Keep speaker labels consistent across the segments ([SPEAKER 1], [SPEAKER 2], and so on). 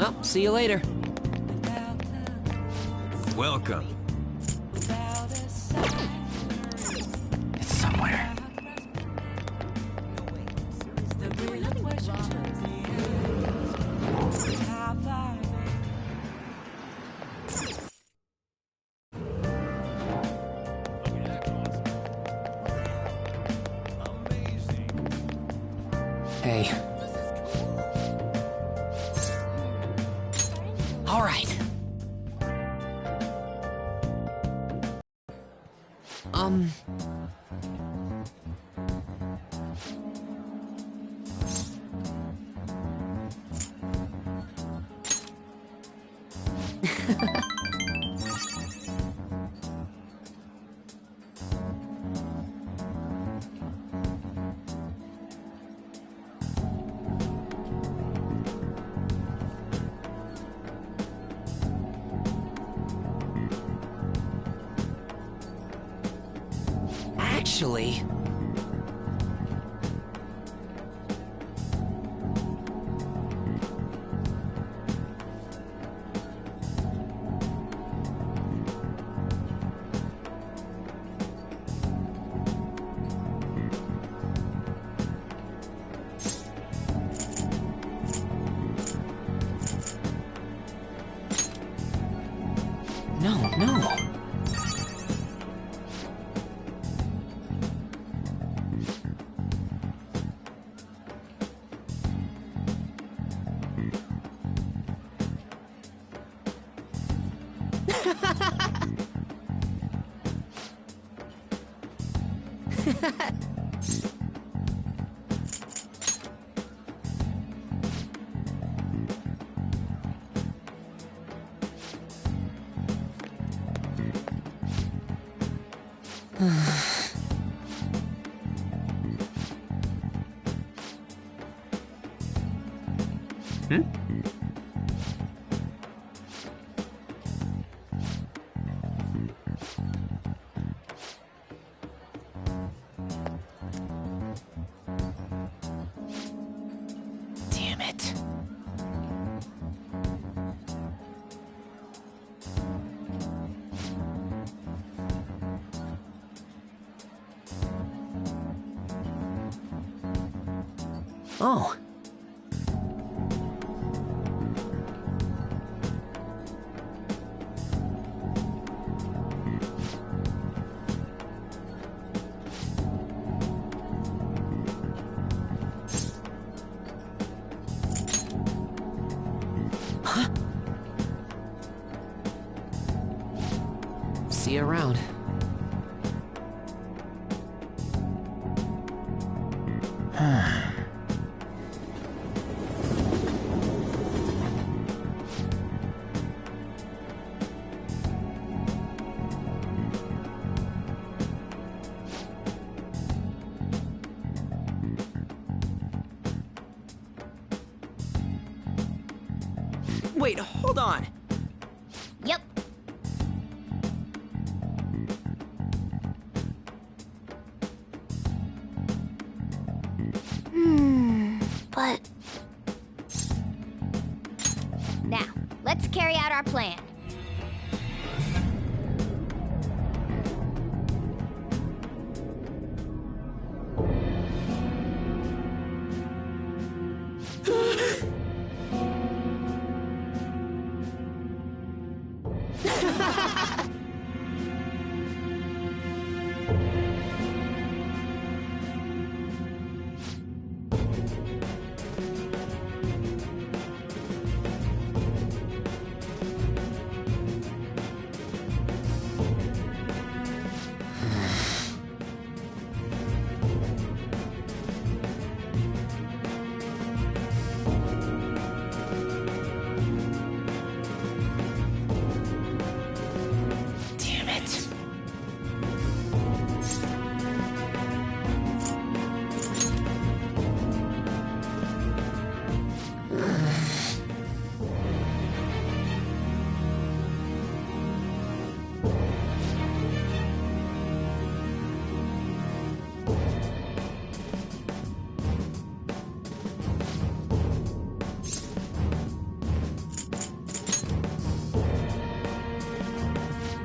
[SPEAKER 1] Well, see you later.
[SPEAKER 2] Welcome.
[SPEAKER 1] It's somewhere. Hey. All right. Actually... No. Hmm? Damn it. Oh. Huh? See you around.
[SPEAKER 3] Wait, hold on.
[SPEAKER 4] Yep. But... Now, let's carry out our plan.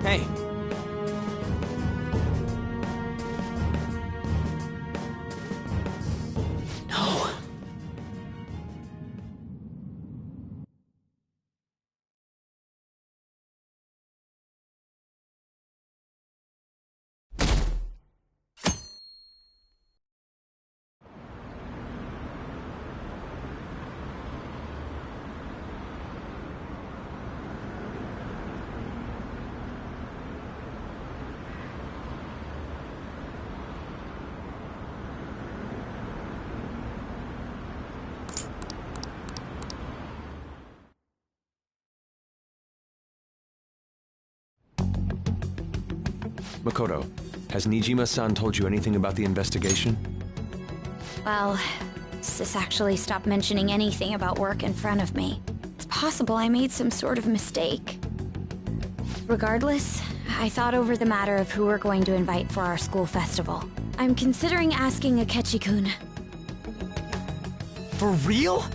[SPEAKER 3] Hey.
[SPEAKER 1] No.
[SPEAKER 2] Makoto, has Nijima-san told you anything about the investigation?
[SPEAKER 4] Well, Sis actually stopped mentioning anything about work in front of me. It's possible I made some sort of mistake. Regardless, I thought over the matter of who we're going to invite for our school festival. I'm considering asking Akechi-kun.
[SPEAKER 3] For real?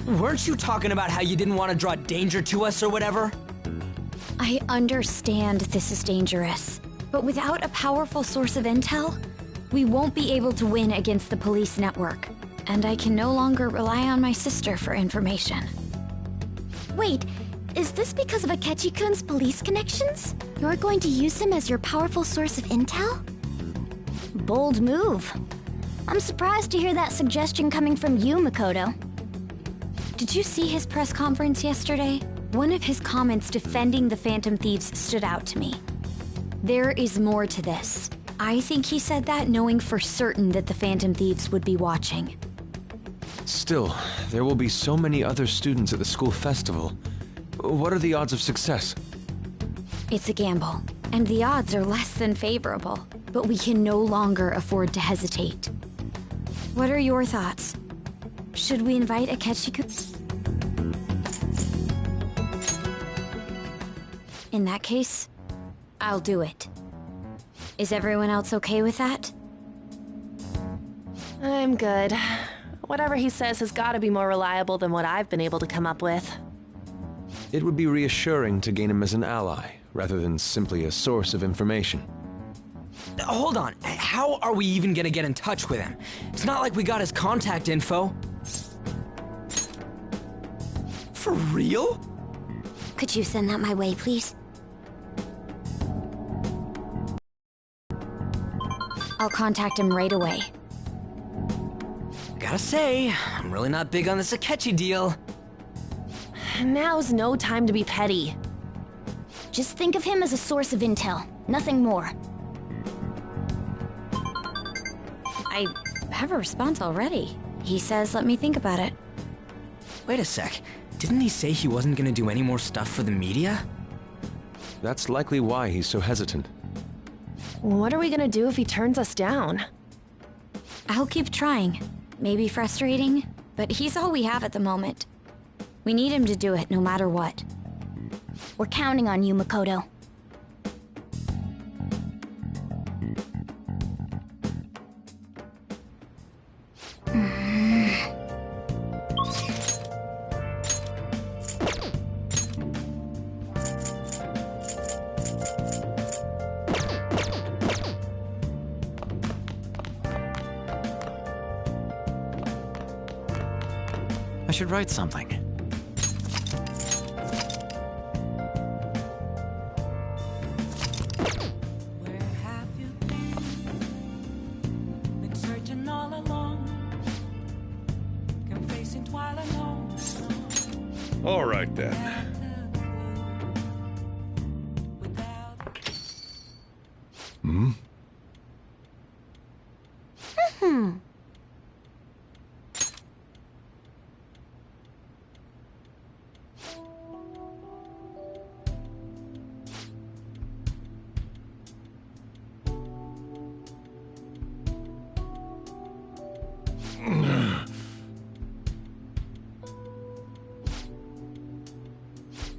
[SPEAKER 3] Weren't you talking about how you didn't want to draw danger to us or whatever?
[SPEAKER 4] I understand this is dangerous, but without a powerful source of intel, we won't be able to win against the police network, and I can no longer rely on my sister for information. Wait, is this because of Akechi-kun's police connections? You're going to use him as your powerful source of intel? Bold move. I'm surprised to hear that suggestion coming from you, Makoto. Did you see his press conference yesterday? One of his comments defending the Phantom Thieves stood out to me. There is more to this. I think he said that knowing for certain that the Phantom Thieves would be watching.
[SPEAKER 2] Still, there will be so many other students at the school festival. What are the odds of success?
[SPEAKER 4] It's a gamble, and the odds are less than favorable, but we can no longer afford to hesitate. What are your thoughts? Should we invite Akechi-kun? In that case, I'll do it. Is everyone else okay with that?
[SPEAKER 5] I'm good. Whatever he says has got to be more reliable than what I've been able to come up with.
[SPEAKER 2] It would be reassuring to gain him as an ally, rather than simply a source of information.
[SPEAKER 3] Hold on, how are we even gonna get in touch with him? It's not like we got his contact info. For real?
[SPEAKER 4] Could you send that my way, please? I'll contact him right away.
[SPEAKER 3] Gotta say, I'm really not big on this Akechi deal.
[SPEAKER 5] Now's no time to be petty.
[SPEAKER 4] Just think of him as a source of intel, nothing more. I have a response already. He says let me think about it.
[SPEAKER 3] Wait a sec, didn't he say he wasn't gonna do any more stuff for the media?
[SPEAKER 2] That's likely why he's so hesitant.
[SPEAKER 5] What are we gonna do if he turns us down?
[SPEAKER 4] I'll keep trying. Maybe frustrating, but he's all we have at the moment. We need him to do it no matter what. We're counting on you, Makoto.
[SPEAKER 1] I should write something.
[SPEAKER 6] Where have you been? Been searching all along, confessing while alone.
[SPEAKER 7] All right then.
[SPEAKER 2] Hmm?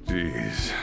[SPEAKER 7] Jeez.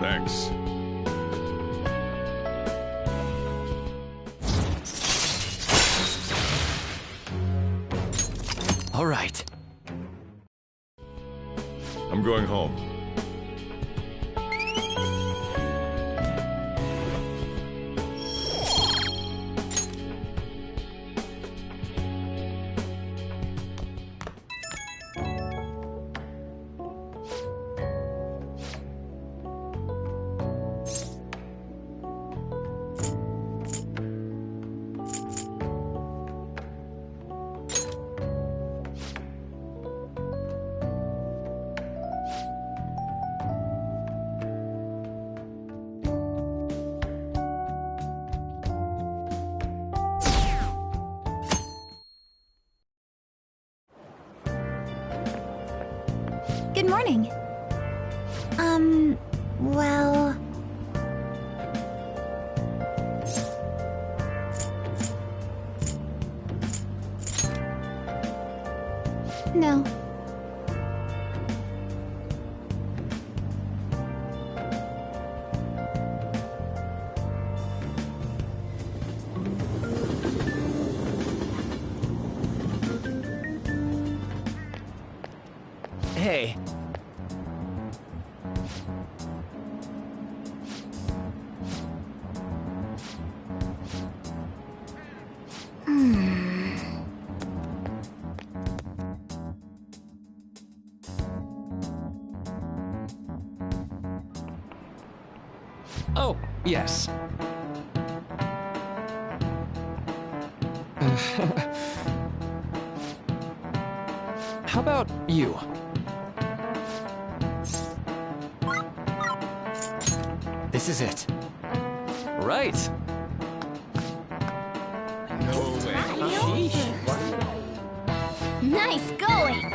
[SPEAKER 7] Thanks.
[SPEAKER 1] All right.
[SPEAKER 7] I'm going home.
[SPEAKER 4] Good morning. Well... No.
[SPEAKER 3] Hey.
[SPEAKER 2] Oh, yes. How about you? This is it. Right. No way.
[SPEAKER 4] Nice going!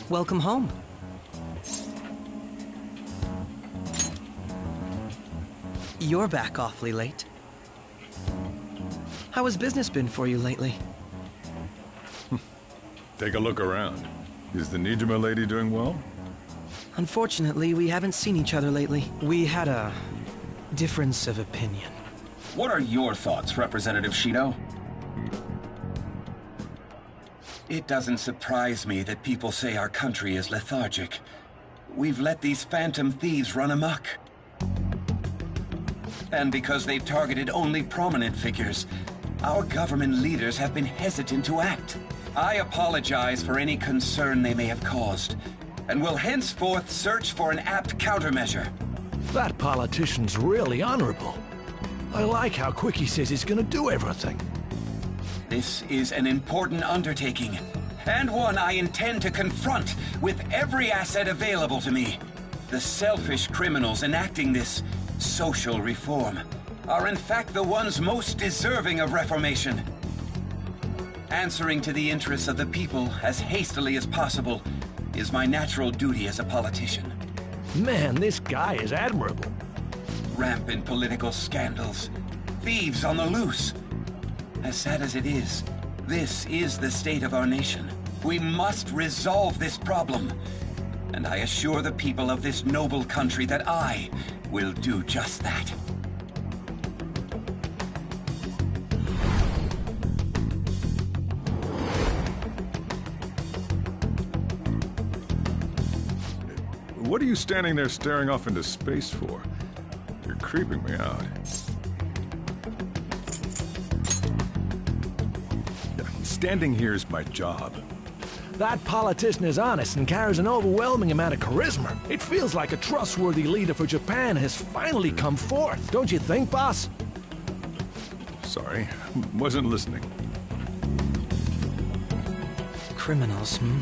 [SPEAKER 8] Welcome home. You're back awfully late. How has business been for you lately?
[SPEAKER 7] Take a look around. Is the Nijima lady doing well?
[SPEAKER 8] Unfortunately, we haven't seen each other lately. We had a difference of opinion.
[SPEAKER 9] What are your thoughts, Representative Shido? It doesn't surprise me that people say our country is lethargic. We've let these phantom thieves run amok. And because they've targeted only prominent figures, our government leaders have been hesitant to act. I apologize for any concern they may have caused, and will henceforth search for an apt countermeasure.
[SPEAKER 10] That politician's really honorable. I like how quick he says he's gonna do everything.
[SPEAKER 9] This is an important undertaking, and one I intend to confront with every asset available to me. The selfish criminals enacting this social reform are in fact the ones most deserving of reformation. Answering to the interests of the people as hastily as possible is my natural duty as a politician.
[SPEAKER 10] Man, this guy is admirable.
[SPEAKER 9] Rampant political scandals, thieves on the loose. As sad as it is, this is the state of our nation. We must resolve this problem, and I assure the people of this noble country that I will do just that.
[SPEAKER 7] What are you standing there staring off into space for? You're creeping me out. Standing here is my job.
[SPEAKER 10] That politician is honest and carries an overwhelming amount of charisma. It feels like a trustworthy leader for Japan has finally come forth. Don't you think, boss?
[SPEAKER 7] Sorry, wasn't listening.
[SPEAKER 8] Criminals, hmm?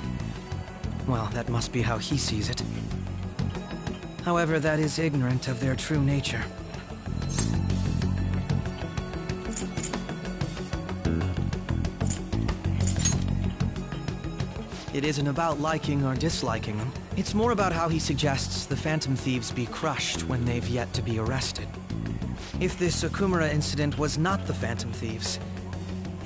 [SPEAKER 8] Well, that must be how he sees it. However, that is ignorant of their true nature. It isn't about liking or disliking them. It's more about how he suggests the Phantom Thieves be crushed when they've yet to be arrested. If this Okumura incident was not the Phantom Thieves,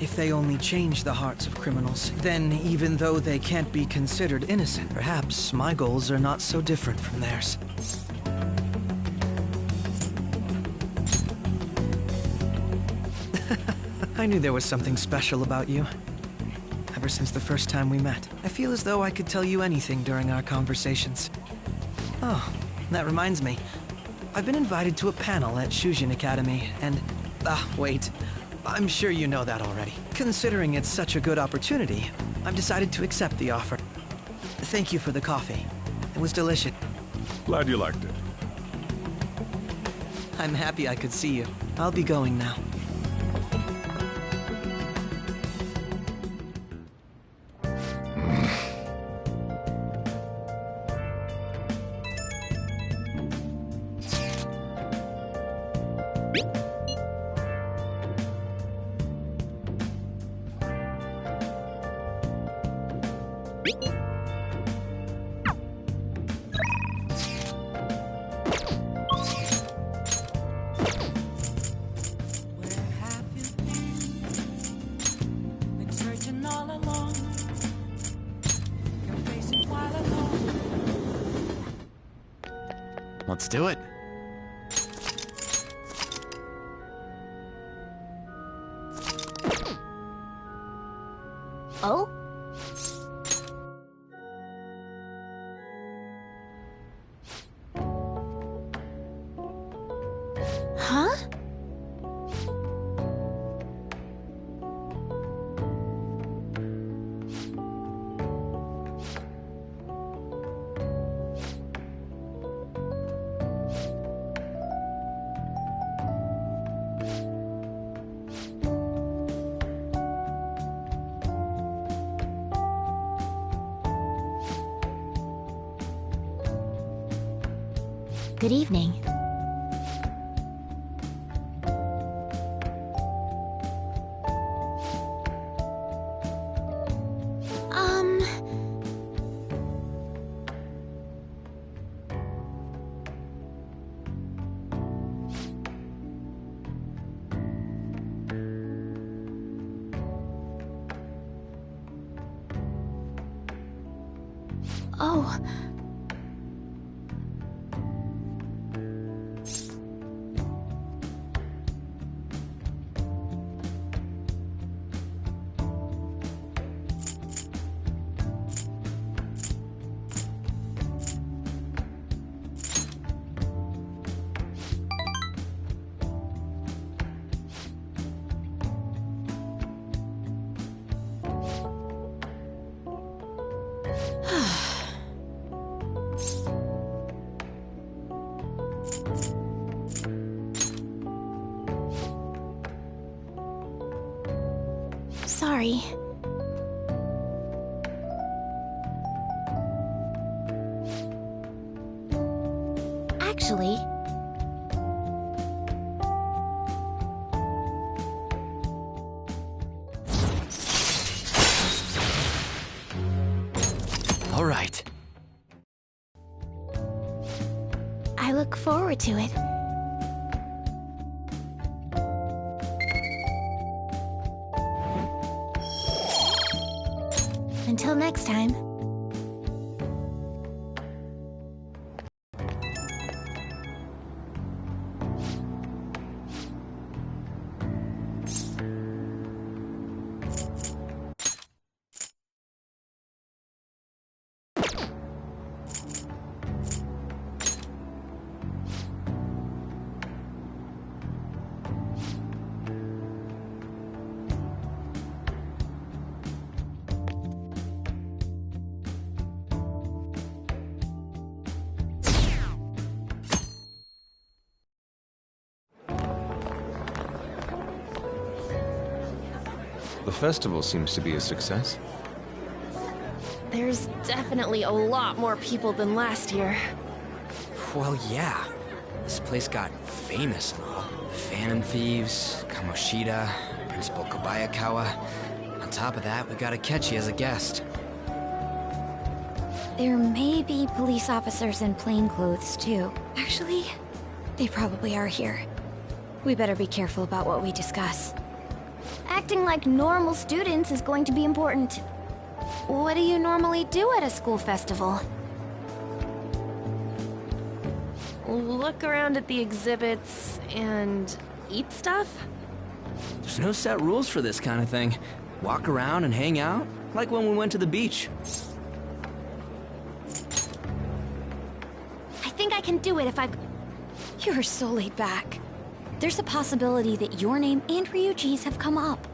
[SPEAKER 8] if they only change the hearts of criminals, then even though they can't be considered innocent, perhaps my goals are not so different from theirs. I knew there was something special about you. Ever since the first time we met, I feel as though I could tell you anything during our conversations. Oh, that reminds me. I've been invited to a panel at Shujin Academy, and... wait. I'm sure you know that already. Considering it's such a good opportunity, I've decided to accept the offer. Thank you for the coffee. It was delicious.
[SPEAKER 7] Glad you liked it.
[SPEAKER 8] I'm happy I could see you. I'll be going now.
[SPEAKER 6] Where have you been searching all along. Your face is while alone.
[SPEAKER 1] Let's do it.
[SPEAKER 4] Oh? Huh? Good evening.
[SPEAKER 5] Oh. Sorry. Actually,
[SPEAKER 3] All right.
[SPEAKER 5] I look forward to it. Until next time.
[SPEAKER 2] The festival seems to be a success.
[SPEAKER 5] There's definitely a lot more people than last year.
[SPEAKER 3] Well, yeah. This place got famous and all. Phantom Thieves, Kamoshida, Principal Kobayakawa. On top of that, we got Akechi as a guest.
[SPEAKER 4] There may be police officers in plainclothes, too. Actually, they probably are here. We better be careful about what we discuss. Acting like normal students is going to be important. What do you normally do at a school festival?
[SPEAKER 5] Look around at the exhibits and eat stuff?
[SPEAKER 3] There's no set rules for this kind of thing. Walk around and hang out, like when we went to the beach.
[SPEAKER 4] I think I can do it if I... You're so laid back. There's a possibility that your name and Ryuji's have come up.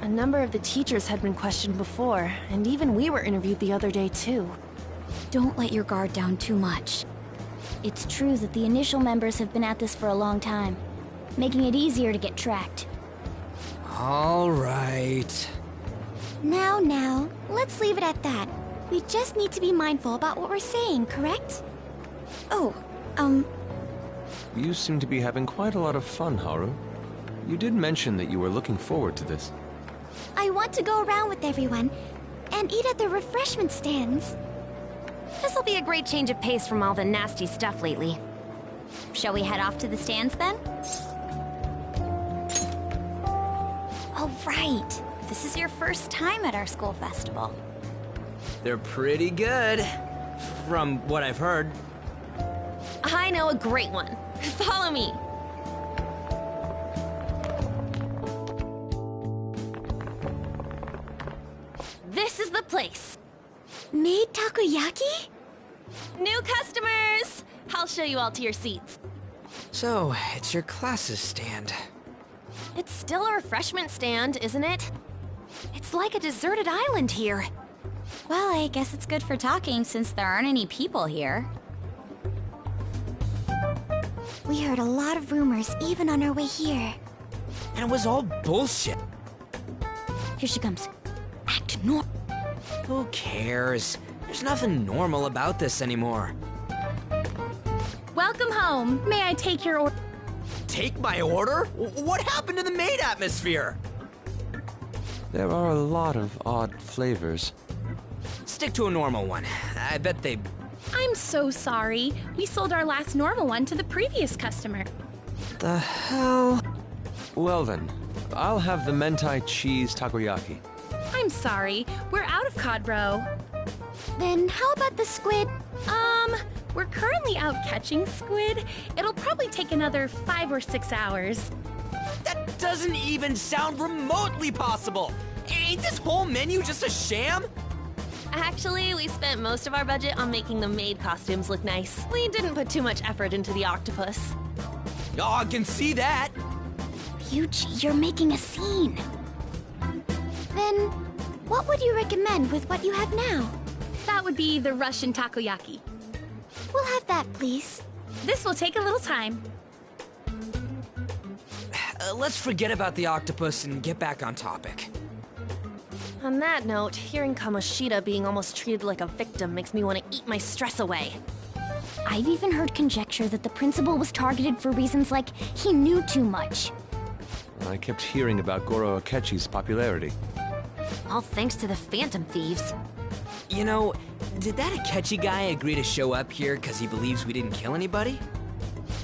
[SPEAKER 5] A number of the teachers had been questioned before, and even we were interviewed the other day too.
[SPEAKER 4] Don't let your guard down too much. It's true that the initial members have been at this for a long time, making it easier to get tracked.
[SPEAKER 3] All right.
[SPEAKER 4] Now, let's leave it at that. We just need to be mindful about what we're saying, correct? Oh,
[SPEAKER 2] You seem to be having quite a lot of fun, Haru. You did mention that you were looking forward to this.
[SPEAKER 4] I want to go around with everyone and eat at the refreshment stands. This'll be a great change of pace from all the nasty stuff lately. Shall we head off to the stands then? Oh, right. This is your first time at our school festival.
[SPEAKER 3] They're pretty good, from what I've heard.
[SPEAKER 5] I know a great one. Follow me. This is the place.
[SPEAKER 4] Made takoyaki?
[SPEAKER 5] New customers! I'll show you all to your seats.
[SPEAKER 3] So, it's your class's stand.
[SPEAKER 5] It's still a refreshment stand, isn't it?
[SPEAKER 4] It's like a deserted island here. Well, I guess it's good for talking since there aren't any people here. We heard a lot of rumors even on our way here.
[SPEAKER 3] And it was all bullshit.
[SPEAKER 4] Here she comes. Act normal.
[SPEAKER 3] Who cares? There's nothing normal about this anymore.
[SPEAKER 11] Welcome home. May I take your order?
[SPEAKER 3] Take my order? What happened to the maid atmosphere?
[SPEAKER 2] There are a lot of odd flavors.
[SPEAKER 3] Stick to a normal one. I bet they...
[SPEAKER 11] I'm so sorry. We sold our last normal one to the previous customer.
[SPEAKER 2] The hell? Well then, I'll have the mentai cheese takoyaki.
[SPEAKER 11] I'm sorry. We're out of cod roe.
[SPEAKER 4] Then how about the squid?
[SPEAKER 11] We're currently out catching squid. It'll probably take another 5 or 6 hours.
[SPEAKER 3] That doesn't even sound remotely possible! Ain't this whole menu just a sham?
[SPEAKER 5] Actually, we spent most of our budget on making the maid costumes look nice. We didn't put too much effort into the octopus.
[SPEAKER 3] Oh, I can see that!
[SPEAKER 4] Ryuji, you're making a scene. Then, what would you recommend with what you have now?
[SPEAKER 11] That would be the Russian takoyaki.
[SPEAKER 4] We'll have that, please.
[SPEAKER 11] This will take a little time.
[SPEAKER 3] Let's forget about the octopus and get back on topic.
[SPEAKER 5] On that note, hearing Kamoshida being almost treated like a victim makes me want to eat my stress away.
[SPEAKER 4] I've even heard conjecture that the principal was targeted for reasons like he knew too much.
[SPEAKER 2] I kept hearing about Goro Akechi's popularity.
[SPEAKER 5] All thanks to the Phantom Thieves.
[SPEAKER 3] You know, did that Akechi guy agree to show up here because he believes we didn't kill anybody?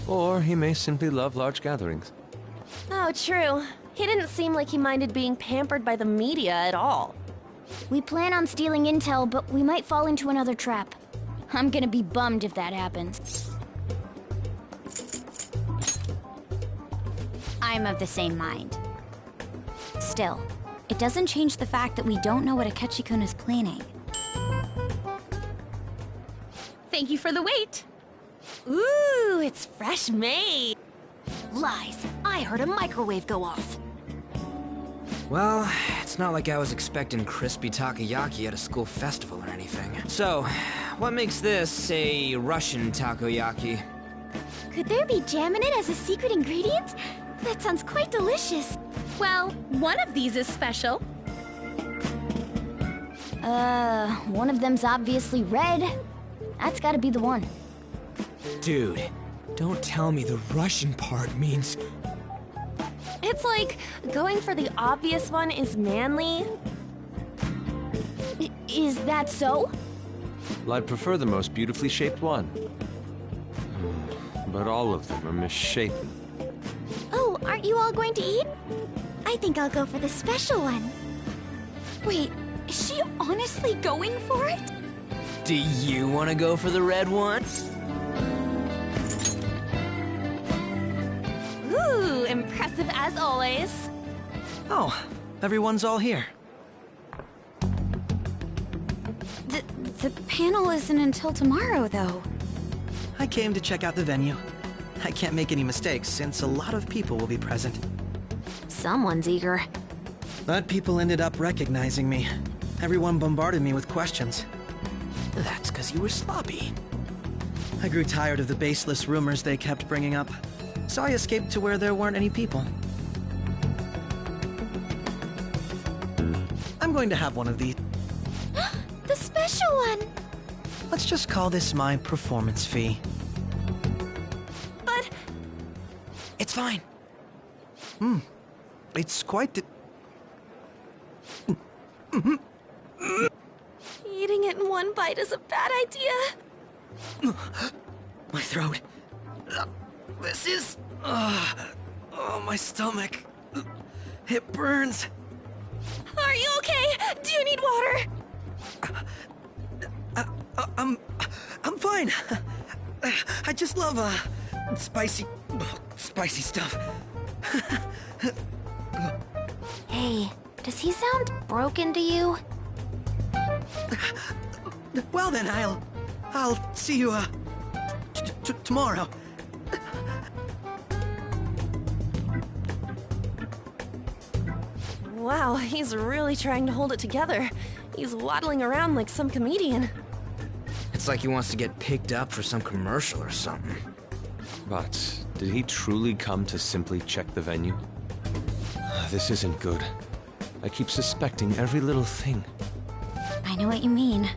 [SPEAKER 2] Or he may simply love large gatherings.
[SPEAKER 5] Oh, true. He didn't seem like he minded being pampered by the media at all.
[SPEAKER 4] We plan on stealing intel, but we might fall into another trap. I'm gonna be bummed if that happens. I'm of the same mind. Still, it doesn't change the fact that we don't know what Akechi-kun is planning.
[SPEAKER 11] Thank you for the wait.
[SPEAKER 5] Ooh, it's fresh made.
[SPEAKER 4] Lies. I heard a microwave go off.
[SPEAKER 3] Well, it's not like I was expecting crispy takoyaki at a school festival or anything. So, what makes this a Russian takoyaki?
[SPEAKER 4] Could there be jam in it as a secret ingredient? That sounds quite delicious.
[SPEAKER 11] Well, one of these is special.
[SPEAKER 4] One of them's obviously red. That's gotta be the one.
[SPEAKER 3] Dude, don't tell me the Russian part means...
[SPEAKER 5] It's like going for the obvious one is manly.
[SPEAKER 4] Is that so?
[SPEAKER 2] Well, I'd prefer the most beautifully shaped one. But all of them are misshapen.
[SPEAKER 4] Oh, aren't you all going to eat? I think I'll go for the special one. Wait, is she honestly going for it?
[SPEAKER 3] Do you want to go for the red one?
[SPEAKER 5] Ooh, impressive as always.
[SPEAKER 8] Oh, everyone's all here.
[SPEAKER 4] The panel isn't until tomorrow, though.
[SPEAKER 8] I came to check out the venue. I can't make any mistakes since a lot of people will be present.
[SPEAKER 5] Someone's eager.
[SPEAKER 8] But people ended up recognizing me. Everyone bombarded me with questions.
[SPEAKER 3] That's because you were sloppy.
[SPEAKER 8] I grew tired of the baseless rumors they kept bringing up, so I escaped to where there weren't any people. I'm going to have one of these.
[SPEAKER 4] The special one!
[SPEAKER 8] Let's just call this my performance fee.
[SPEAKER 5] But...
[SPEAKER 3] It's fine.
[SPEAKER 8] It's quite the...
[SPEAKER 5] Eating it in one bite is a bad idea.
[SPEAKER 8] My throat. This is... oh, my stomach. It burns.
[SPEAKER 5] Are you okay? Do you need water?
[SPEAKER 8] I'm fine. I just love, spicy stuff.
[SPEAKER 4] Hey, does he sound broken to you?
[SPEAKER 8] Well then, I'll see you, tomorrow.
[SPEAKER 5] Wow, he's really trying to hold it together. He's waddling around like some comedian.
[SPEAKER 3] It's like he wants to get picked up for some commercial or something.
[SPEAKER 2] But did he truly come to simply check the venue? This isn't good. I keep suspecting every little thing.
[SPEAKER 4] I know what you mean.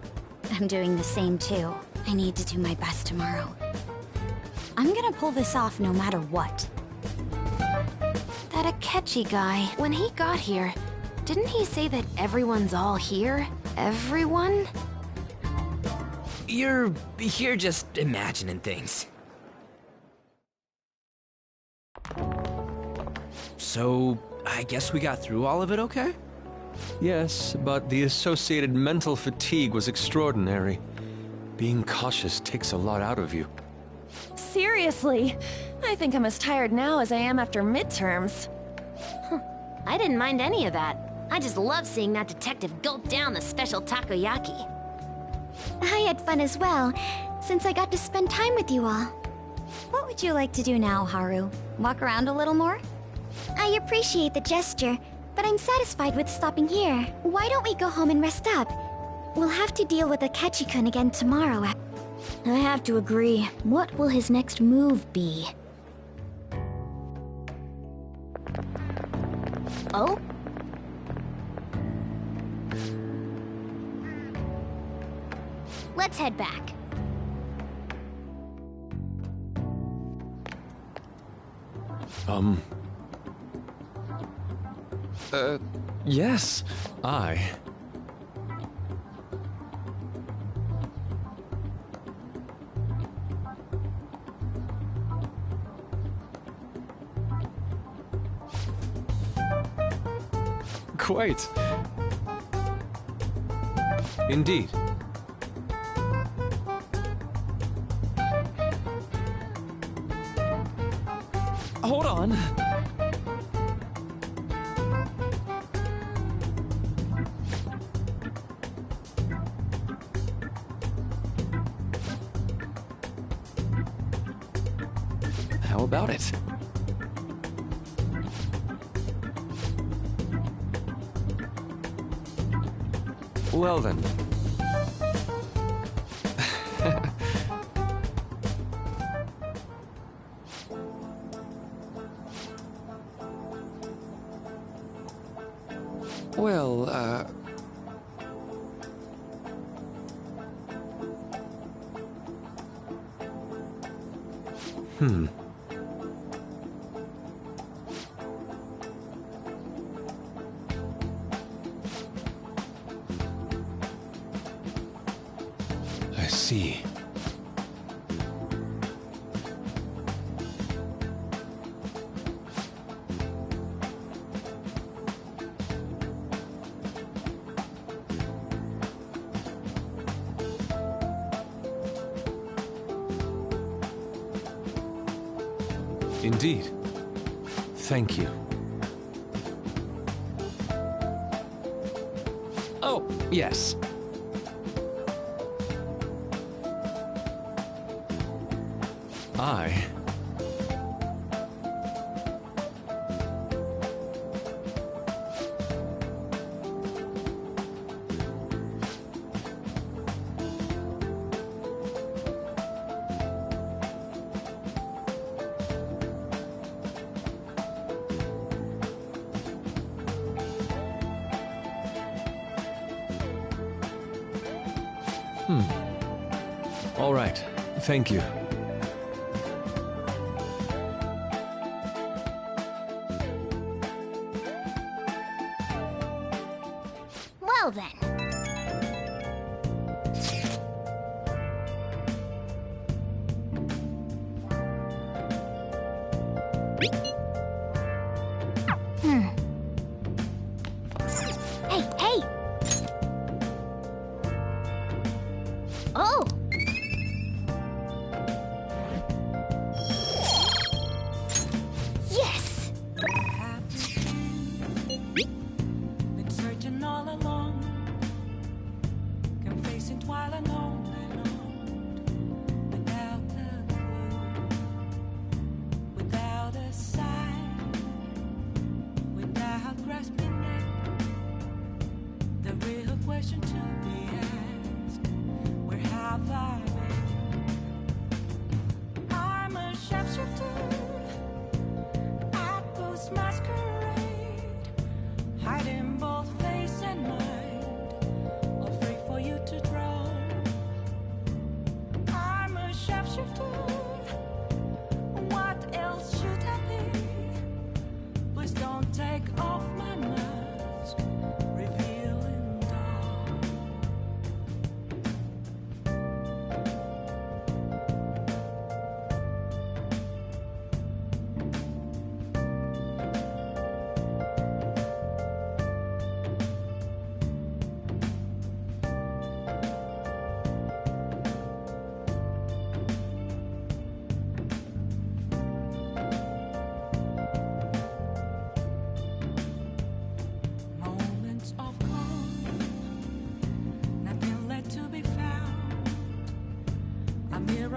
[SPEAKER 4] I'm doing the same too. I need to do my best tomorrow. I'm gonna pull this off no matter what. That Akechi guy, when he got here, didn't he say that everyone's all here? Everyone?
[SPEAKER 3] You're just imagining things. So, I guess we got through all of it okay?
[SPEAKER 2] Yes, but the associated mental fatigue was extraordinary. Being cautious takes a lot out of you.
[SPEAKER 5] Seriously, I think I'm as tired now as I am after midterms.
[SPEAKER 12] I didn't mind any of that. I just love seeing that detective gulp down the special takoyaki.
[SPEAKER 4] I had fun as well, since I got to spend time with you all. What would you like to do now, Haru? Walk around a little more? I appreciate the gesture, but I'm satisfied with stopping here. Why don't we go home and rest up? We'll have to deal with Akechi-kun again tomorrow. I have to agree. What will his next move be?
[SPEAKER 12] Oh? Let's head back.
[SPEAKER 2] Yes, I... Quite. Indeed.
[SPEAKER 8] Hold on.
[SPEAKER 2] How about it? Well then. Well, I see. Indeed. Thank you. Oh, yes. I... All right. Thank you.
[SPEAKER 12] Well then. Hey, hey! Oh! Yes!
[SPEAKER 6] Been searching all along, confessing twilight on and on, without a clue, without a sign, without grasping it. The real question to be asked: where have I been? I'm a sharpshooter. Masquerade, hiding both face and mind, afraid for you to draw. I'm a sharpshooter. What else should I be? Please don't take off my mask, revealing dawn.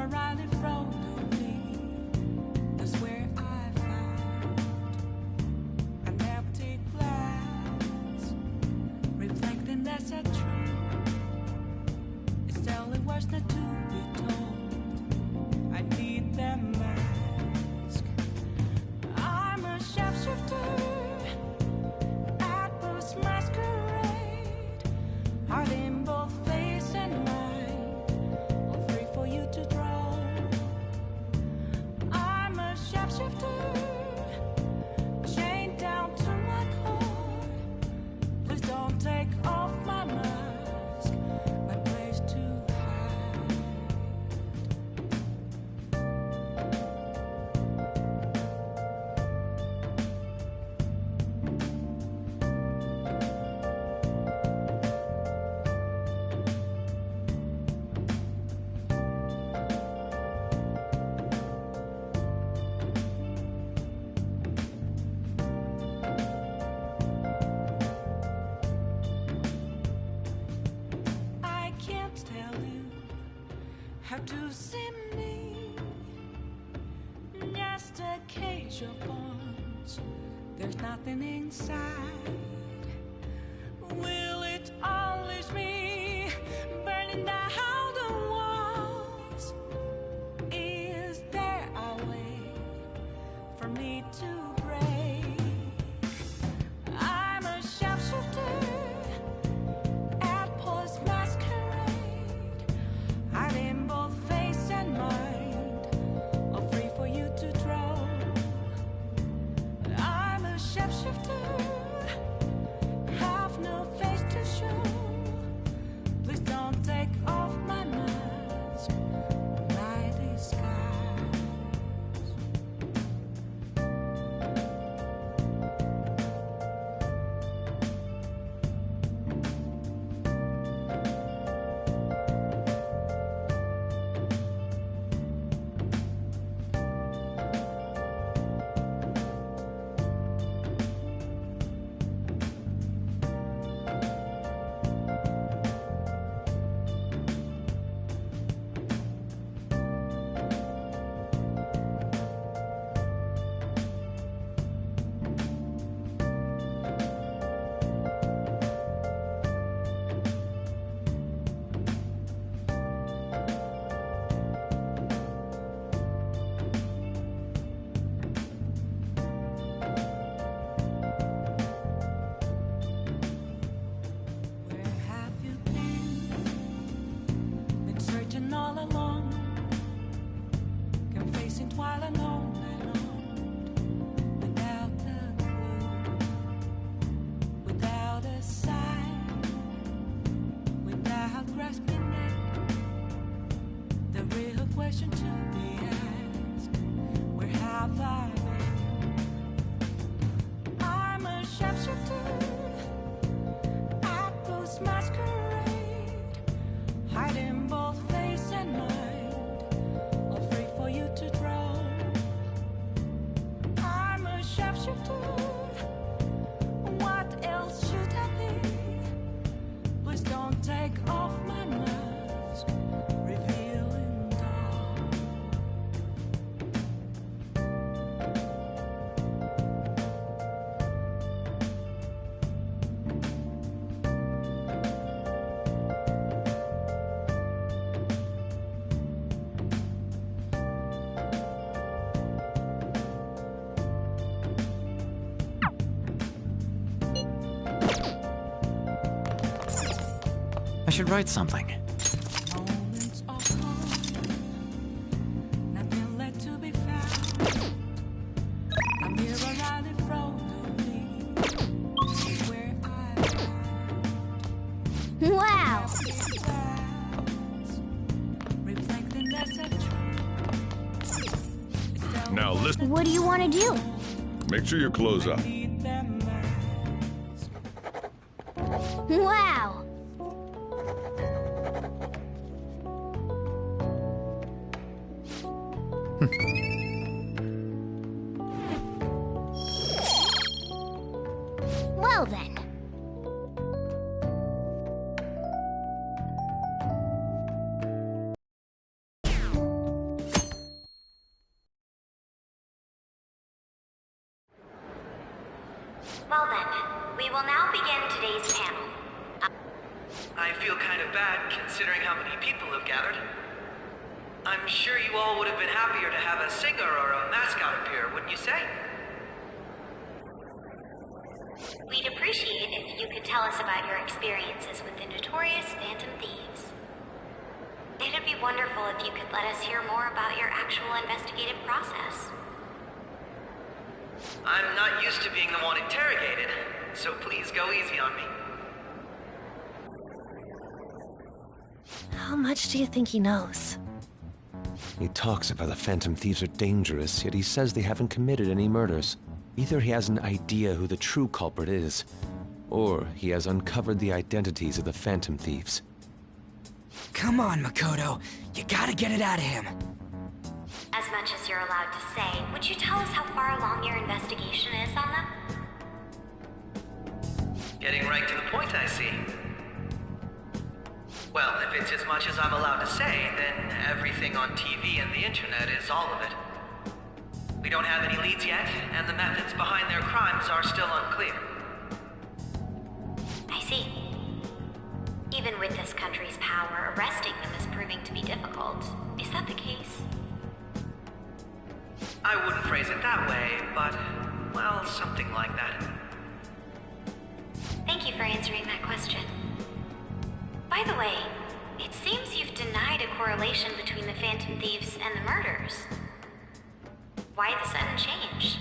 [SPEAKER 6] Riley Frodo me. That's where I found an empty glass, reflecting that's a truth. It's telling words not to be told. I need them mask. I'm a shapeshifter at this masquerade, heart in both face and mind, all free for you to draw. I'm a shapeshifter, chained down to my core. Please don't take off my mask, my place to hide. I can't tell you how to see me. Just a cage of bones. There's nothing inside. Will it unleash me, burning down the walls? Is there a way for me to break? I'm a shapeshifter at Paul's masquerade, heart in both face and mind, all free for you to draw. I'm a shapeshifter, have no face to show. Please don't take off my mask, my disguise. Where have you been? Been searching all along, confessing while alone and on, without a clue, without a sign, without grasping it. The real question to be asked: where have I been? I'm a shapeshifter at those masquerade, hiding both face and mind, all free for you to draw. I'm a shapeshifter, what else should I be? Please don't take off my mask, revealing dawn.
[SPEAKER 1] I should write something.
[SPEAKER 6] Moments of calm, nothing left to be found. I'm here around in front of me. This is where I
[SPEAKER 4] Wow!
[SPEAKER 6] reflecting that's a truth.
[SPEAKER 7] Now listen.
[SPEAKER 4] What do you want to do?
[SPEAKER 7] Make sure you close up.
[SPEAKER 6] Need them
[SPEAKER 4] Wow! Well then. Well then, we will now begin today's panel.
[SPEAKER 8] I feel kind of bad considering how many people have gathered. I'm sure you all would have been happier to have a singer or a mascot appear, wouldn't you say?
[SPEAKER 4] We'd appreciate if you could tell us about your experiences with the notorious Phantom Thieves. It'd be wonderful if you could let us hear more about your actual investigative process.
[SPEAKER 8] I'm not used to being the one interrogated, so please go easy on me.
[SPEAKER 5] How much do you think he knows?
[SPEAKER 2] He talks about the Phantom Thieves are dangerous, yet he says they haven't committed any murders. Either he has an idea who the true culprit is, or he has uncovered the identities of the Phantom Thieves.
[SPEAKER 3] Come on, Makoto. You gotta get it out of him.
[SPEAKER 4] As much as you're allowed to say, would you tell us how far along your investigation is on them?
[SPEAKER 8] Getting right to the point, I see. Well, if it's as much as I'm allowed to say, then everything on TV and the internet is all of it. We don't have any leads yet, and the methods behind their crimes are still unclear.
[SPEAKER 4] I see. Even with this country's power, arresting them is proving to be difficult. Is that the case?
[SPEAKER 8] I wouldn't phrase it that way, but, well, something like that.
[SPEAKER 4] Thank you for answering that question. By the way, it seems you've denied a correlation between the Phantom Thieves and the murders. Why the sudden change?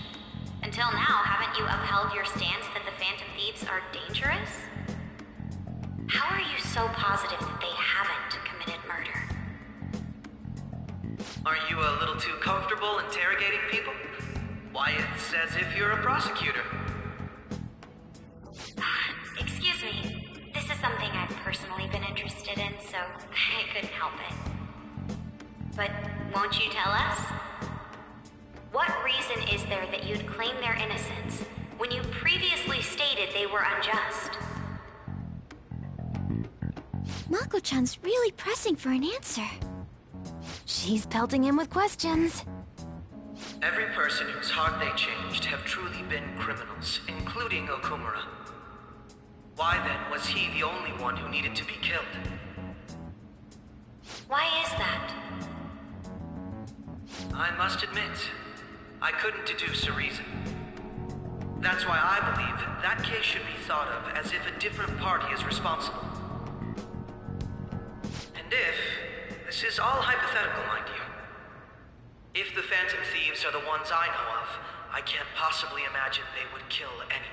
[SPEAKER 4] Until now, haven't you upheld your stance that the Phantom Thieves are dangerous? How are you so positive that they haven't committed murder?
[SPEAKER 8] Are you a little too comfortable interrogating people? Why, it's as if you're a prosecutor.
[SPEAKER 4] Excuse me. This is something I've personally been interested in, so I couldn't help it. But won't you tell us? What reason is there that you'd claim their innocence when you previously stated they were unjust?
[SPEAKER 12] Mako-chan's really pressing for an answer. She's pelting him with questions.
[SPEAKER 8] Every person whose heart they changed have truly been criminals, including Okumura. Why then was he the only one who needed to be killed?
[SPEAKER 4] Why is that?
[SPEAKER 8] I must admit, I couldn't deduce a reason. That's why I believe that case should be thought of as if a different party is responsible. And if, this is all hypothetical, mind you, if the Phantom Thieves are the ones I know of, I can't possibly imagine they would kill anyone.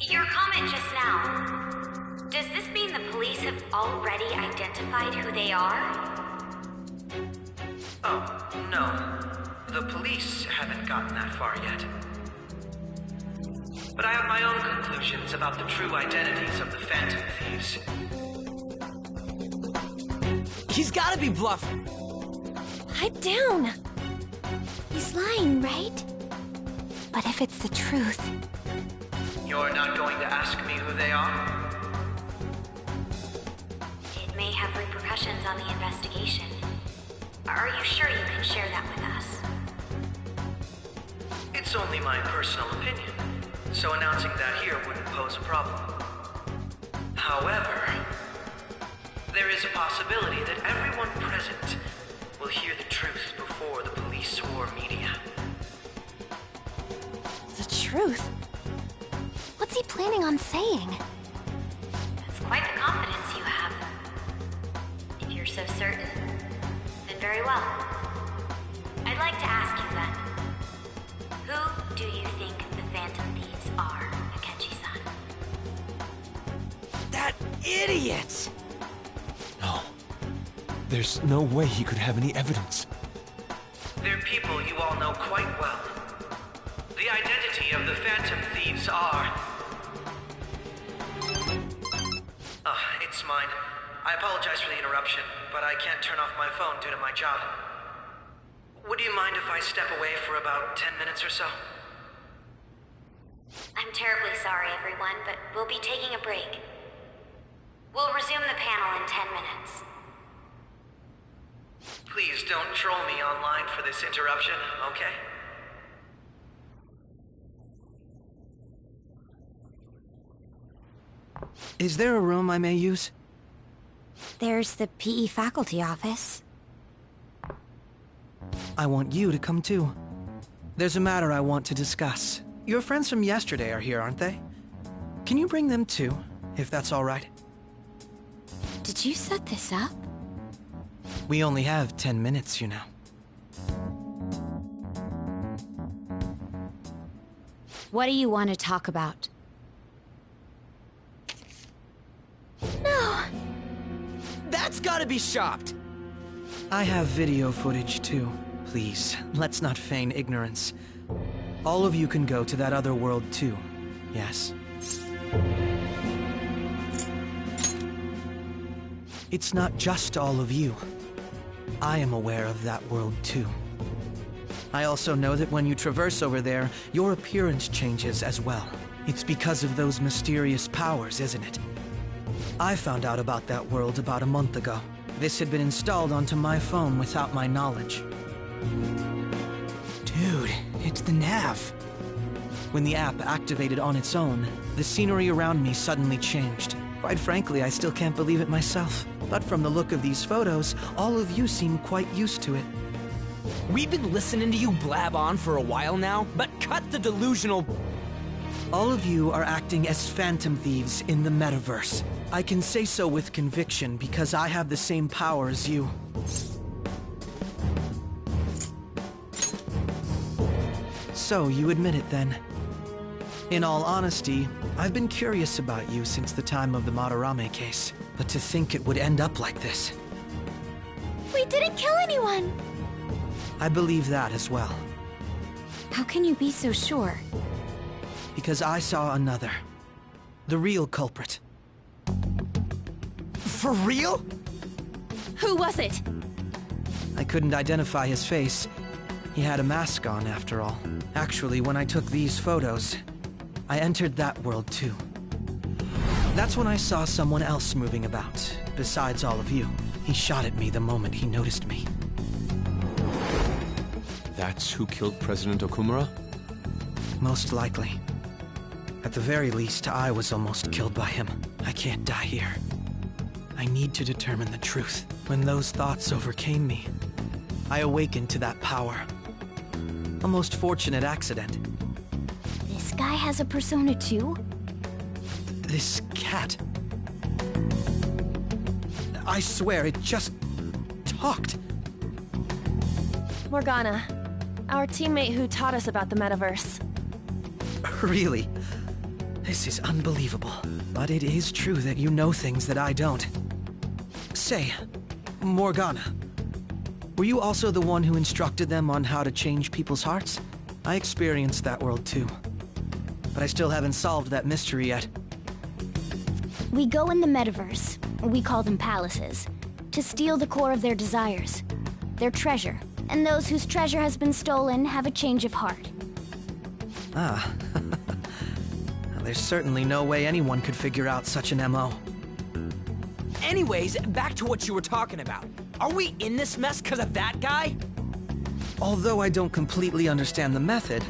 [SPEAKER 4] Your comment just now, does this mean the police have already identified who they are?
[SPEAKER 8] Oh, no. The police haven't gotten that far yet. But I have my own conclusions about the true identities of the Phantom Thieves.
[SPEAKER 3] He's gotta be bluffing.
[SPEAKER 12] Pipe down. He's lying, right? But if it's the truth...
[SPEAKER 8] You're not going to ask me who they are?
[SPEAKER 4] It may have repercussions on the investigation. Are you sure you can share that with us?
[SPEAKER 8] It's only my personal opinion, so announcing that here wouldn't pose a problem. However, there is a possibility that everyone present will hear the truth before the police or media.
[SPEAKER 12] The truth? What's he planning on saying?
[SPEAKER 4] That's quite the confidence you have. If you're so certain, then very well. I'd like to ask you then, who do you think the Phantom Thieves are, Akechi-san?
[SPEAKER 3] That idiot!
[SPEAKER 2] No. There's no way he could have any evidence.
[SPEAKER 8] They're people you all know quite well. The identity of the Phantom Thieves are... it's mine. I apologize for the interruption, but I can't turn off my phone due to my job. Would you mind if I step away for about 10 minutes or so?
[SPEAKER 4] I'm terribly sorry, everyone, but we'll be taking a break. We'll resume the panel in 10 minutes.
[SPEAKER 8] Please don't troll me online for this interruption, okay? Is there a room I may use?
[SPEAKER 4] There's the PE faculty office.
[SPEAKER 8] I want you to come too. There's a matter I want to discuss. Your friends from yesterday are here, aren't they? Can you bring them too, if that's all right?
[SPEAKER 4] Did you set this up?
[SPEAKER 8] We only have 10 minutes, you know.
[SPEAKER 4] What do you want to talk about?
[SPEAKER 3] No! That's gotta be shopped!
[SPEAKER 8] I have video footage too. Please, let's not feign ignorance. All of you can go to that other world too, yes? It's not just all of you. I am aware of that world too. I also know that when you traverse over there, your appearance changes as well. It's because of those mysterious powers, isn't it? I found out about that world about a month ago. This had been installed onto my phone without my knowledge.
[SPEAKER 3] Dude, it's the nav.
[SPEAKER 8] When the app activated on its own, the scenery around me suddenly changed. Quite frankly, I still can't believe it myself. But from the look of these photos, all of you seem quite used to it.
[SPEAKER 3] We've been listening to you blab on for a while now, but cut the delusional...
[SPEAKER 8] All of you are acting as phantom thieves in the metaverse. I can say so with conviction because I have the same power as you. So, you admit it then. In all honesty, I've been curious about you since the time of the Madarame case. But to think it would end up like this.
[SPEAKER 4] We didn't kill anyone!
[SPEAKER 8] I believe that as well.
[SPEAKER 4] How can you be so sure?
[SPEAKER 8] Because I saw another. The real culprit.
[SPEAKER 3] For real?
[SPEAKER 5] Who was it?
[SPEAKER 8] I couldn't identify his face. He had a mask on, after all. Actually, when I took these photos, I entered that world too. That's when I saw someone else moving about, besides all of you. He shot at me the moment he noticed me.
[SPEAKER 2] That's who killed President Okumura?
[SPEAKER 8] Most likely. At the very least, I was almost killed by him. I can't die here. I need to determine the truth. When those thoughts overcame me, I awakened to that power. A most fortunate accident.
[SPEAKER 4] This guy has a persona too?
[SPEAKER 8] This cat. I swear, it just talked.
[SPEAKER 5] Morgana, our teammate who taught us about the metaverse.
[SPEAKER 8] Really? This is unbelievable. But it is true that you know things that I don't. Say, Morgana, were you also the one who instructed them on how to change people's hearts? I experienced that world too. But I still haven't solved that mystery yet.
[SPEAKER 4] We go in the metaverse, we call them palaces, to steal the core of their desires, their treasure. And those whose treasure has been stolen have a change of heart.
[SPEAKER 8] Ah. There's certainly no way anyone could figure out such an MO.
[SPEAKER 3] Anyways, back to what you were talking about. Are we in this mess because of that guy?
[SPEAKER 8] Although I don't completely understand the method,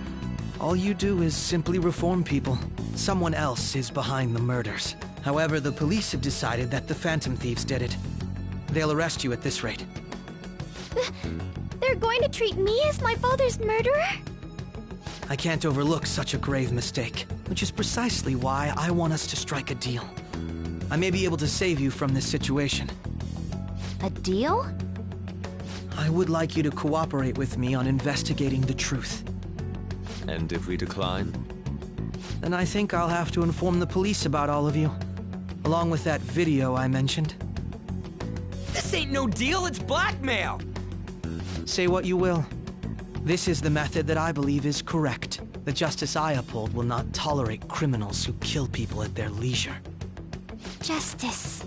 [SPEAKER 8] all you do is simply reform people. Someone else is behind the murders. However, the police have decided that the Phantom Thieves did it. They'll arrest you at this rate.
[SPEAKER 4] They're going to treat me as my father's murderer?
[SPEAKER 8] I can't overlook such a grave mistake, which is precisely why I want us to strike a deal. I may be able to save you from this situation.
[SPEAKER 4] A deal?
[SPEAKER 8] I would like you to cooperate with me on investigating the truth.
[SPEAKER 2] And if we decline?
[SPEAKER 8] Then I think I'll have to inform the police about all of you, along with that video I mentioned.
[SPEAKER 3] This ain't no deal, it's blackmail!
[SPEAKER 8] Say what you will. This is the method that I believe is correct. The justice I uphold will not tolerate criminals who kill people at their leisure.
[SPEAKER 4] Justice.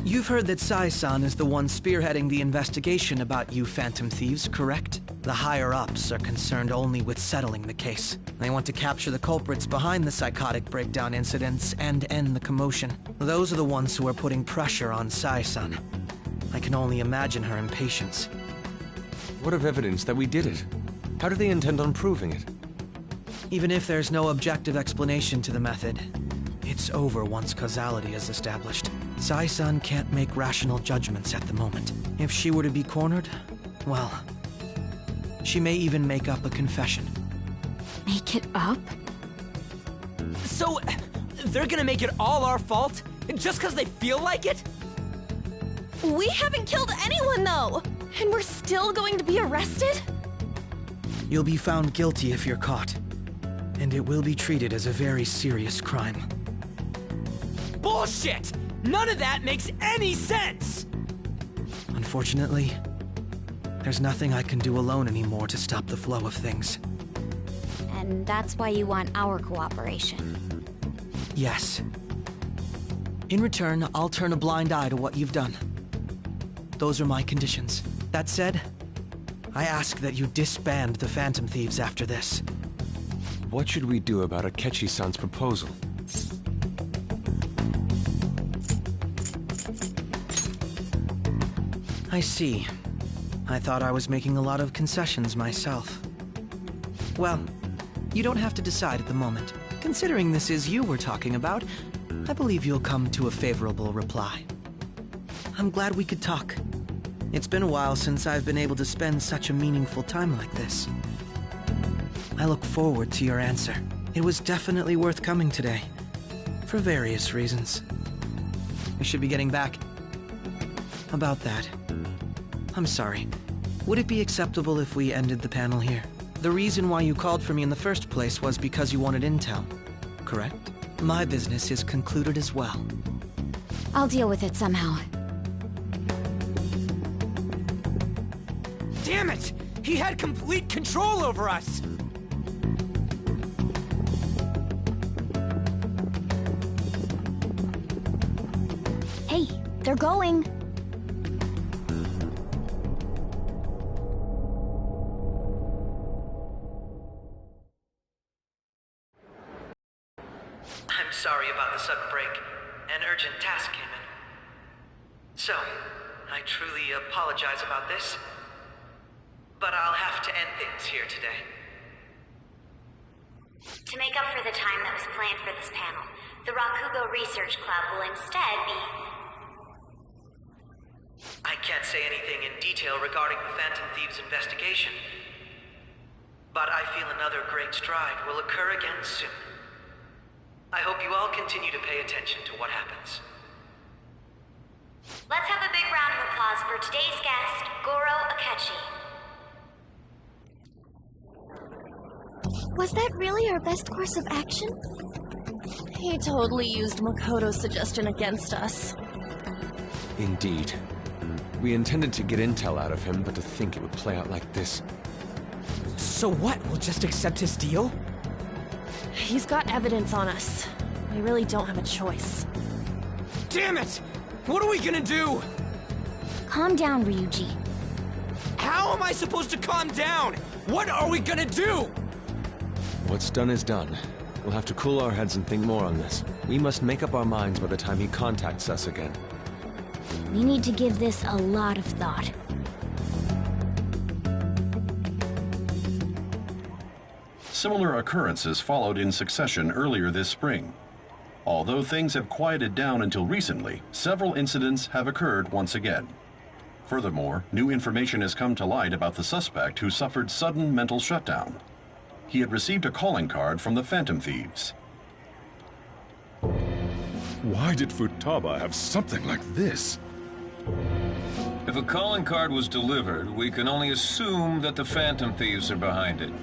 [SPEAKER 8] You've heard that Sai-san is the one spearheading the investigation about you Phantom Thieves, correct? The higher-ups are concerned only with settling the case. They want to capture the culprits behind the psychotic breakdown incidents and end the commotion. Those are the ones who are putting pressure on Sai-san. I can only imagine her impatience.
[SPEAKER 2] What of evidence that we did it? How do they intend on proving it?
[SPEAKER 8] Even if there's no objective explanation to the method, It's over once causality is established. Sai-san can't make rational judgments at the moment. If she were to be cornered, well, she may even make up a confession.
[SPEAKER 4] Make it up?
[SPEAKER 13] So, they're gonna make it all our fault? Just because they feel like it?
[SPEAKER 5] We haven't killed anyone, though! And we're still going to be arrested?
[SPEAKER 8] You'll be found guilty if you're caught. And it will be treated as a very serious crime.
[SPEAKER 13] Bullshit! None of that makes any sense!
[SPEAKER 8] Unfortunately, there's nothing I can do alone anymore to stop the flow of things.
[SPEAKER 4] And that's why you want our cooperation.
[SPEAKER 8] Yes. In return, I'll turn a blind eye to what you've done. Those are my conditions. That said, I ask that you disband the Phantom Thieves after this.
[SPEAKER 2] What should we do about Akechi-san's proposal?
[SPEAKER 8] I see. I thought I was making a lot of concessions myself. Well, you don't have to decide at the moment. Considering this is you we're talking about, I believe you'll come to a favorable reply. I'm glad we could talk. It's been a while since I've been able to spend such a meaningful time like this. I look forward to your answer. It was definitely worth coming today, for various reasons. We should be getting back. About that, I'm sorry. Would it be acceptable if we ended the panel here? The reason why you called for me in the first place was because you wanted intel, correct? My business is concluded as well.
[SPEAKER 4] I'll deal with it somehow.
[SPEAKER 13] Damn it! He had complete control over us!
[SPEAKER 4] Hey, they're going.
[SPEAKER 8] I'm sorry about the sudden break. An urgent task came in. So, I truly apologize about this, but I'll have to end things here today.
[SPEAKER 12] To make up for the time that was planned for this panel, the Rakugo Research Club will instead be...
[SPEAKER 8] I can't say anything in detail regarding the Phantom Thieves investigation, but I feel another great stride will occur again soon. I hope you all continue to pay attention to what happens.
[SPEAKER 12] Let's have a big round of applause for today's guest, Goro Akechi.
[SPEAKER 4] Was that really our best course of action?
[SPEAKER 5] He totally used Makoto's suggestion against us.
[SPEAKER 2] Indeed. We intended to get intel out of him, but to think it would play out like this.
[SPEAKER 13] So what? We'll just accept his deal?
[SPEAKER 5] He's got evidence on us. We really don't have a choice.
[SPEAKER 13] Damn it! What are we gonna do?
[SPEAKER 4] Calm down, Ryuji.
[SPEAKER 13] How am I supposed to calm down? What are we gonna do?
[SPEAKER 2] What's done is done. We'll have to cool our heads and think more on this. We must make up our minds by the time he contacts us again.
[SPEAKER 4] We need to give this a lot of thought.
[SPEAKER 14] Similar occurrences followed in succession earlier this spring. Although things have quieted down until recently, several incidents have occurred once again. Furthermore, new information has come to light about the suspect who suffered sudden mental shutdown. He had received a calling card from the Phantom Thieves.
[SPEAKER 7] Why did Futaba have something like this?
[SPEAKER 15] If a calling card was delivered, we can only assume that the Phantom Thieves are behind it.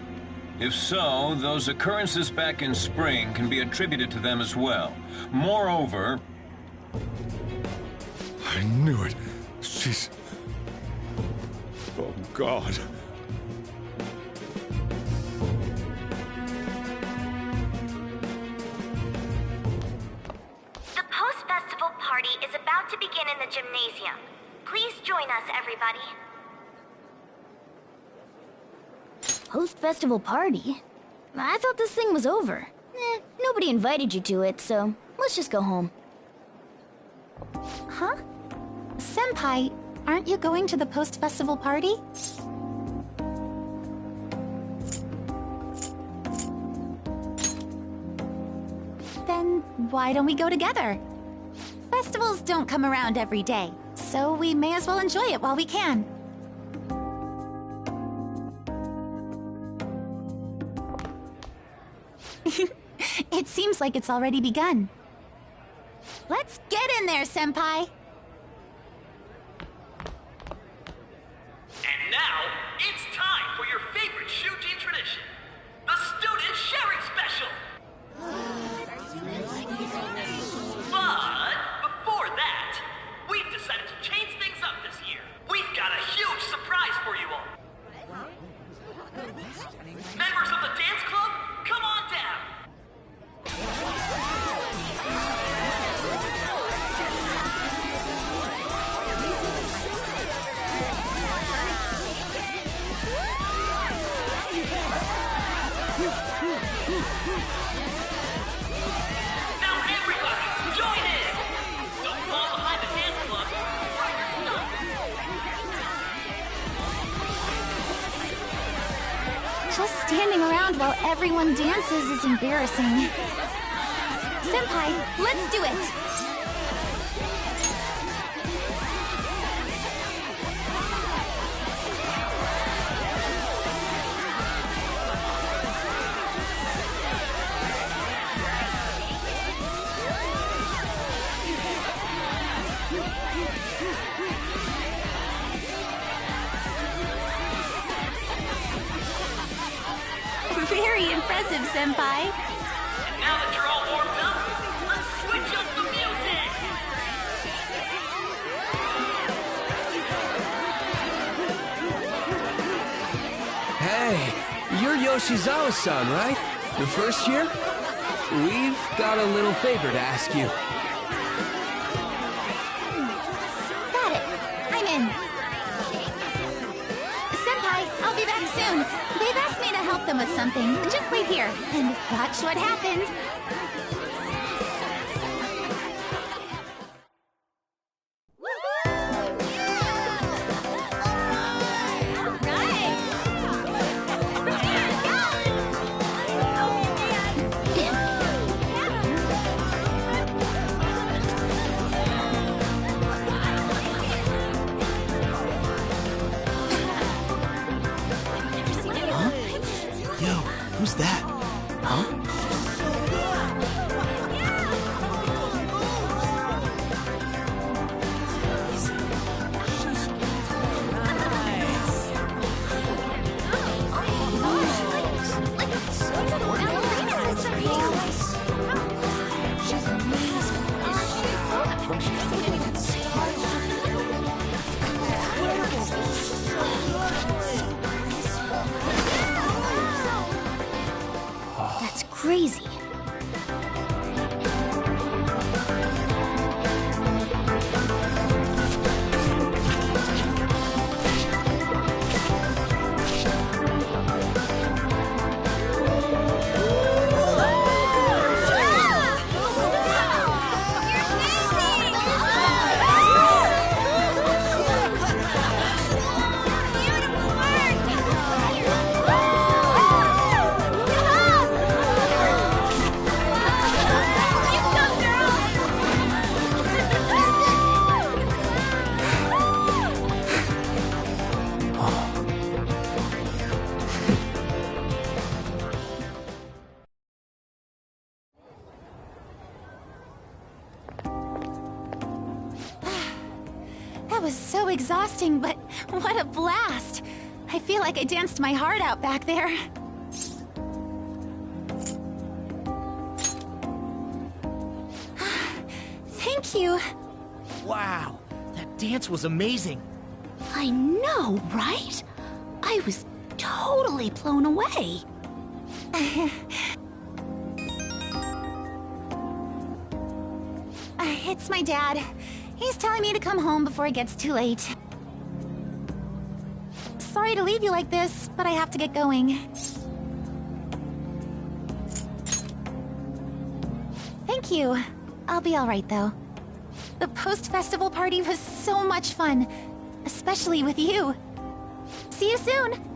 [SPEAKER 15] If so, those occurrences back in spring can be attributed to them as well. Moreover...
[SPEAKER 7] I knew it. She's... Oh, God.
[SPEAKER 12] The post-festival party is about to begin in the gymnasium. Please join us, everybody.
[SPEAKER 4] Post-festival party? I thought this thing was over. Nobody invited you to it, so let's just go home.
[SPEAKER 11] Huh? Senpai, aren't you going to the post-festival party?
[SPEAKER 16] Then why don't we go together? Festivals don't come around every day, so we may as well enjoy it while we can. It seems like it's already begun. Let's get in there, Senpai!
[SPEAKER 17] And now, it's time for your favorite Shuji tradition, the Student Sharing Special! But before that, we've decided to change things up this year. We've got a huge surprise for you all. Members of the dance club, come on down! Now everybody, join in! Don't fall behind the dance club. Right your stuff.
[SPEAKER 16] Just standing around while everyone dances is embarrassing. Senpai, let's do it! Very impressive, Senpai.
[SPEAKER 17] And now that you're all warmed up, let's switch up the music!
[SPEAKER 18] Hey, you're Yoshizawa-san, right? The first year? We've got a little favor to ask you.
[SPEAKER 16] Got it. I'm in. Senpai, I'll be back soon. They've asked me to help them with something. Just wait here and watch what happens.
[SPEAKER 18] Who's that? Huh?
[SPEAKER 16] That's crazy. That was so exhausting, but what a blast! I feel like I danced my heart out back there. Thank you.
[SPEAKER 19] Wow, that dance was amazing.
[SPEAKER 11] I know, right? I was totally blown away.
[SPEAKER 16] It's my dad. He's telling me to come home before it gets too late. Sorry to leave you like this, but I have to get going. Thank you. I'll be alright, though. The post-festival party was so much fun, especially with you. See you soon!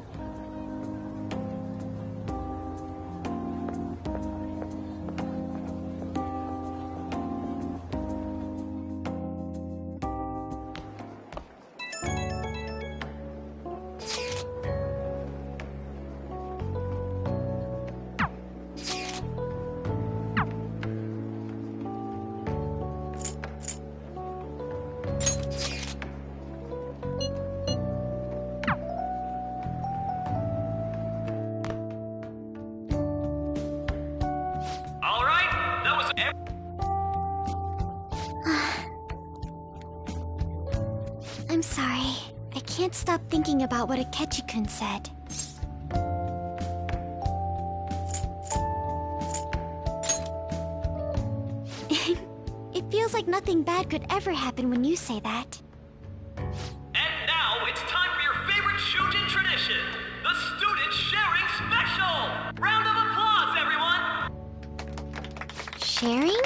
[SPEAKER 4] I'm sorry. I can't stop thinking about what Akechi-kun said. It feels like nothing bad could ever happen when you say that.
[SPEAKER 17] And now it's time for your favorite Shujin tradition, the Student Sharing Special! Round of applause, everyone!
[SPEAKER 4] Sharing?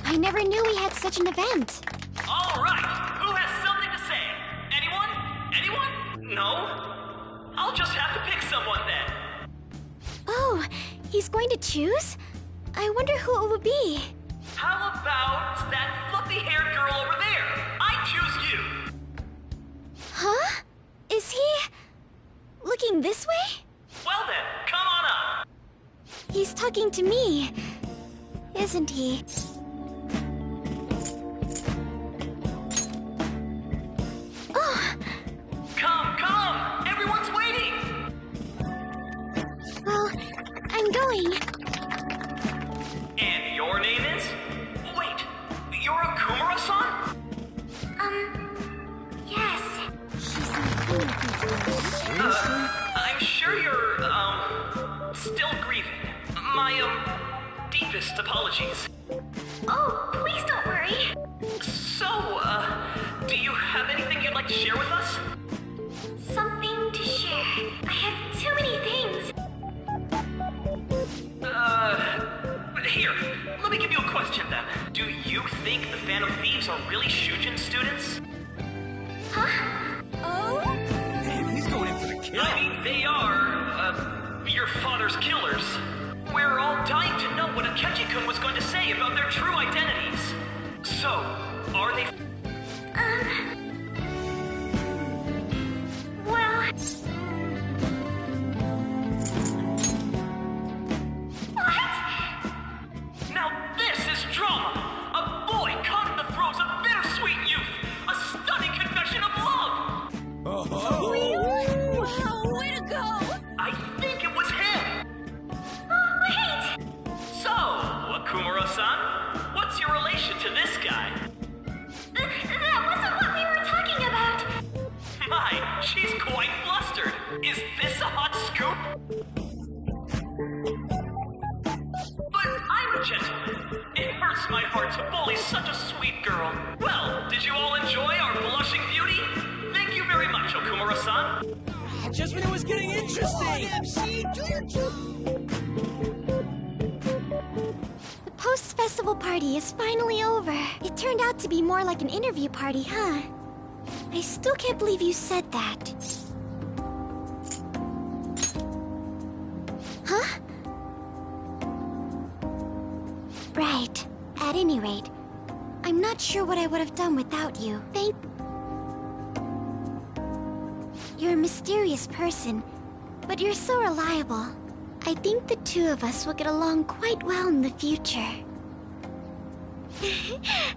[SPEAKER 4] I never knew we had such an event.
[SPEAKER 17] All right, who has something to say? Anyone? Anyone? No? I'll just have to pick someone then.
[SPEAKER 4] Oh, he's going to choose? I wonder who it would be.
[SPEAKER 17] How about that fluffy-haired girl over there? I choose you.
[SPEAKER 4] Huh? Is he... looking this way?
[SPEAKER 17] Well then, come on up.
[SPEAKER 4] He's talking to me, isn't he? Oh!
[SPEAKER 17] Come! Everyone's waiting!
[SPEAKER 4] Well, I'm going.
[SPEAKER 17] And your name is? Wait, you're Akumura-san?
[SPEAKER 4] Yes.
[SPEAKER 17] I'm sure you're, still grieving. My, deepest apologies.
[SPEAKER 4] Oh, please don't worry.
[SPEAKER 17] So, do you have anything you'd like to share with us?
[SPEAKER 4] Something to share. I have too many things.
[SPEAKER 17] Here, let me give you a question then. Do you think the Phantom Thieves are really Shujin students?
[SPEAKER 4] Huh? Oh?
[SPEAKER 17] Man, he's going in for the kill. I mean, they are, your father's killers. We're all dying to know what Akechi-kun was going to say about their true identities. So, are they...
[SPEAKER 4] Well...
[SPEAKER 17] Now this is drama! A boy caught in the throes of bittersweet youth! A stunning confession of love!
[SPEAKER 4] Really? Wow, way to go!
[SPEAKER 17] I think it was him!
[SPEAKER 4] Oh, wait!
[SPEAKER 17] So, Akumura-san, what's your relation to this guy?
[SPEAKER 4] That wasn't what we were talking about!
[SPEAKER 17] My, she's quite flustered! Is this a hot scoop? But I'm a gentleman. It hurts my heart to bully such a sweet girl. Well, did you all enjoy our blushing beauty? Thank you very much, Okumura-san.
[SPEAKER 19] Just when it was getting interesting!
[SPEAKER 4] MC, do your job! The post-festival party is finally over. It turned out to be more like an interview party, huh? I still can't believe you said that. Huh? Right. At any rate, I'm not sure what I would have done without you. You're a mysterious person, but you're so reliable. I think the two of us will get along quite well in the future.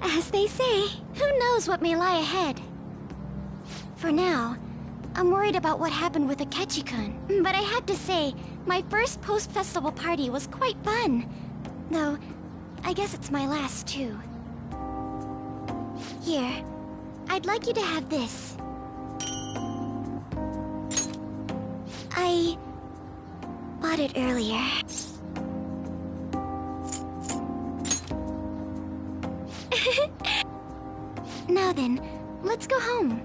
[SPEAKER 4] As they say, who knows what may lie ahead? For now, I'm worried about what happened with Akechi-kun. But I have to say, my first post-festival party was quite fun. Though, I guess it's my last too. Here, I'd like you to have this. I bought it earlier. Now then, let's go home.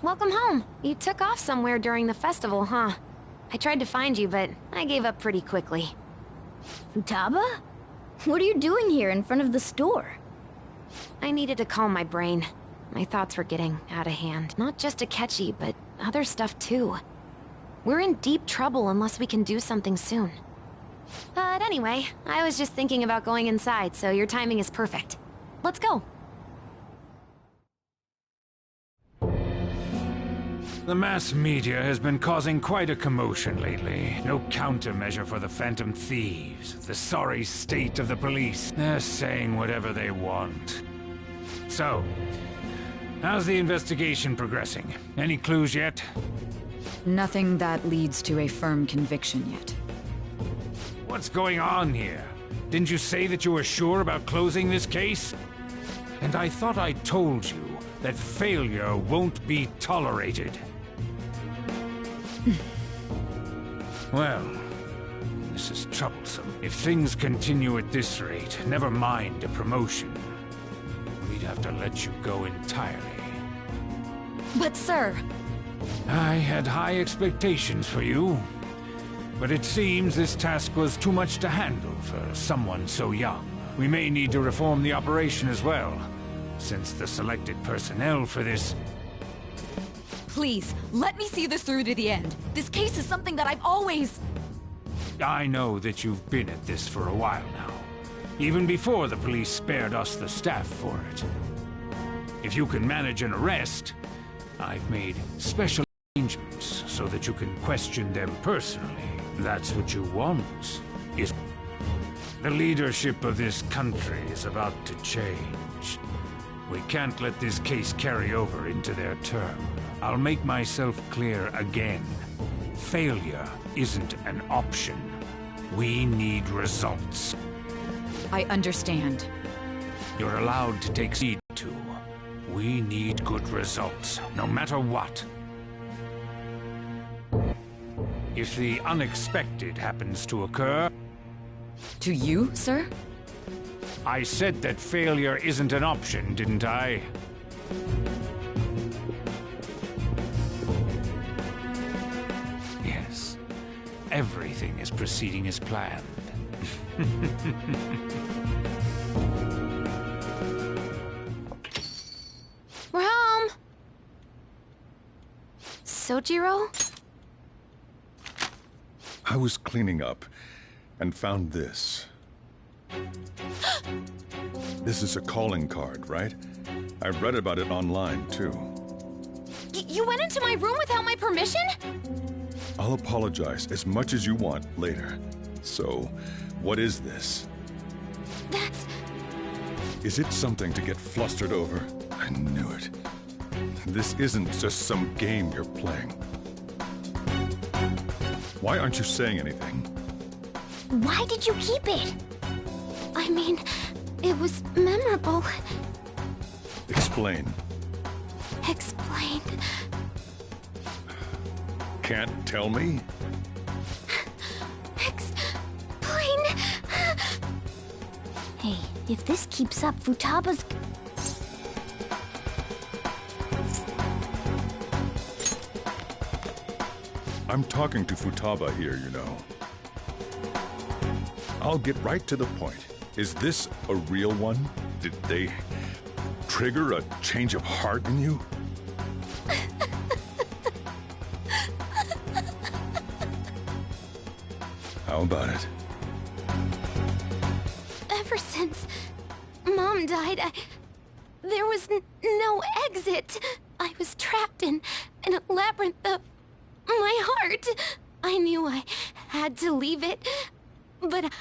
[SPEAKER 12] Welcome home. You took off somewhere during the festival, huh? I tried to find you, but I gave up pretty quickly.
[SPEAKER 4] Futaba? What are you doing here in front of the store?
[SPEAKER 12] I needed to calm my brain. My thoughts were getting out of hand. Not just Akechi, but other stuff too. We're in deep trouble unless we can do something soon. But anyway, I was just thinking about going inside, so your timing is perfect. Let's go.
[SPEAKER 20] The mass media has been causing quite a commotion lately. No countermeasure for the Phantom Thieves. The sorry state of the police. They're saying whatever they want. So, How's the investigation progressing? Any clues yet?
[SPEAKER 21] Nothing that leads to a firm conviction yet.
[SPEAKER 20] What's going on here? Didn't you say that you were sure about closing this case? And I thought I told you that failure won't be tolerated. Well, this is troublesome. If things continue at this rate, never mind a promotion. We'd have to let you go entirely.
[SPEAKER 21] But sir...
[SPEAKER 20] I had high expectations for you. But it seems this task was too much to handle for someone so young. We may need to reform the operation as well, since the selected personnel for this...
[SPEAKER 21] Please, let me see this through to the end. This case is something that I've always...
[SPEAKER 20] I know that you've been at this for a while now, even before the police spared us the staff for it. If you can manage an arrest, I've made special arrangements so that you can question them personally. That's what you want, is... The leadership of this country is about to change. We can't let this case carry over into their term. I'll make myself clear again. Failure isn't an option. We need results.
[SPEAKER 21] I understand.
[SPEAKER 20] You're allowed to take heed to. We need good results, no matter what. If the unexpected happens to occur...
[SPEAKER 21] To you, sir?
[SPEAKER 20] I said that failure isn't an option, didn't I? Yes. Everything is proceeding as planned.
[SPEAKER 12] We're home! Sojiro?
[SPEAKER 7] I was cleaning up and found this. This is a calling card, right? I read about it online, too.
[SPEAKER 12] You went into my room without my permission?
[SPEAKER 7] I'll apologize as much as you want later. So, what is this?
[SPEAKER 12] That's...
[SPEAKER 7] Is it something to get flustered over? I knew it. This isn't just some game you're playing. Why aren't you saying anything?
[SPEAKER 16] Why did you keep it?
[SPEAKER 12] I mean, it was memorable.
[SPEAKER 7] Explain.
[SPEAKER 12] Explain.
[SPEAKER 7] Can't tell me?
[SPEAKER 12] Explain.
[SPEAKER 16] Hey, if this keeps up, Futaba's...
[SPEAKER 7] I'm talking to Futaba here, you know. I'll get right to the point. Is this a real one? Did they trigger a change of heart in you? How about it?
[SPEAKER 12] Ever since Mom died, there was no exit. I was trapped in a labyrinth of my heart. I knew I had to leave it, but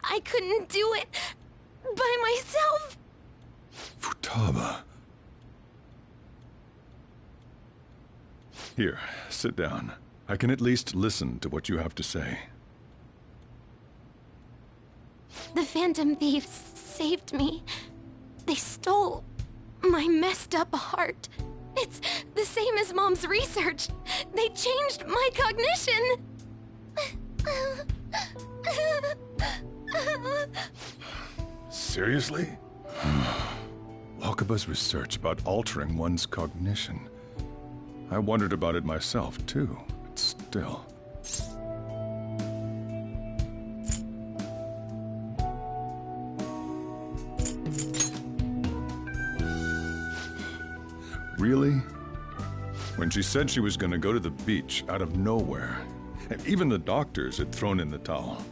[SPEAKER 12] I couldn't do it by myself.
[SPEAKER 7] Futaba. Here, sit down. I can at least listen to what you have to say.
[SPEAKER 12] The Phantom Thieves saved me. They stole my messed up heart. It's the same as Mom's research. They changed my cognition.
[SPEAKER 7] Seriously? Wakaba's research about altering one's cognition. I wondered about it myself, too, but still. Really? When she said she was going to go to the beach out of nowhere, and even the doctors had thrown in the towel.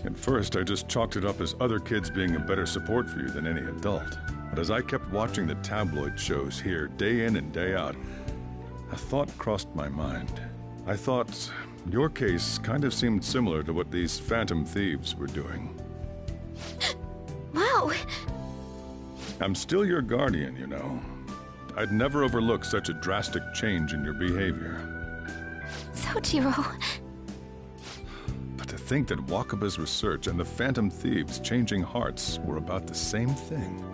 [SPEAKER 7] At first, I just chalked it up as other kids being a better support for you than any adult. But as I kept watching the tabloid shows here, day in and day out, a thought crossed my mind. I thought your case kind of seemed similar to what these Phantom Thieves were doing.
[SPEAKER 12] Wow,
[SPEAKER 7] I'm still your guardian, you know. I'd never overlook such a drastic change in your behavior.
[SPEAKER 16] Sojiro.
[SPEAKER 7] But to think that Wakaba's research and the Phantom Thieves' changing hearts were about the same thing.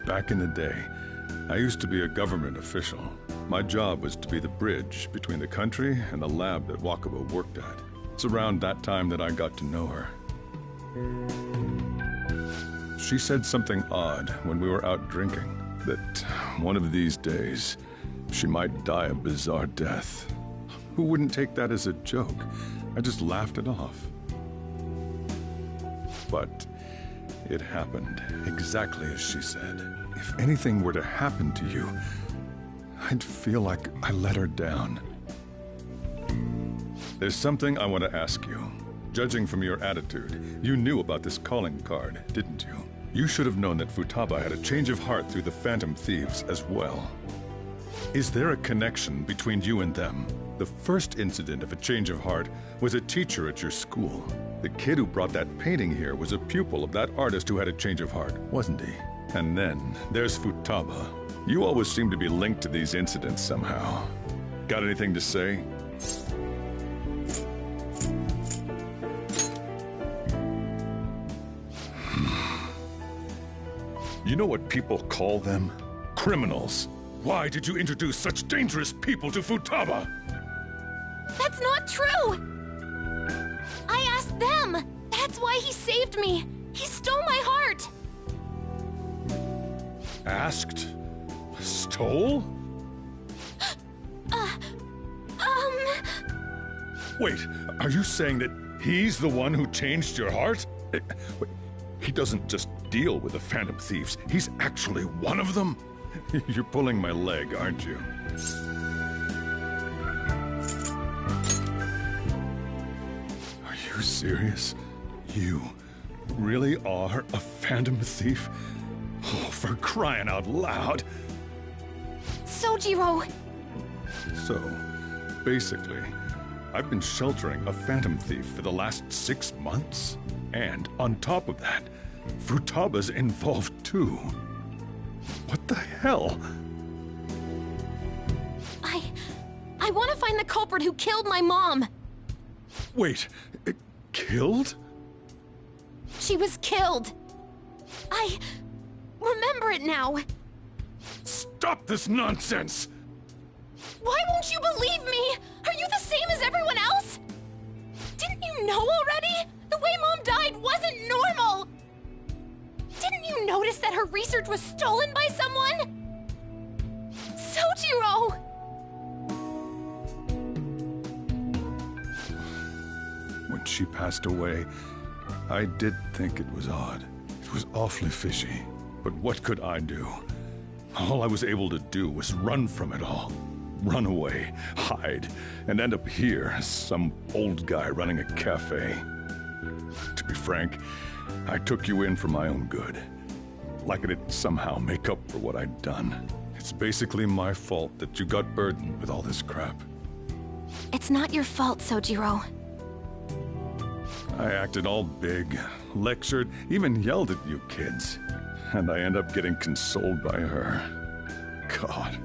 [SPEAKER 7] Back in the day, I used to be a government official. My job was to be the bridge between the country and the lab that Wakaba worked at. It's around that time that I got to know her. She said something odd when we were out drinking, that one of these days, she might die a bizarre death. Who wouldn't take that as a joke? I just laughed it off. But it happened exactly as she said. If anything were to happen to you, I'd feel like I let her down. There's something I want to ask you. Judging from your attitude, you knew about this calling card, didn't you? You should have known that Futaba had a change of heart through the Phantom Thieves as well. Is there a connection between you and them? The first incident of a change of heart was a teacher at your school. The kid who brought that painting here was a pupil of that artist who had a change of heart, wasn't he? And then there's Futaba. You always seem to be linked to these incidents somehow. Got anything to say? You know what people call them? Criminals. Why did you introduce such dangerous people to Futaba?
[SPEAKER 5] That's not true! I asked them! That's why he saved me! He stole my heart!
[SPEAKER 7] Asked? Stole? Wait, are you saying that he's the one who changed your heart? Wait, he doesn't just deal with the Phantom Thieves, he's actually one of them? You're pulling my leg, aren't you? Are you serious? You really are a Phantom Thief? Oh, for crying out loud!
[SPEAKER 5] Sojiro!
[SPEAKER 7] So, basically, I've been sheltering a Phantom Thief for the last 6 months. And on top of that, Futaba's involved too. What the hell?
[SPEAKER 5] I want to find the culprit who killed my mom!
[SPEAKER 7] Wait, killed?
[SPEAKER 5] She was killed! I remember it now!
[SPEAKER 7] Stop this nonsense!
[SPEAKER 5] Why won't you believe me? Are you the same as everyone else? Didn't you know already? The way Mom died wasn't normal! Didn't you notice that her research was stolen by someone? Sojiro!
[SPEAKER 7] When she passed away, I did think it was odd. It was awfully fishy. But what could I do? All I was able to do was run from it all. Run away, hide, and end up here as some old guy running a cafe. To be frank, I took you in for my own good. Like it'd somehow make up for what I'd done. It's basically my fault that you got burdened with all this crap.
[SPEAKER 5] It's not your fault, Sojiro.
[SPEAKER 7] I acted all big, lectured, even yelled at you kids. And I end up getting consoled by her. God,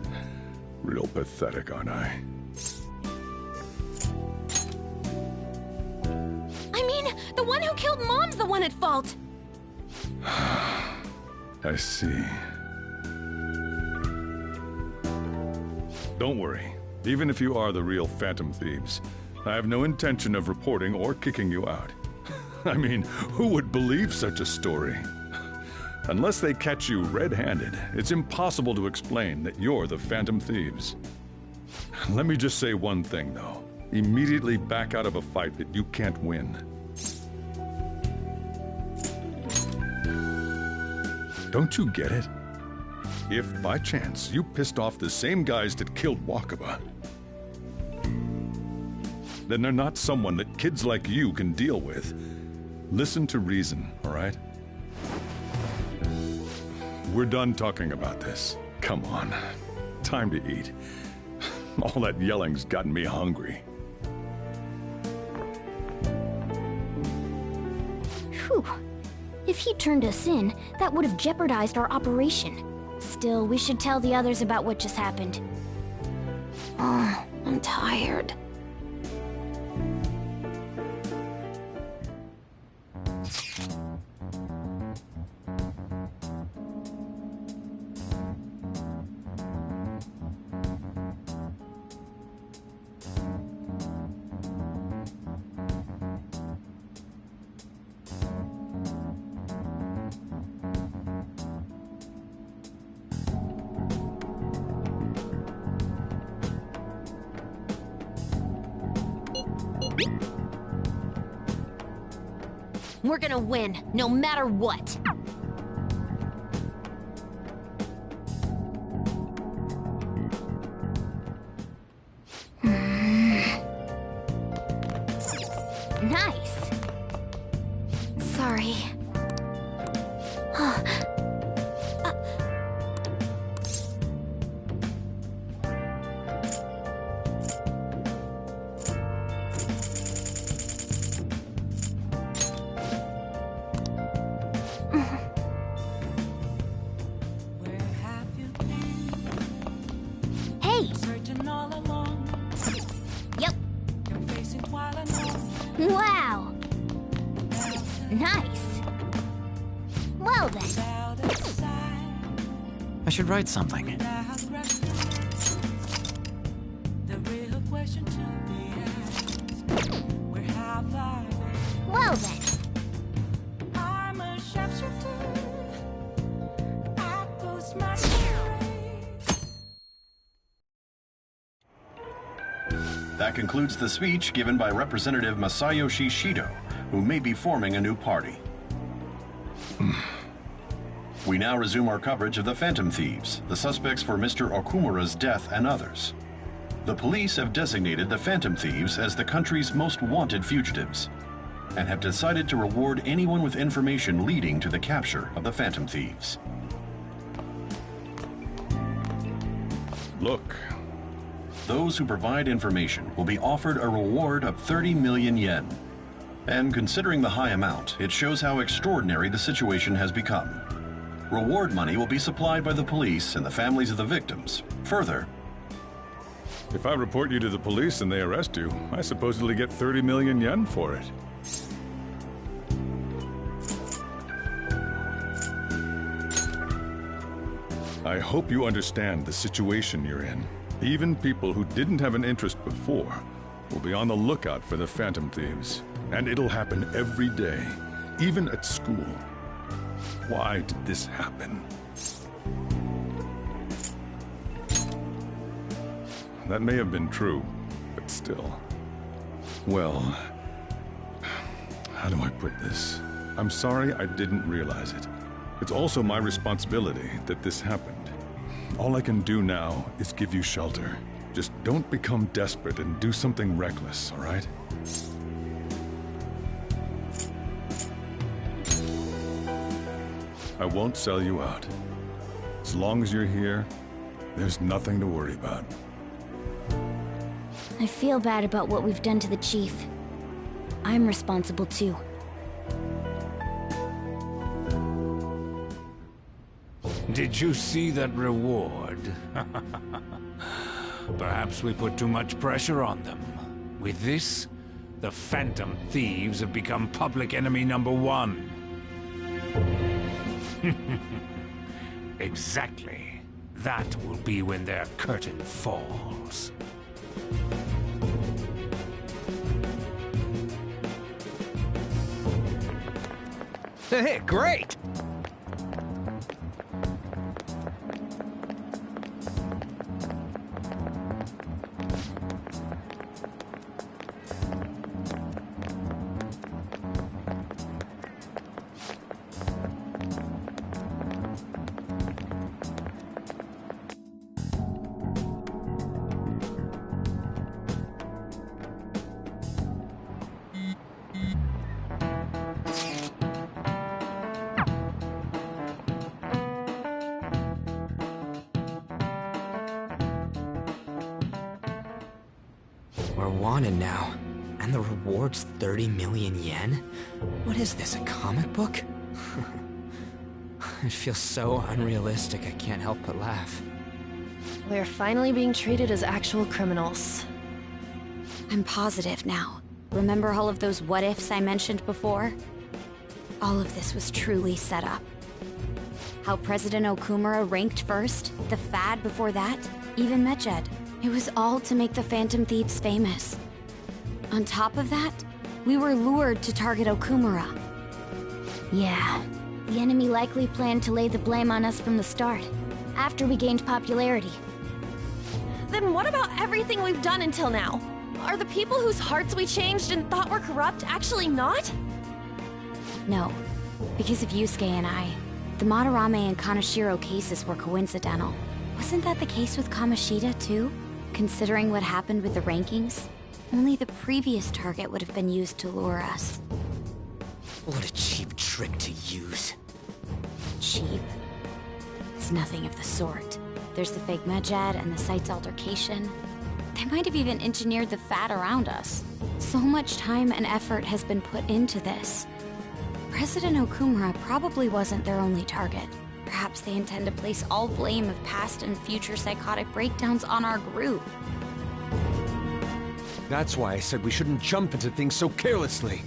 [SPEAKER 7] real pathetic, aren't I?
[SPEAKER 5] I mean, the one who killed Mom's the one at fault!
[SPEAKER 7] I see. Don't worry. Even if you are the real Phantom Thieves, I have no intention of reporting or kicking you out. I mean, who would believe such a story? Unless they catch you red-handed, it's impossible to explain that you're the Phantom Thieves. Let me just say one thing, though. Immediately back out of a fight that you can't win. Don't you get it? If, by chance, you pissed off the same guys that killed Wakaba, then they're not someone that kids like you can deal with. Listen to reason, all right? We're done talking about this. Come on. Time to eat. All that yelling's gotten me hungry.
[SPEAKER 16] Whew.
[SPEAKER 4] If he turned us in, that would have jeopardized our operation. Still, we should tell the others about what just happened.
[SPEAKER 12] Oh, I'm tired. We're gonna win, no matter what.
[SPEAKER 4] Nice. Sorry. Wow! Nice. Well then.
[SPEAKER 1] I should write something.
[SPEAKER 4] Well then.
[SPEAKER 14] That concludes the speech given by Representative Masayoshi Shido, who may be forming a new party. We now resume our coverage of the Phantom Thieves, the suspects for Mr. Okumura's death and others. The police have designated the Phantom Thieves as the country's most wanted fugitives, and have decided to reward anyone with information leading to the capture of the Phantom Thieves.
[SPEAKER 7] Look.
[SPEAKER 14] Those who provide information will be offered a reward of 30 million yen. And considering the high amount, it shows how extraordinary the situation has become. Reward money will be supplied by the police and the families of the victims. Further,
[SPEAKER 7] if I report you to the police and they arrest you, I supposedly get 30 million yen for it. I hope you understand the situation you're in. Even people who didn't have an interest before will be on the lookout for the Phantom Thieves. And it'll happen every day, even at school. Why did this happen? That may have been true, but still. Well, how do I put this? I'm sorry I didn't realize it. It's also my responsibility that this happened. All I can do now is give you shelter. Just don't become desperate and do something reckless, all right? I won't sell you out. As long as you're here, there's nothing to worry about.
[SPEAKER 4] I feel bad about what we've done to the chief. I'm responsible too.
[SPEAKER 20] Did you see that reward? Perhaps we put too much pressure on them. With this, the Phantom Thieves have become public enemy #1. Exactly. That will be when their curtain falls.
[SPEAKER 18] Hey, great!
[SPEAKER 3] We're wanted now, and the reward's 30 million yen? What is this, a comic book? It feels so unrealistic, I can't help but laugh.
[SPEAKER 9] We're finally being treated as actual criminals.
[SPEAKER 4] I'm positive now. Remember all of those what-ifs I mentioned before? All of this was truly set up. How President Okumura ranked first, the Fad before that, even Medjed. It was all to make the Phantom Thieves famous. On top of that, we were lured to target Okumura.
[SPEAKER 16] Yeah, the enemy likely planned to lay the blame on us from the start, after we gained popularity.
[SPEAKER 9] Then what about everything we've done until now? Are the people whose hearts we changed and thought were corrupt actually not?
[SPEAKER 4] No, because of Yusuke and I, the Madarame and Kaneshiro cases were coincidental. Wasn't that the case with Kamoshida, too? Considering what happened with the rankings, only the previous target would have been used to lure us.
[SPEAKER 3] What a cheap trick to use.
[SPEAKER 4] Cheap? It's nothing of the sort. There's the fake Medjed and the site's altercation. They might have even engineered the Fad around us. So much time and effort has been put into this. President Okumura probably wasn't their only target. Perhaps they intend to place all blame of past and future psychotic breakdowns on our group.
[SPEAKER 2] That's why I said we shouldn't jump into things so carelessly.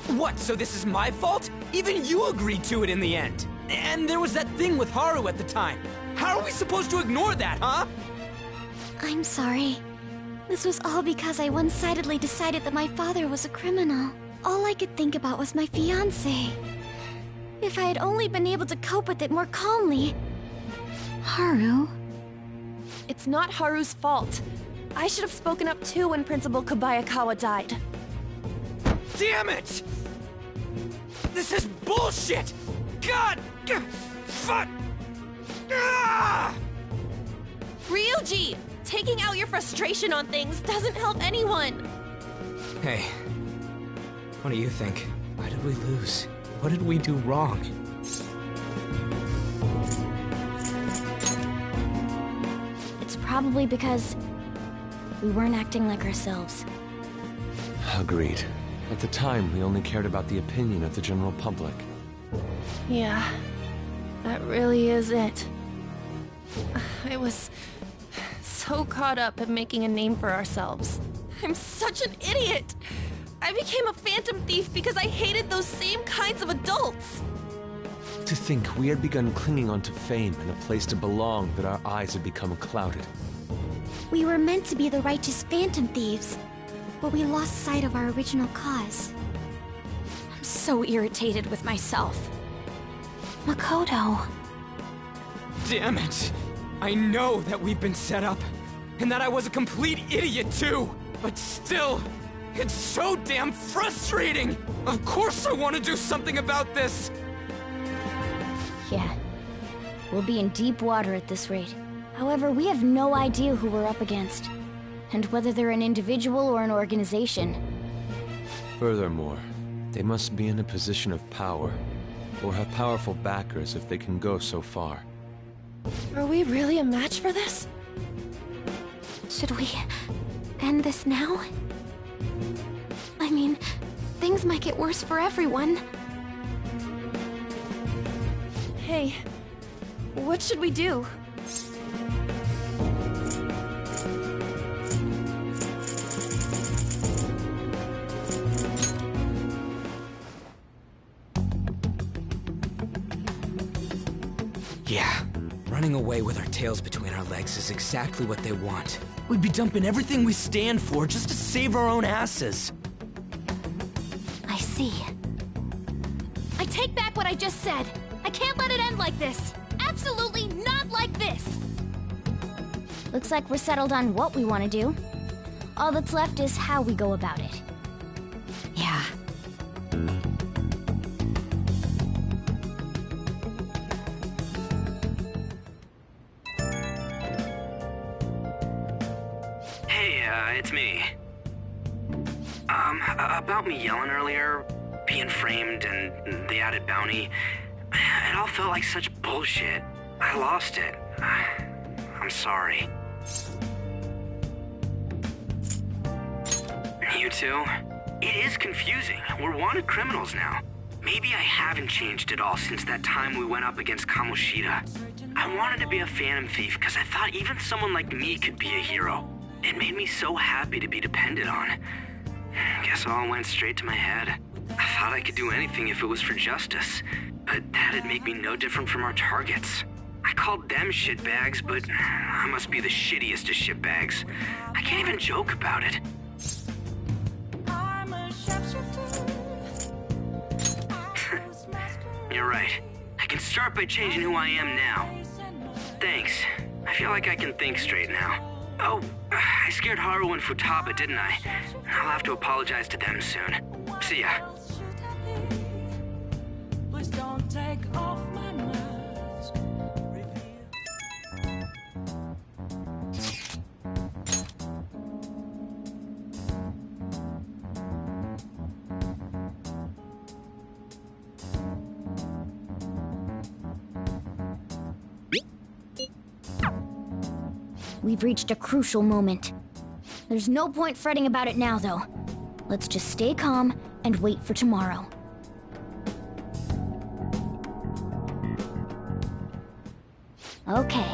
[SPEAKER 13] What, so this is my fault? Even you agreed to it in the end. And there was that thing with Haru at the time. How are we supposed to ignore that, huh?
[SPEAKER 16] I'm sorry. This was all because I one-sidedly decided that my father was a criminal. All I could think about was my fiancé. If I had only been able to cope with it more calmly...
[SPEAKER 4] Haru?
[SPEAKER 9] It's not Haru's fault. I should have spoken up too when Principal Kobayakawa died.
[SPEAKER 13] Damn it! This is bullshit! God! Fuck! Ah!
[SPEAKER 9] Ryuji! Taking out your frustration on things doesn't help anyone!
[SPEAKER 3] Hey, what do you think? Why did we lose? What did we do wrong?
[SPEAKER 16] It's probably because we weren't acting like ourselves.
[SPEAKER 2] Agreed. At the time, we only cared about the opinion of the general public.
[SPEAKER 9] Yeah, that really is it. I was so caught up in making a name for ourselves. I'm such an idiot! I became a phantom thief because I hated those same kinds of adults!
[SPEAKER 2] To think we had begun clinging onto fame and a place to belong, that our eyes had become clouded.
[SPEAKER 16] We were meant to be the righteous phantom thieves, but we lost sight of our original cause.
[SPEAKER 4] I'm so irritated with myself.
[SPEAKER 16] Makoto.
[SPEAKER 13] Damn it! I know that we've been set up, and that I was a complete idiot too! But still, it's so damn frustrating! Of course I want to do something about this!
[SPEAKER 16] Yeah. We'll be in deep water at this rate. However, we have no idea who we're up against, and whether they're an individual or an organization.
[SPEAKER 2] Furthermore, they must be in a position of power, or have powerful backers if they can go so far.
[SPEAKER 9] Are we really a match for this?
[SPEAKER 16] Should we end this now? I mean, things might get worse for everyone.
[SPEAKER 9] Hey, what should we do?
[SPEAKER 3] Yeah, running away with our tails between our legs is exactly what they want.
[SPEAKER 13] We'd be dumping everything we stand for just to save our own asses.
[SPEAKER 16] I see.
[SPEAKER 5] I take back what I just said. I can't let it end like this. Absolutely not like this.
[SPEAKER 16] Looks like we're settled on what we want to do. All that's left is how we go about it.
[SPEAKER 4] Yeah.
[SPEAKER 17] Hey, it's me. About me yelling earlier, being framed, and the added bounty, it all felt like such bullshit. I lost it. I'm sorry. You too? It is confusing. We're wanted criminals now.
[SPEAKER 10] Maybe I haven't changed at all since that time we went up against Kamoshida. I wanted to be a Phantom Thief because I thought even someone like me could be a hero. It made me so happy to be depended on. Guess it all went straight to my head. I thought I could do anything if it was for justice, but that'd make me no different from our targets. I called them shitbags, but I must be the shittiest of shitbags. I can't even joke about it. You're right. I can start by changing who I am now. Thanks. I feel like I can think straight now. Oh, I scared Haru and Futaba, didn't I? I'll have to apologize to them soon. See ya.
[SPEAKER 6] Please don't take off my mask.
[SPEAKER 4] We've reached a crucial moment. There's no point fretting about it now, though. Let's just stay calm and wait for tomorrow. Okay.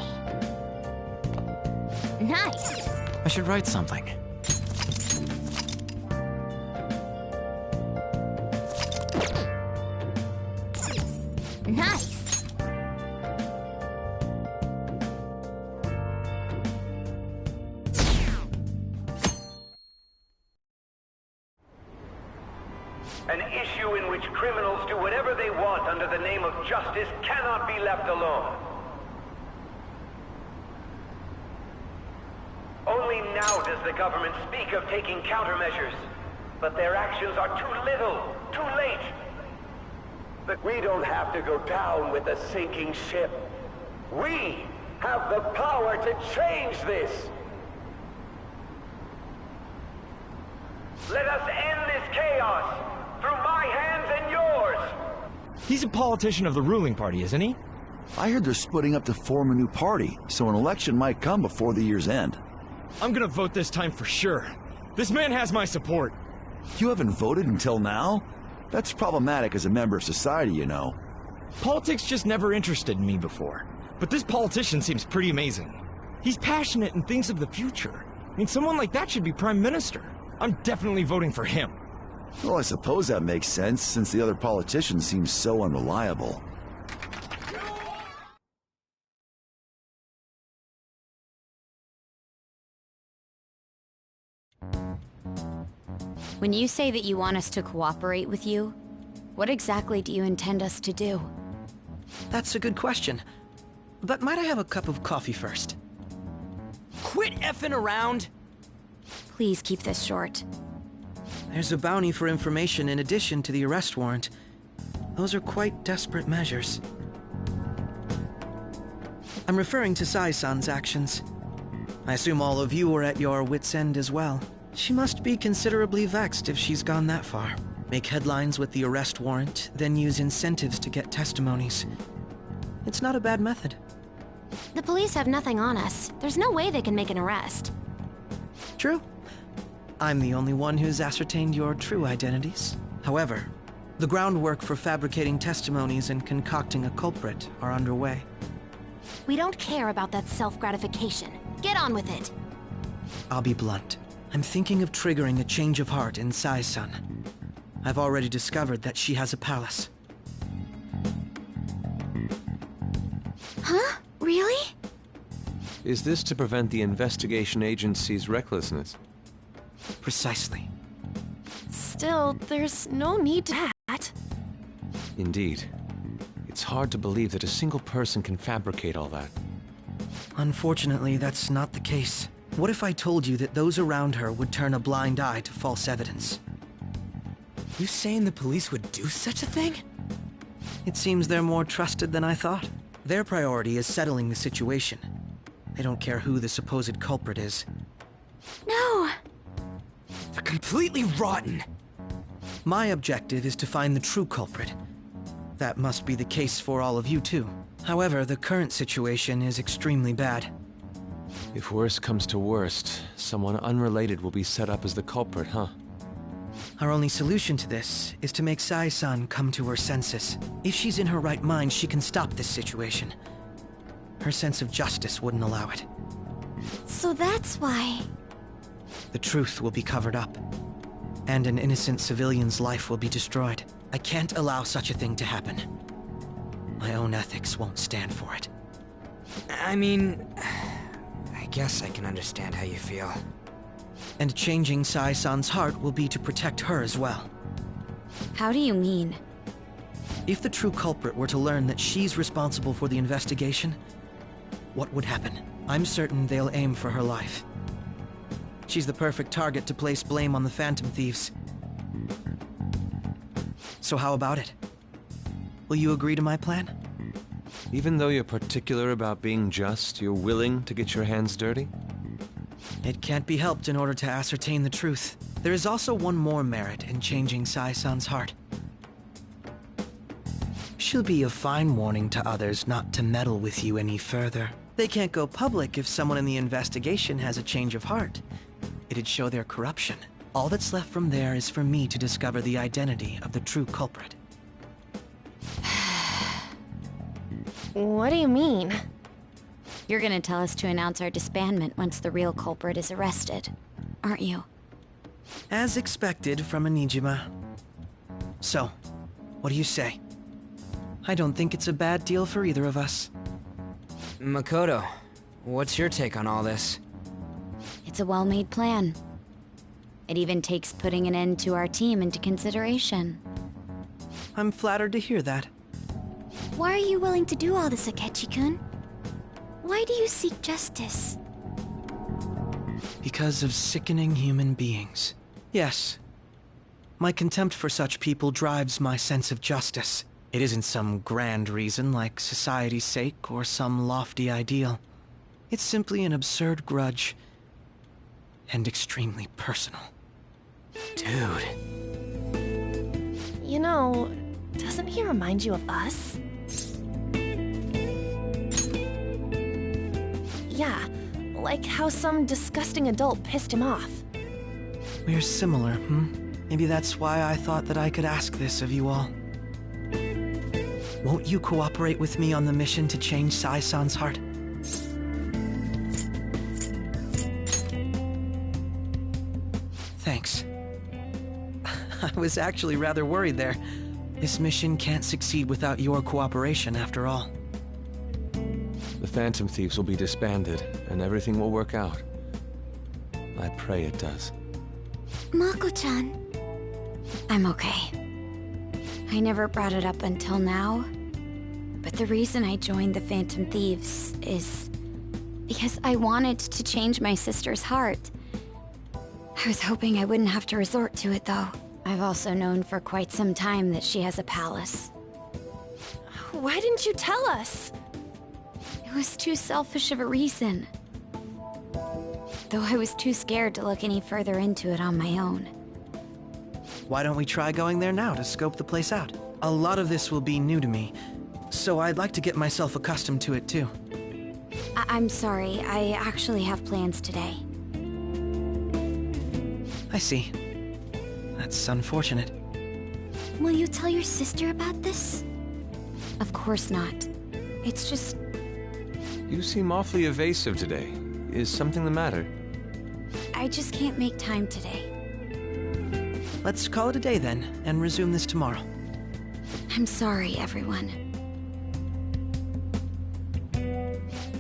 [SPEAKER 4] Nice!
[SPEAKER 1] I should write something.
[SPEAKER 4] Nice!
[SPEAKER 22] An issue in which criminals do whatever they want under the name of justice cannot be left alone. Only now does the government speak of taking countermeasures. But their actions are too little, too late. But we don't have to go down with a sinking ship. We have the power to change this. Let us end this chaos through my hands and yours.
[SPEAKER 23] He's a politician of the ruling party, isn't he?
[SPEAKER 24] I heard they're splitting up to form a new party, so an election might come before the year's end.
[SPEAKER 23] I'm gonna vote this time for sure. This man has my support.
[SPEAKER 24] You haven't voted until now? That's problematic as a member of society, you know.
[SPEAKER 23] Politics just never interested me before. But this politician seems pretty amazing. He's passionate and thinks of the future. I mean, someone like that should be prime minister. I'm definitely voting for him.
[SPEAKER 24] Well, I suppose that makes sense, since the other politicians seem so unreliable.
[SPEAKER 4] When you say that you want us to cooperate with you, what exactly do you intend us to do?
[SPEAKER 8] That's a good question. But might I have a cup of coffee first?
[SPEAKER 3] Quit effing around!
[SPEAKER 4] Please keep this short.
[SPEAKER 8] There's a bounty for information in addition to the arrest warrant. Those are quite desperate measures. I'm referring to Sai-san's actions. I assume all of you are at your wits' end as well. She must be considerably vexed if she's gone that far. Make headlines with the arrest warrant, then use incentives to get testimonies. It's not a bad method.
[SPEAKER 12] The police have nothing on us. There's no way they can make an arrest.
[SPEAKER 8] True. I'm the only one who's ascertained your true identities. However, the groundwork for fabricating testimonies and concocting a culprit are underway.
[SPEAKER 12] We don't care about that self-gratification. Get on with it.
[SPEAKER 8] I'll be blunt. I'm thinking of triggering a change of heart in Sai-san. I've already discovered that she has a palace.
[SPEAKER 4] Huh? Really?
[SPEAKER 2] Is this to prevent the investigation agency's recklessness?
[SPEAKER 8] Precisely.
[SPEAKER 9] Still, there's no need to that.
[SPEAKER 2] Indeed. It's hard to believe that a single person can fabricate all that.
[SPEAKER 8] Unfortunately, that's not the case. What if I told you that those around her would turn a blind eye to false evidence?
[SPEAKER 3] You saying the police would do such a thing?
[SPEAKER 8] It seems they're more trusted than I thought. Their priority is settling the situation. They don't care who the supposed culprit is.
[SPEAKER 4] No!
[SPEAKER 3] They're completely rotten!
[SPEAKER 8] My objective is to find the true culprit. That must be the case for all of you too. However, the current situation is extremely bad.
[SPEAKER 2] If worst comes to worst, someone unrelated will be set up as the culprit, huh?
[SPEAKER 8] Our only solution to this is to make Sai-san come to her senses. If she's in her right mind, she can stop this situation. Her sense of justice wouldn't allow it.
[SPEAKER 16] So that's why...
[SPEAKER 8] The truth will be covered up, and an innocent civilian's life will be destroyed. I can't allow such a thing to happen. My own ethics won't stand for it.
[SPEAKER 3] I mean, I guess I can understand how you feel.
[SPEAKER 8] And changing Sai-san's heart will be to protect her as well.
[SPEAKER 4] How do you mean?
[SPEAKER 8] If the true culprit were to learn that she's responsible for the investigation, what would happen? I'm certain they'll aim for her life. She's the perfect target to place blame on the Phantom Thieves. So how about it? Will you agree to my plan?
[SPEAKER 2] Even though you're particular about being just, you're willing to get your hands dirty?
[SPEAKER 8] It can't be helped in order to ascertain the truth. There is also one more merit in changing Sai-san's heart. She'll be a fine warning to others not to meddle with you any further. They can't go public if someone in the investigation has a change of heart. It'd show their corruption. All that's left from there is for me to discover the identity of the true culprit.
[SPEAKER 9] What do you mean?
[SPEAKER 4] You're gonna tell us to announce our disbandment once the real culprit is arrested, aren't you?
[SPEAKER 8] As expected from a Nijima. So, what do you say? I don't think it's a bad deal for either of us.
[SPEAKER 3] Makoto, what's your take on all this?
[SPEAKER 4] It's a well-made plan. It even takes putting an end to our team into consideration.
[SPEAKER 8] I'm flattered to hear that.
[SPEAKER 16] Why are you willing to do all this, Akechi-kun? Why do you seek justice?
[SPEAKER 8] Because of sickening human beings. Yes. My contempt for such people drives my sense of justice. It isn't some grand reason like society's sake or some lofty ideal. It's simply an absurd grudge. And extremely personal.
[SPEAKER 3] Dude.
[SPEAKER 9] You know, doesn't he remind you of us? Yeah, like how some disgusting adult pissed him off.
[SPEAKER 8] We're similar, Maybe that's why I thought that I could ask this of you all. Won't you cooperate with me on the mission to change Sai-san's heart? Thanks. I was actually rather worried there. This mission can't succeed without your cooperation, after all.
[SPEAKER 2] The Phantom Thieves will be disbanded, and everything will work out. I pray it does.
[SPEAKER 16] Mako-chan.
[SPEAKER 4] I'm okay. I never brought it up until now, but the reason I joined the Phantom Thieves is because I wanted to change my sister's heart. I was hoping I wouldn't have to resort to it, though. I've also known for quite some time that she has a palace.
[SPEAKER 9] Why didn't you tell us?
[SPEAKER 4] It was too selfish of a reason. Though I was too scared to look any further into it on my own.
[SPEAKER 8] Why don't we try going there now to scope the place out? A lot of this will be new to me, so I'd like to get myself accustomed to it too.
[SPEAKER 4] I'm sorry, I actually have plans today.
[SPEAKER 8] I see. That's unfortunate.
[SPEAKER 16] Will you tell your sister about this?
[SPEAKER 4] Of course not. It's just...
[SPEAKER 2] You seem awfully evasive today. Is something the matter?
[SPEAKER 4] I just can't make time today.
[SPEAKER 8] Let's call it a day then, and resume this tomorrow.
[SPEAKER 4] I'm sorry, everyone.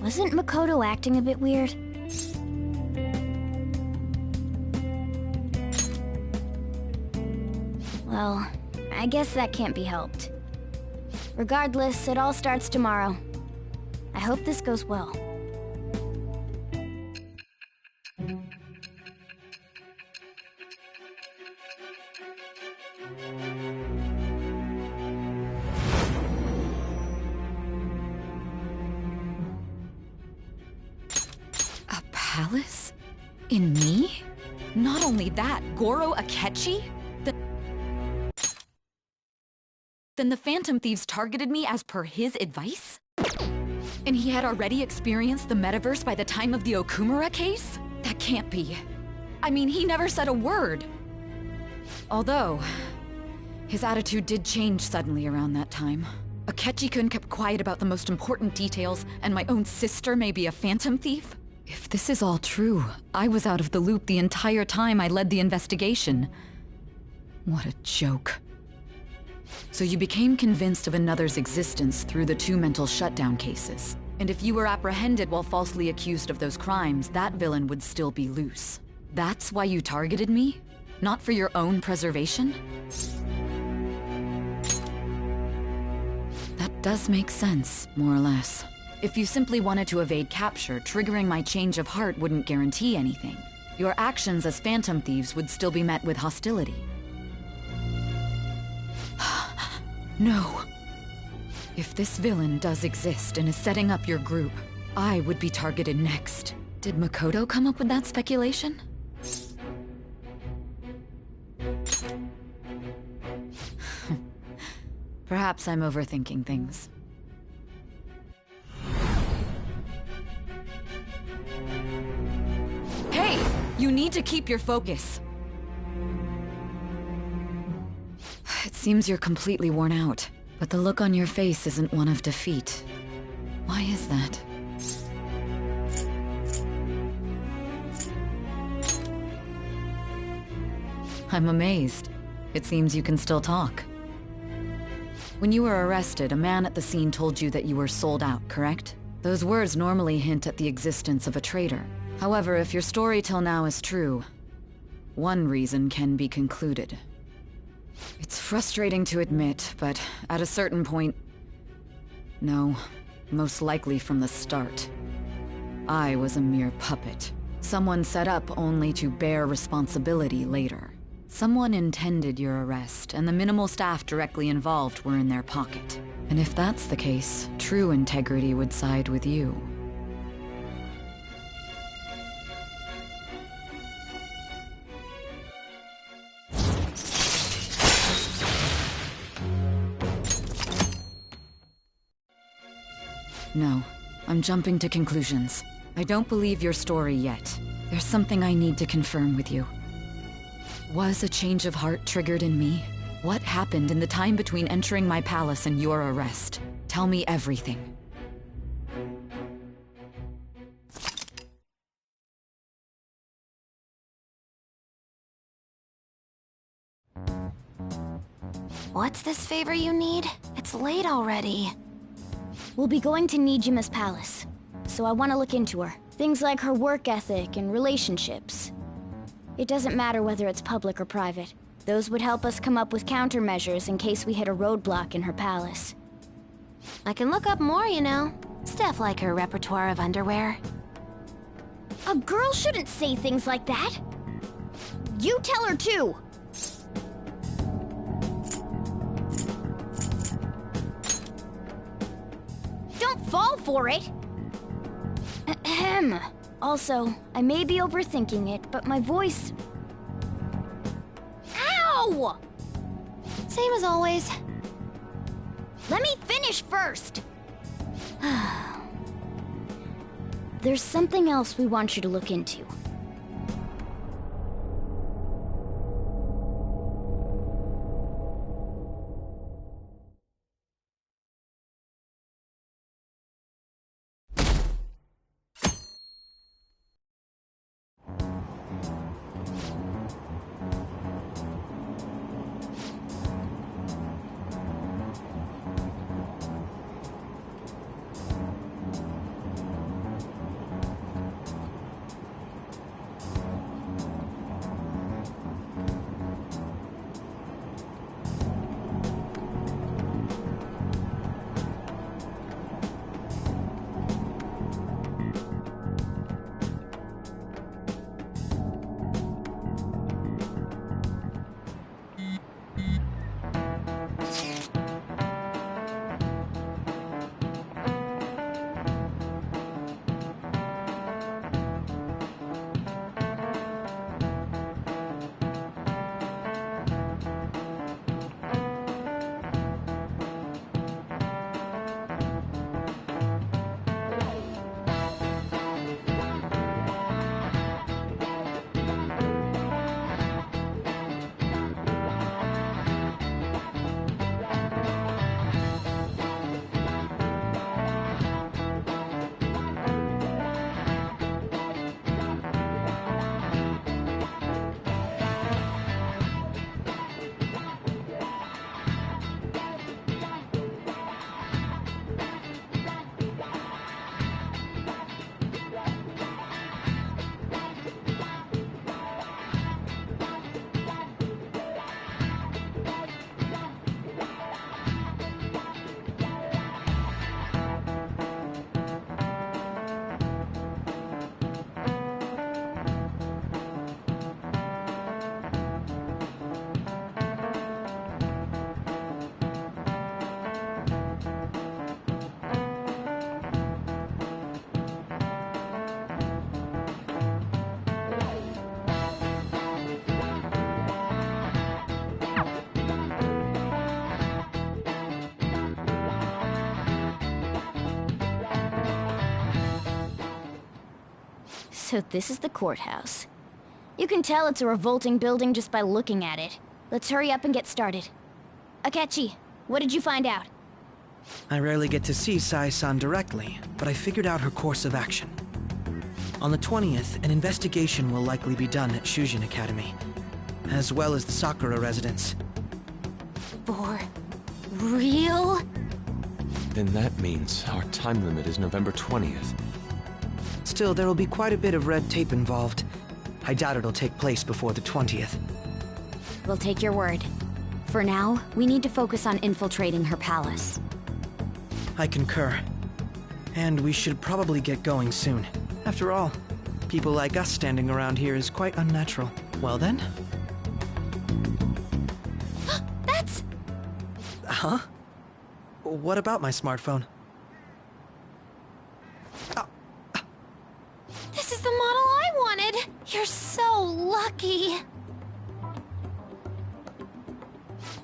[SPEAKER 16] Wasn't Makoto acting a bit weird? Well, I guess that can't be helped. Regardless, it all starts tomorrow. I hope this goes well.
[SPEAKER 11] A palace? In me? Not only that, Goro Akechi? Then the Phantom Thieves targeted me as per his advice? And he had already experienced the metaverse by the time of the Okumura case? That can't be. I mean, he never said a word. Although, his attitude did change suddenly around that time. Akechi-kun kept quiet about the most important details, and my own sister may be a phantom thief? If this is all true, I was out of the loop the entire time I led the investigation. What a joke. So you became convinced of another's existence through the 2 mental shutdown cases. And if you were apprehended while falsely accused of those crimes, that villain would still be loose. That's why you targeted me? Not for your own preservation? That does make sense, more or less. If you simply wanted to evade capture, triggering my change of heart wouldn't guarantee anything. Your actions as phantom thieves would still be met with hostility. No. If this villain does exist and is setting up your group, I would be targeted next. Did Makoto come up with that speculation? Perhaps I'm overthinking things. Hey! You need to keep your focus. It seems you're completely worn out, but the look on your face isn't one of defeat. Why is that? I'm amazed. It seems you can still talk. When you were arrested, a man at the scene told you that you were sold out, correct? Those words normally hint at the existence of a traitor. However, if your story till now is true, one reason can be concluded. It's frustrating to admit, but at a certain point... No, most likely from the start. I was a mere puppet. Someone set up only to bear responsibility later. Someone intended your arrest, and the minimal staff directly involved were in their pocket. And if that's the case, true integrity would side with you. No, I'm jumping to conclusions. I don't believe your story yet. There's something I need to confirm with you. Was a change of heart triggered in me? What happened in the time between entering my palace and your arrest? Tell me everything.
[SPEAKER 16] What's this favor you need? It's late already. We'll be going to Nijima's palace, so I want to look into her. Things like her work ethic and relationships. It doesn't matter whether it's public or private. Those would help us come up with countermeasures in case we hit a roadblock in her palace.
[SPEAKER 12] I can look up more, you know. Stuff like her repertoire of underwear.
[SPEAKER 16] A girl shouldn't say things like that. You tell her too. Don't fall for it. Ahem. Also, I may be overthinking it, but my voice... Ow!
[SPEAKER 12] Same as always.
[SPEAKER 16] Let me finish first! There's something else we want you to look into. So this is the courthouse. You can tell it's a revolting building just by looking at it. Let's hurry up and get started. Akechi, what did you find out?
[SPEAKER 8] I rarely get to see Sae-san directly, but I figured out her course of action. On the 20th, an investigation will likely be done at Shujin Academy, as well as the Sakura residence.
[SPEAKER 16] For real?
[SPEAKER 2] Then that means our time limit is November 20th.
[SPEAKER 8] Still, there will be quite a bit of red tape involved. I doubt it'll take place before the 20th.
[SPEAKER 4] We'll take your word. For now, we need to focus on infiltrating her palace.
[SPEAKER 8] I concur. And we should probably get going soon. After all, people like us standing around here is quite unnatural. Well then?
[SPEAKER 16] That's...
[SPEAKER 8] Huh? What about my smartphone?
[SPEAKER 16] This is the model I wanted! You're so lucky!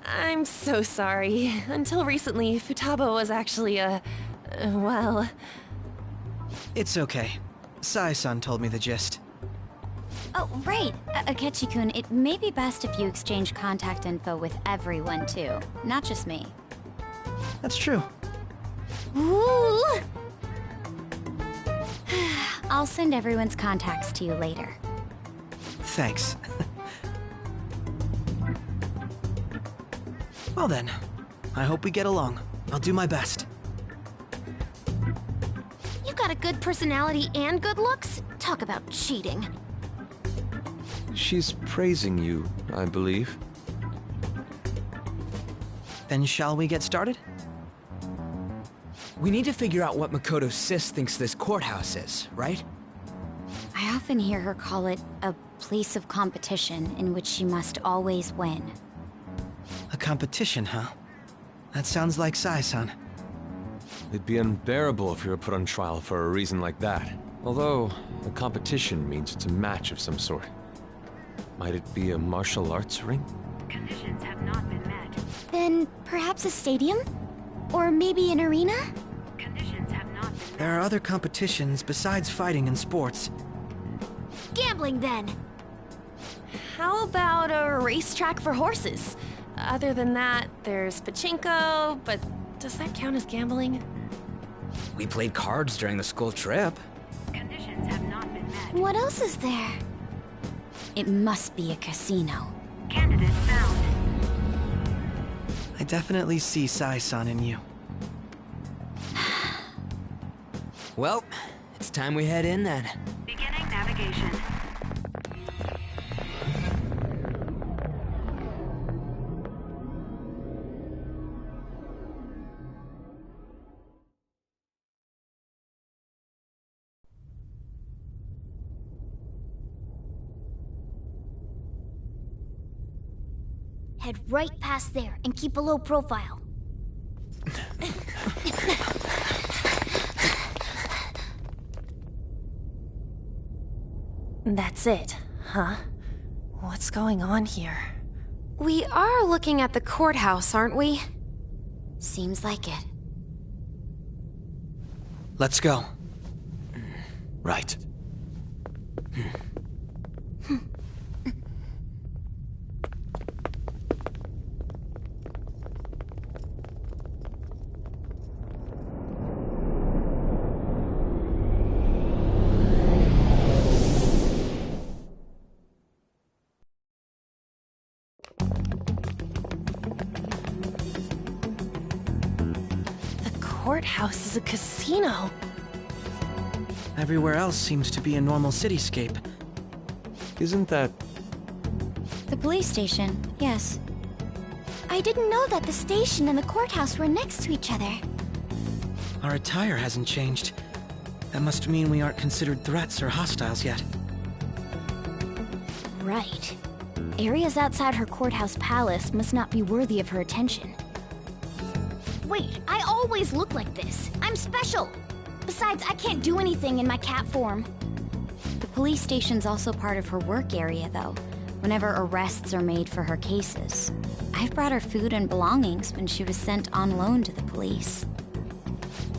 [SPEAKER 9] I'm so sorry. Until recently, Futaba was actually well...
[SPEAKER 8] It's okay. Sae-san told me the gist.
[SPEAKER 4] Oh, right. Akechi-kun, it may be best if you exchange contact info with everyone, too. Not just me.
[SPEAKER 8] That's true.
[SPEAKER 4] Ooh! I'll send everyone's contacts to you later.
[SPEAKER 8] Thanks. Well then, I hope we get along. I'll do my best.
[SPEAKER 16] You got a good personality and good looks? Talk about cheating.
[SPEAKER 2] She's praising you, I believe.
[SPEAKER 8] Then shall we get started?
[SPEAKER 3] We need to figure out what Makoto's sis thinks this courthouse is, right?
[SPEAKER 4] I often hear her call it a place of competition in which she must always win.
[SPEAKER 8] A competition, huh? That sounds like Sae-san.
[SPEAKER 2] It'd be unbearable if you were put on trial for a reason like that. Although, a competition means it's a match of some sort. Might it be a martial arts ring?
[SPEAKER 12] Conditions have not been met.
[SPEAKER 16] Then perhaps a stadium? Or maybe an arena?
[SPEAKER 12] Conditions have not been met.
[SPEAKER 8] There are other competitions besides fighting and sports.
[SPEAKER 16] Gambling, then!
[SPEAKER 9] How about a racetrack for horses? Other than that, there's pachinko, but does that count as gambling?
[SPEAKER 3] We played cards during the school trip.
[SPEAKER 12] Conditions have not been met.
[SPEAKER 16] What else is there?
[SPEAKER 4] It must be a casino.
[SPEAKER 12] Candidate found.
[SPEAKER 8] I definitely see Sae-san in you.
[SPEAKER 3] Well, it's time we head in then.
[SPEAKER 12] Beginning navigation.
[SPEAKER 16] Head right past there and keep a low profile.
[SPEAKER 9] That's it, huh? What's going on here?
[SPEAKER 12] We are looking at the courthouse, aren't we?
[SPEAKER 4] Seems like it.
[SPEAKER 8] Let's go.
[SPEAKER 2] Right.
[SPEAKER 9] Courthouse is a casino.
[SPEAKER 8] Everywhere else seems to be a normal cityscape.
[SPEAKER 2] Isn't that...
[SPEAKER 4] The police station, yes.
[SPEAKER 16] I didn't know that the station and the courthouse were next to each other.
[SPEAKER 8] Our attire hasn't changed. That must mean we aren't considered threats or hostiles yet.
[SPEAKER 16] Right. Areas outside her courthouse palace must not be worthy of her attention. Wait, I always look like this. I'm special. Besides, I can't do anything in my cat form.
[SPEAKER 4] The police station's also part of her work area, though, whenever arrests are made for her cases. I've brought her food and belongings when she was sent on loan to the police.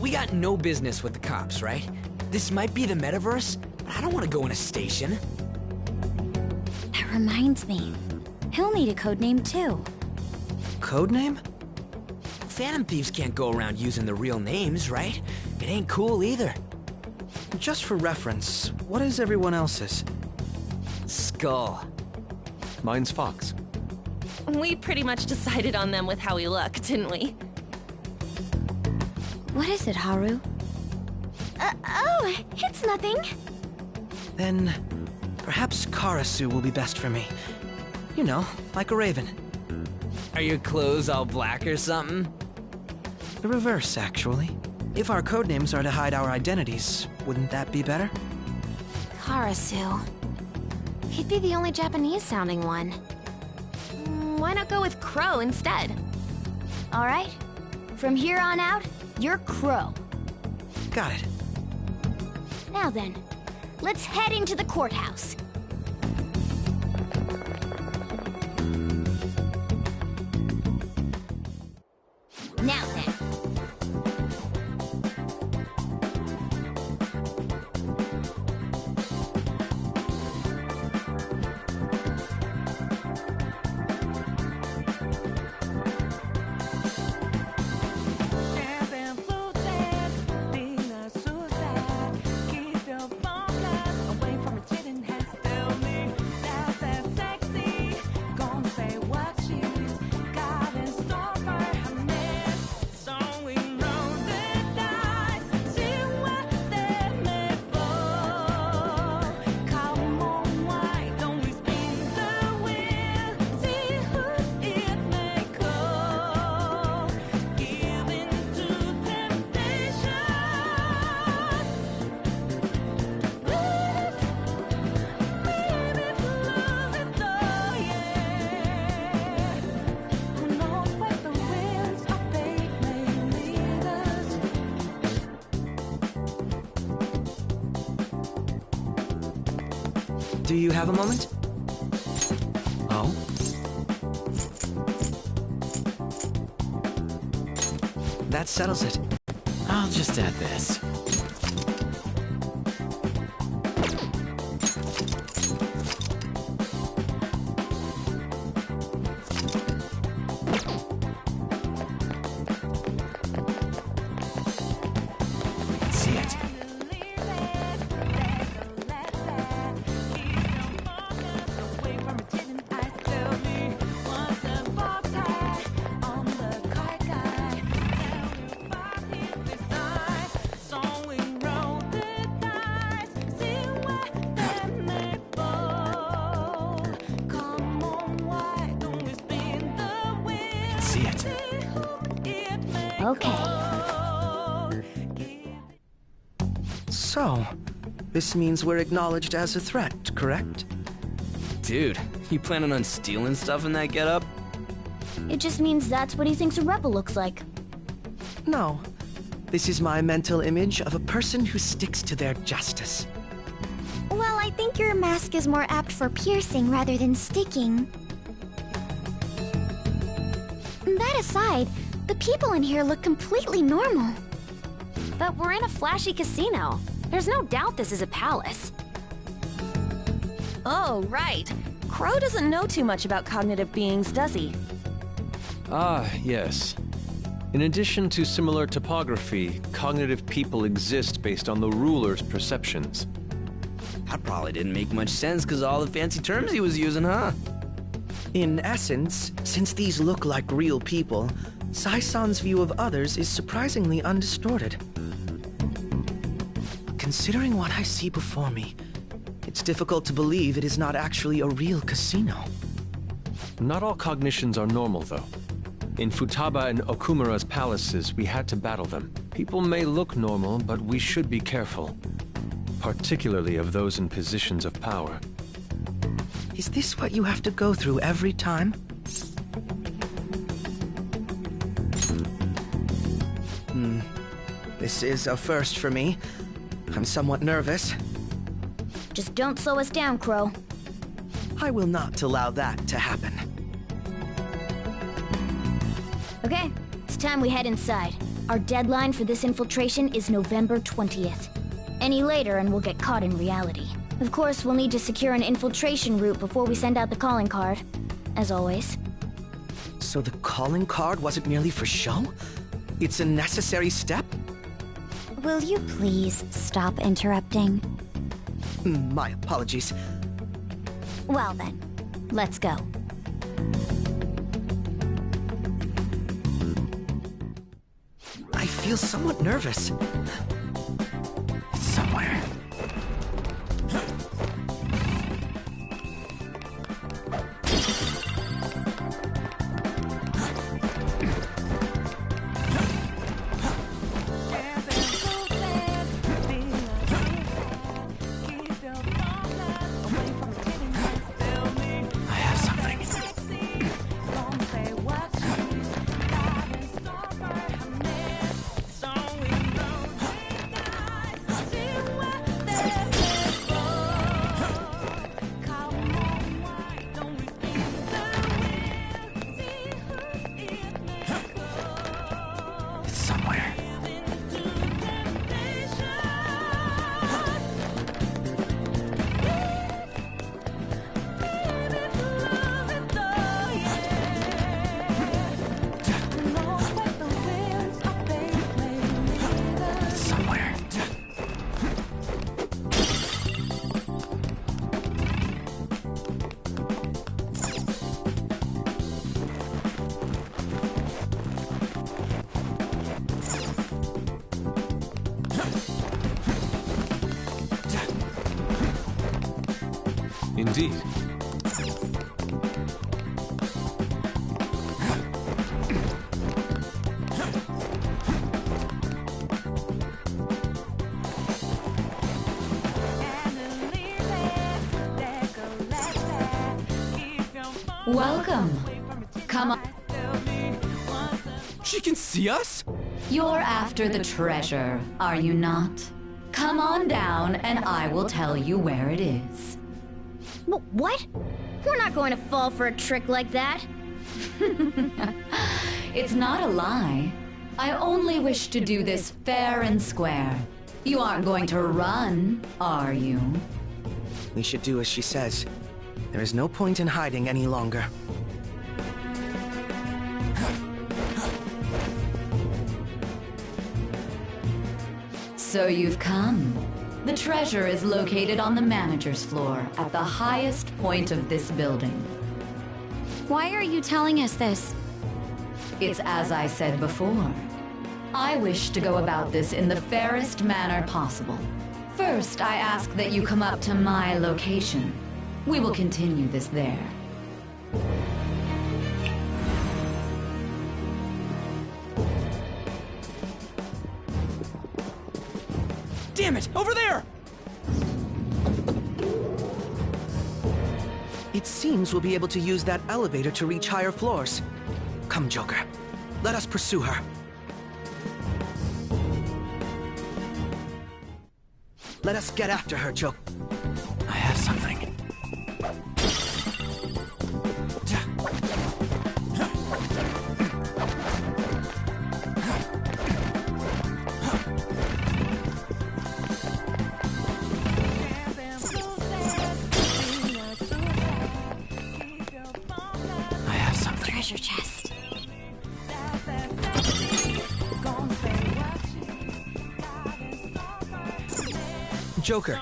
[SPEAKER 3] We got no business with the cops, right? This might be the metaverse, but I don't want to go in a station.
[SPEAKER 16] That reminds me. He'll need a code name too.
[SPEAKER 8] Code name?
[SPEAKER 3] Phantom thieves can't go around using the real names, right? It ain't cool either.
[SPEAKER 8] Just for reference, what is everyone else's?
[SPEAKER 3] Skull.
[SPEAKER 2] Mine's Fox.
[SPEAKER 9] We pretty much decided on them with how we look, didn't we?
[SPEAKER 16] What is it, Haru? Oh, it's nothing.
[SPEAKER 8] Then, perhaps Karasu will be best for me. You know, like a raven.
[SPEAKER 3] Are your clothes all black or something?
[SPEAKER 8] The reverse, actually. If our codenames are to hide our identities, wouldn't that be better?
[SPEAKER 12] Karasu. He'd be the only Japanese-sounding one.
[SPEAKER 9] Why not go with Crow instead?
[SPEAKER 16] All right. From here on out, you're Crow.
[SPEAKER 8] Got it.
[SPEAKER 16] Now then, let's head into the courthouse. Now then.
[SPEAKER 8] Do you have a moment? Oh? That settles it.
[SPEAKER 1] I'll just add this. See it. See it.
[SPEAKER 16] Okay.
[SPEAKER 8] So, this means we're acknowledged as a threat, correct?
[SPEAKER 3] Dude, you planning on stealing stuff in that getup?
[SPEAKER 16] It just means that's what he thinks a rebel looks like.
[SPEAKER 8] No. This is my mental image of a person who sticks to their justice.
[SPEAKER 16] Well, I think your mask is more apt for piercing rather than sticking. That aside, the people in here look completely normal.
[SPEAKER 12] But we're in a flashy casino. There's no doubt this is a palace.
[SPEAKER 9] Oh, right. Crow doesn't know too much about cognitive beings, does he?
[SPEAKER 2] Ah, yes. In addition to similar topography, cognitive people exist based on the ruler's perceptions.
[SPEAKER 3] That probably didn't make much sense because all the fancy terms he was using, huh?
[SPEAKER 8] In essence, since these look like real people, Sai-san's view of others is surprisingly undistorted. Considering what I see before me, it's difficult to believe it is not actually a real casino.
[SPEAKER 2] Not all cognitions are normal, though. In Futaba and Okumura's palaces, we had to battle them. People may look normal, but we should be careful. Particularly of those in positions of power.
[SPEAKER 8] Is this what you have to go through every time? This is a first for me. I'm somewhat nervous.
[SPEAKER 16] Just don't slow us down, Crow.
[SPEAKER 8] I will not allow that to happen.
[SPEAKER 16] Okay, it's time we head inside. Our deadline for this infiltration is November 20th.
[SPEAKER 14] Any later and we'll get caught in reality. Of course, we'll need to secure an infiltration route before we send out the calling card. As always.
[SPEAKER 8] So the calling card wasn't merely for show? It's a necessary step?
[SPEAKER 4] Will you please stop interrupting?
[SPEAKER 8] My apologies.
[SPEAKER 14] Well then, let's go.
[SPEAKER 8] I feel somewhat nervous.
[SPEAKER 1] It's somewhere.
[SPEAKER 2] Indeed.
[SPEAKER 11] Welcome. Come on.
[SPEAKER 13] She can see us?
[SPEAKER 11] You're after the treasure, are you not? Come on down and I will tell you where it is.
[SPEAKER 14] What? We're not going to fall for a trick like that.
[SPEAKER 11] It's not a lie. I only wish to do this fair and square. You aren't going to run, are you?
[SPEAKER 8] We should do as she says. There is no point in hiding any longer.
[SPEAKER 11] So you've come. The treasure is located on the manager's floor, at the highest point of this building.
[SPEAKER 4] Why are you telling us this?
[SPEAKER 11] It's as I said before. I wish to go about this in the fairest manner possible. First, I ask that you come up to my location. We will continue this there.
[SPEAKER 13] Damn it! Over there!
[SPEAKER 8] It seems we'll be able to use that elevator to reach higher floors. Come, Joker. Let us pursue her. Let us get after her, Joker.
[SPEAKER 1] I have something.
[SPEAKER 4] Treasure chest.
[SPEAKER 8] Joker.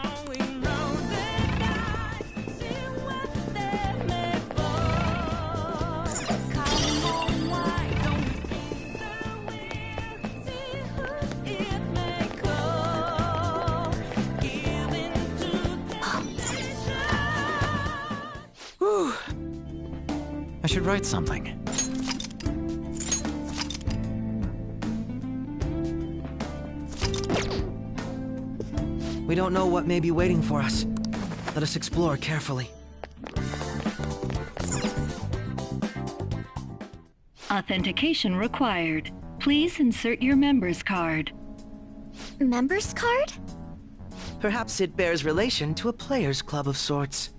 [SPEAKER 1] Whew. I should write something.
[SPEAKER 8] We don't know what may be waiting for us. Let us explore carefully.
[SPEAKER 15] Authentication required. Please insert your member's card.
[SPEAKER 14] Member's card?
[SPEAKER 8] Perhaps it bears relation to a player's club of sorts.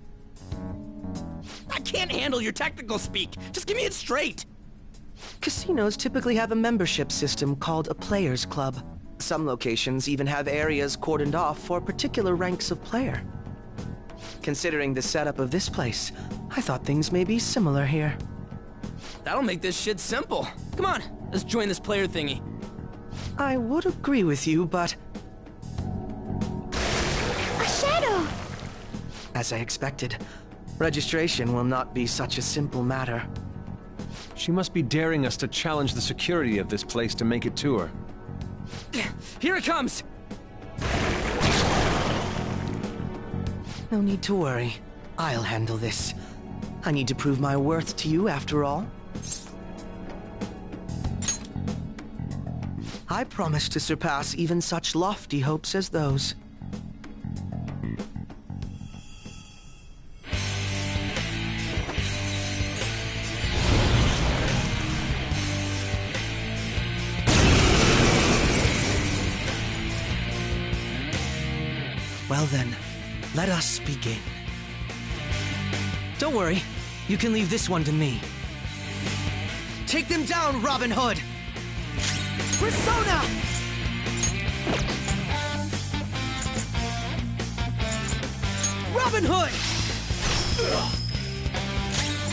[SPEAKER 13] I can't handle your technical speak. Just give me it straight.
[SPEAKER 8] Casinos typically have a membership system called a player's club. Some locations even have areas cordoned off for particular ranks of player. Considering the setup of this place, I thought things may be similar here.
[SPEAKER 13] That'll make this shit simple. Come on, let's join this player thingy.
[SPEAKER 8] I would agree with you, but...
[SPEAKER 14] A shadow!
[SPEAKER 8] As I expected, registration will not be such a simple matter.
[SPEAKER 2] She must be daring us to challenge the security of this place to make it to her.
[SPEAKER 13] Here it comes!
[SPEAKER 8] No need to worry. I'll handle this. I need to prove my worth to you, after all. I promise to surpass even such lofty hopes as those. Well then, let us begin. Don't worry, you can leave this one to me. Take them down, Robin Hood! Persona! Robin Hood!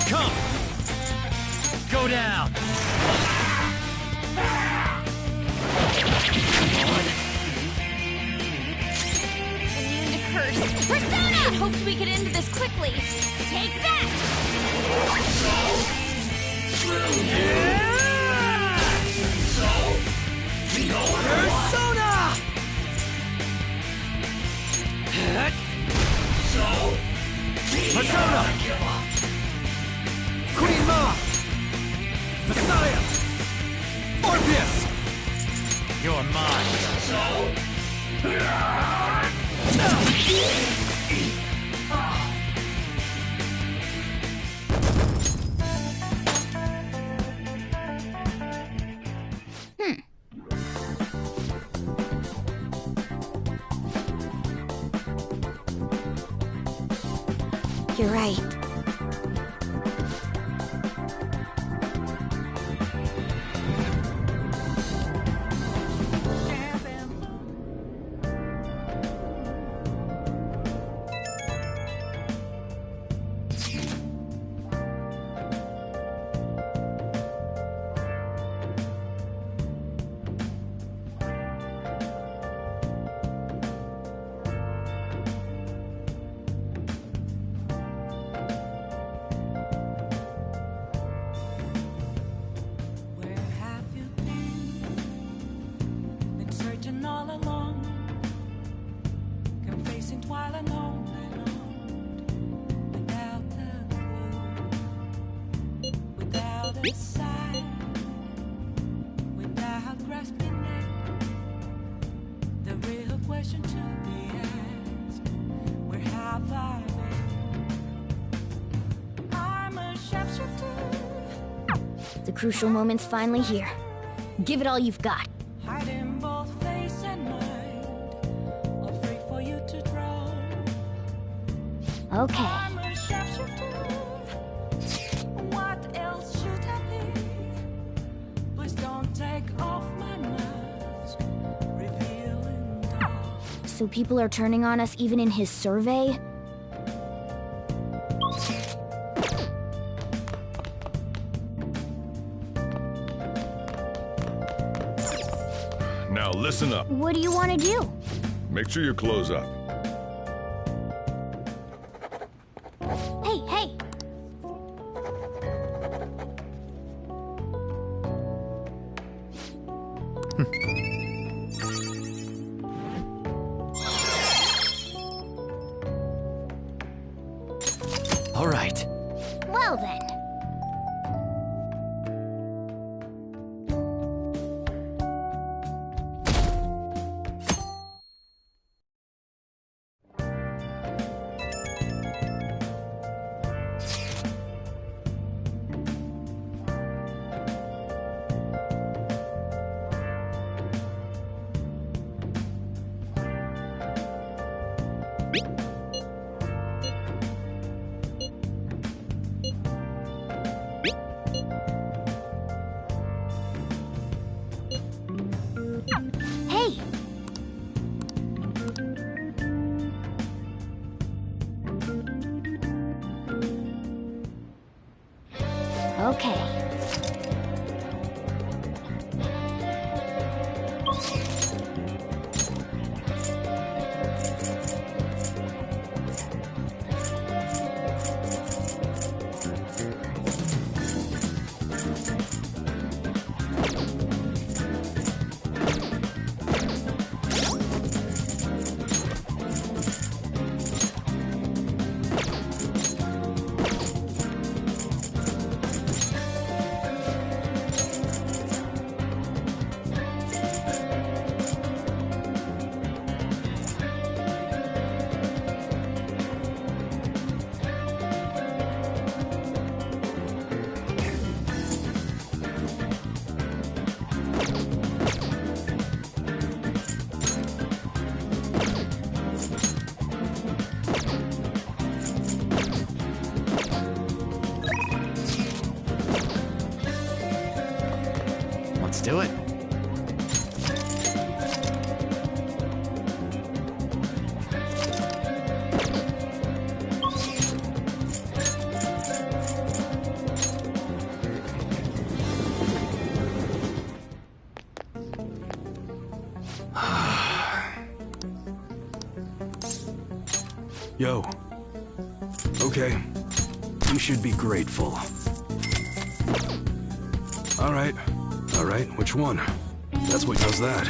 [SPEAKER 1] Come! Go down!
[SPEAKER 5] Immune to curse. Persona! I hoped we could end this quickly. Take that!
[SPEAKER 8] Persona!
[SPEAKER 1] Persona! Queen Ma! Messiah! Orpheus! You're mine.
[SPEAKER 14] You're right.
[SPEAKER 6] Where have you been? Been searching all along, kept facing while alone without a clue, without a sign, without grasping it. The real question to be asked: where have I been? I'm a sharpshooter.
[SPEAKER 14] The crucial moment's finally here. Give it all you've got.
[SPEAKER 6] Hiding both face and mind, afraid for you to draw.
[SPEAKER 14] Okay.
[SPEAKER 6] I'm a sharpshooter. What else should I be? Please don't take off my mask, revealing dark.
[SPEAKER 14] So people are turning on us even in his survey?
[SPEAKER 7] Now listen up.
[SPEAKER 14] What do you want to do?
[SPEAKER 7] Make sure you close up.
[SPEAKER 14] Hey, hey!
[SPEAKER 1] All right.
[SPEAKER 14] Well then. Okay.
[SPEAKER 1] Let's do it.
[SPEAKER 18] Yo. Okay. You should be grateful. Alright. Alright, which one? That's what does that.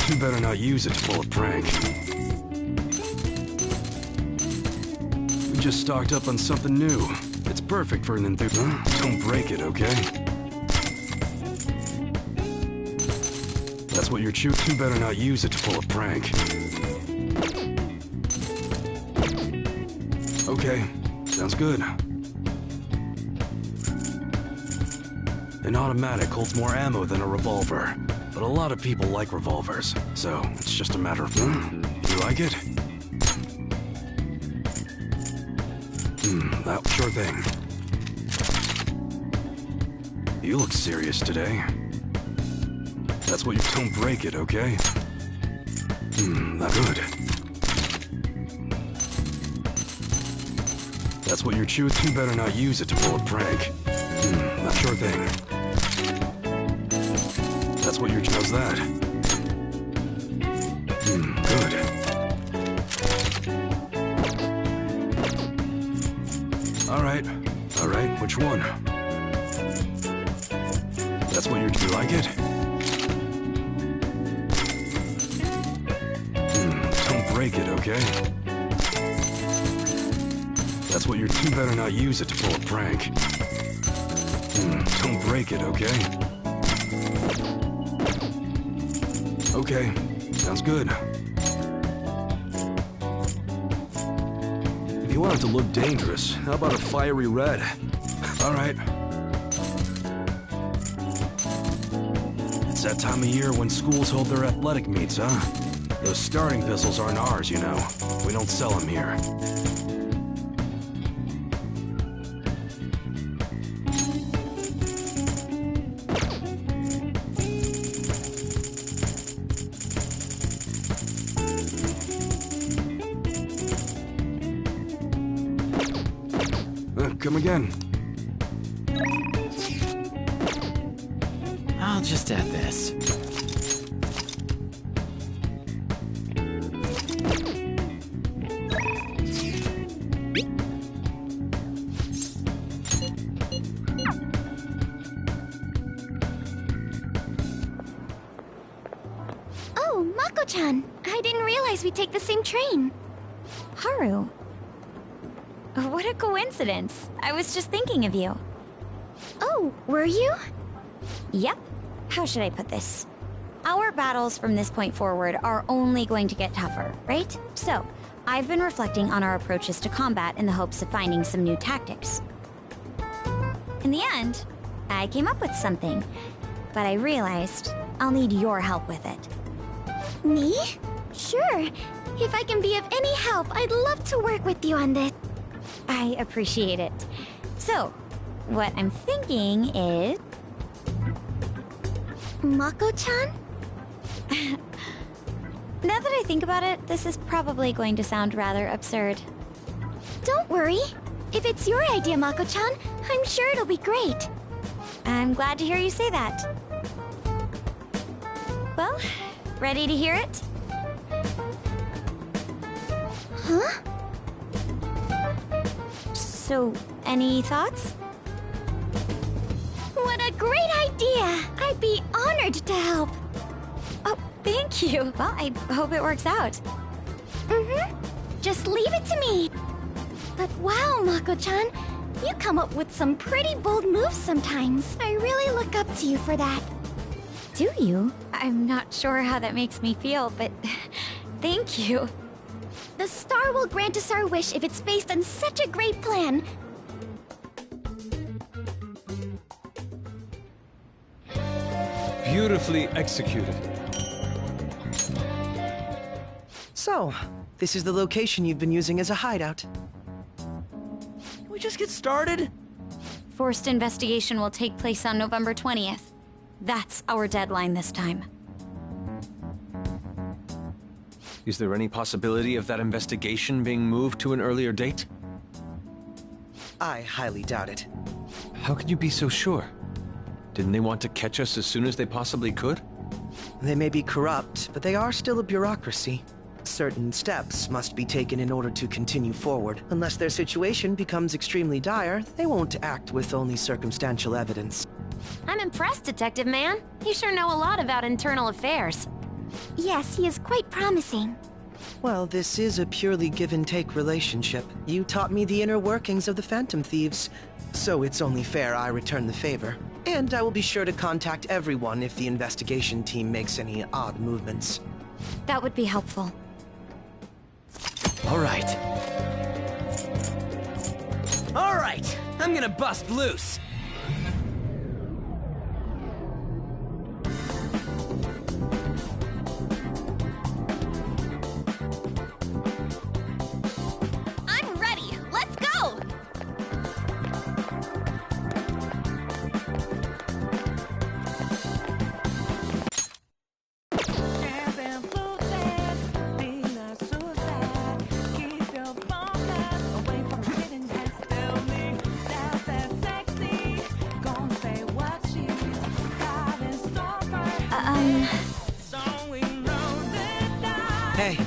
[SPEAKER 18] You better not use it to pull a prank. We just stocked up on something new. It's perfect for an enthusiast. Don't break it, okay? That's what you're You better not use it to pull a prank. Okay, sounds good. An automatic holds more ammo than a revolver, but a lot of people like revolvers, so it's just a matter of, you like it? That sure thing. You look serious today. That's what you don't break it, okay? That's good. That's what you're You better not use it to pull a prank. That sure thing. That's what does that. Good. Alright. Alright, which one? That's what you like it? Don't break it, okay? That's what you better not use it to pull a prank. Don't break it, okay? Okay, sounds good. If you want it to look dangerous, how about a fiery red? Alright. It's that time of year when schools hold their athletic meets, huh? Those starting pistols aren't ours, you know. We don't sell them here. Come again.
[SPEAKER 1] I'll just add this.
[SPEAKER 14] Oh, Mako-chan. I didn't realize we'd take the same train.
[SPEAKER 4] Haru. What a coincidence. I was just thinking of you.
[SPEAKER 14] Oh, were you?
[SPEAKER 4] Yep. How should I put this? Our battles from this point forward are only going to get tougher, right? So, I've been reflecting on our approaches to combat in the hopes of finding some new tactics. In the end, I came up with something, but I realized I'll need your help with it.
[SPEAKER 14] Me? Sure. If I can be of any help, I'd love to work with you on this.
[SPEAKER 4] I appreciate it. So, what I'm thinking is...
[SPEAKER 14] Mako-chan?
[SPEAKER 4] Now that I think about it, this is probably going to sound rather absurd.
[SPEAKER 14] Don't worry. If it's your idea, Mako-chan, I'm sure it'll be great. I'm glad to hear you say that. Well, ready to hear it? Huh? So, any thoughts? What a great idea! I'd be honored to help.
[SPEAKER 4] Oh, thank you. Well, I hope it works out.
[SPEAKER 14] Mm-hmm. Just leave it to me. But wow, Mako-chan, you come up with some pretty bold moves sometimes. I really look up to you for that.
[SPEAKER 4] Do you? I'm not sure how that makes me feel, but thank you.
[SPEAKER 14] The star will grant us our wish if it's based on such a great plan.
[SPEAKER 2] Beautifully executed.
[SPEAKER 8] So, this is the location you've been using as a hideout. Can we just get started?
[SPEAKER 4] Forced investigation will take place on November 20th. That's our deadline this time.
[SPEAKER 2] Is there any possibility of that investigation being moved to an earlier date?
[SPEAKER 8] I highly doubt it.
[SPEAKER 2] How can you be so sure? Didn't they want to catch us as soon as they possibly could?
[SPEAKER 8] They may be corrupt, but they are still a bureaucracy. Certain steps must be taken in order to continue forward. Unless their situation becomes extremely dire, they won't act with only circumstantial evidence.
[SPEAKER 12] I'm impressed, Detective Man. You sure know a lot about internal affairs.
[SPEAKER 14] Yes, he is quite promising.
[SPEAKER 8] Well, this is a purely give-and-take relationship. You taught me the inner workings of the Phantom Thieves, so it's only fair I return the favor. And I will be sure to contact everyone if the investigation team makes any odd movements.
[SPEAKER 4] That would be helpful.
[SPEAKER 13] All right. All right, I'm gonna bust loose.
[SPEAKER 5] I'm ready. Let's go.
[SPEAKER 8] Hey.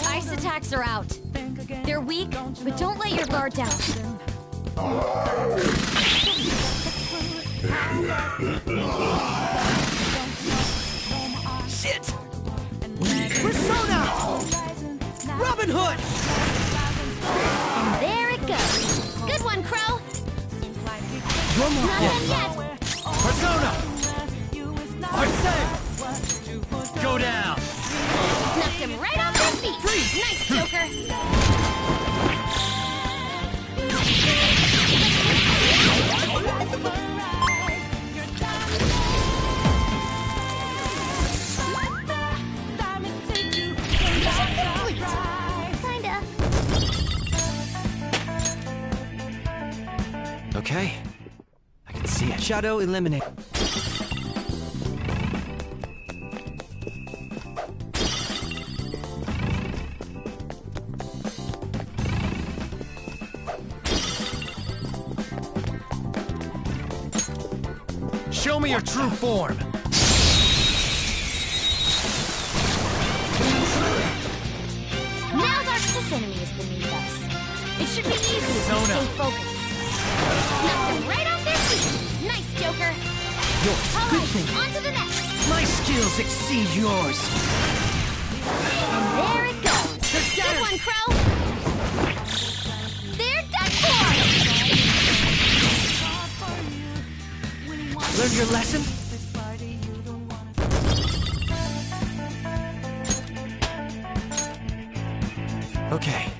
[SPEAKER 4] Ice attacks are out. They're weak, but don't let your guard down.
[SPEAKER 13] Shit! Persona! Robin Hood!
[SPEAKER 5] And there it goes. Good one, Crow.
[SPEAKER 13] One more.
[SPEAKER 5] Not done yet.
[SPEAKER 13] Persona! Arsene! Go down!
[SPEAKER 5] Knocked him right off his feet.
[SPEAKER 13] Freeze!
[SPEAKER 5] Nice, Joker.
[SPEAKER 14] Kinda.
[SPEAKER 2] Okay. I can see it.
[SPEAKER 8] Shadow eliminate.
[SPEAKER 13] Show me your true form!
[SPEAKER 5] Now's our this enemy is beneath us. It should be easy if we
[SPEAKER 13] Zona.
[SPEAKER 5] stay focused. Knocked him right off their feet. Nice, Joker.
[SPEAKER 8] yours. Good thing.
[SPEAKER 5] On to the next.
[SPEAKER 8] My skills exceed yours.
[SPEAKER 5] And there it goes. Good one, Crow. They're done for.
[SPEAKER 8] Learned your lesson?
[SPEAKER 1] Okay.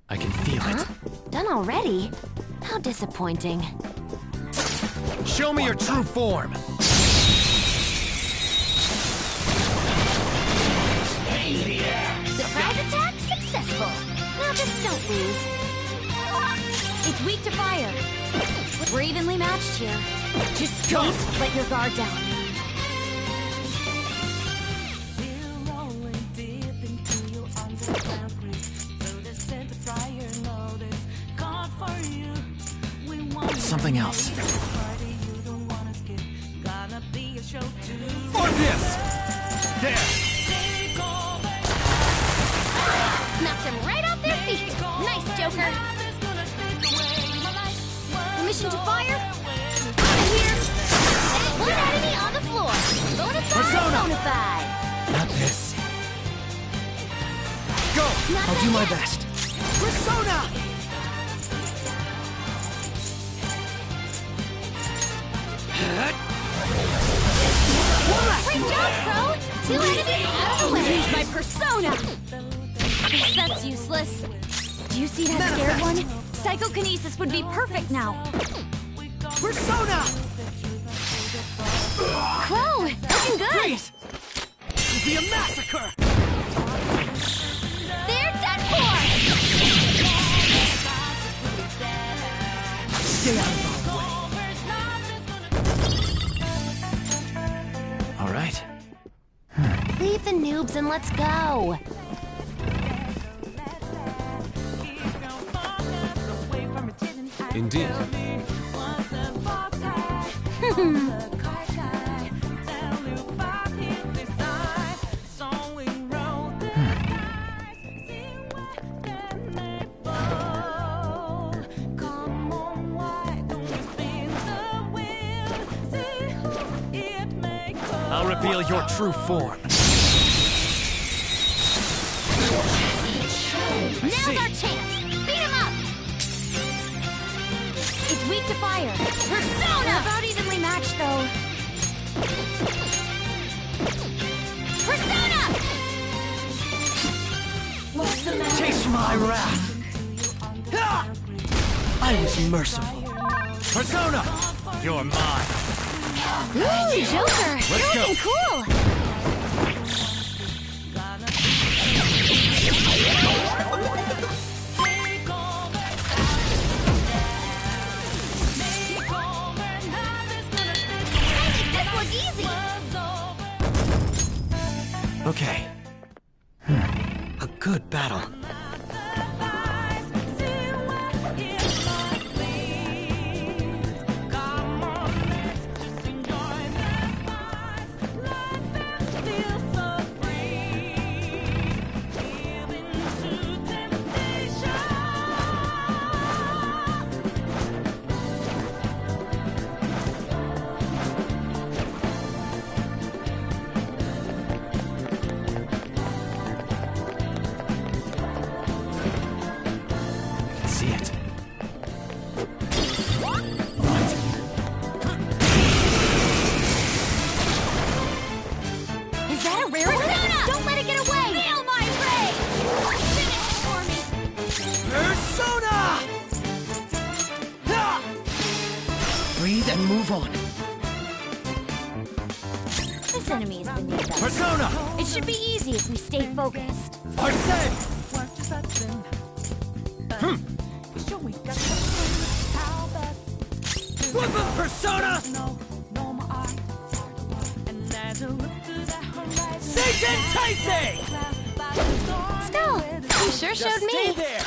[SPEAKER 1] I can feel it.
[SPEAKER 12] Done already? How disappointing.
[SPEAKER 8] Show me your true form.
[SPEAKER 5] Surprise attack successful. Now just don't lose.
[SPEAKER 4] It's weak to fire. We're evenly matched here. Just don't let your guard down.
[SPEAKER 1] Something else.
[SPEAKER 8] For this! There!
[SPEAKER 5] Knocked them right off their feet. Nice, Joker.
[SPEAKER 4] Permission to fire?
[SPEAKER 5] Out of here. One enemy on the floor.
[SPEAKER 8] Persona!
[SPEAKER 5] Bonafide.
[SPEAKER 8] Not this. Go! I'll do my best. Persona!
[SPEAKER 5] Great job, Crow. 2 enemies out of the way.
[SPEAKER 4] Use my persona!
[SPEAKER 5] Guess that's useless.
[SPEAKER 4] Do you see that scared one? Psychokinesis would be perfect now.
[SPEAKER 8] Persona!
[SPEAKER 4] Crow, looking good!
[SPEAKER 8] Please! This will be a massacre!
[SPEAKER 5] They're done for.
[SPEAKER 8] Stay out of our way.
[SPEAKER 1] All right.
[SPEAKER 12] Leave the noobs and let's go.
[SPEAKER 2] Indeed.
[SPEAKER 8] I'll reveal your true form.
[SPEAKER 5] Now's our chance. Beat him up.
[SPEAKER 4] It's weak to fire.
[SPEAKER 5] Persona.
[SPEAKER 4] We're about evenly matched, though.
[SPEAKER 5] Persona.
[SPEAKER 4] What's the matter?
[SPEAKER 8] Taste my wrath! Ah! I was merciful. Persona! You're mine.
[SPEAKER 5] Ooh, Joker.
[SPEAKER 8] Let's
[SPEAKER 5] You're
[SPEAKER 8] go.
[SPEAKER 5] looking cool. This look easy.
[SPEAKER 1] Okay.
[SPEAKER 8] A good battle.
[SPEAKER 1] See it.
[SPEAKER 5] Is that a rare attack? Don't let it get away. Feel my rage. Finish it for me.
[SPEAKER 8] Persona! Ah! Breathe and move on.
[SPEAKER 4] This enemy is beneath us.
[SPEAKER 8] Persona!
[SPEAKER 4] It should be easy if we stay focused.
[SPEAKER 8] Arsene! Weapon Persona! Satan Taisei!
[SPEAKER 5] Still, you sure
[SPEAKER 8] Just
[SPEAKER 5] showed
[SPEAKER 8] stay
[SPEAKER 5] me.
[SPEAKER 8] there!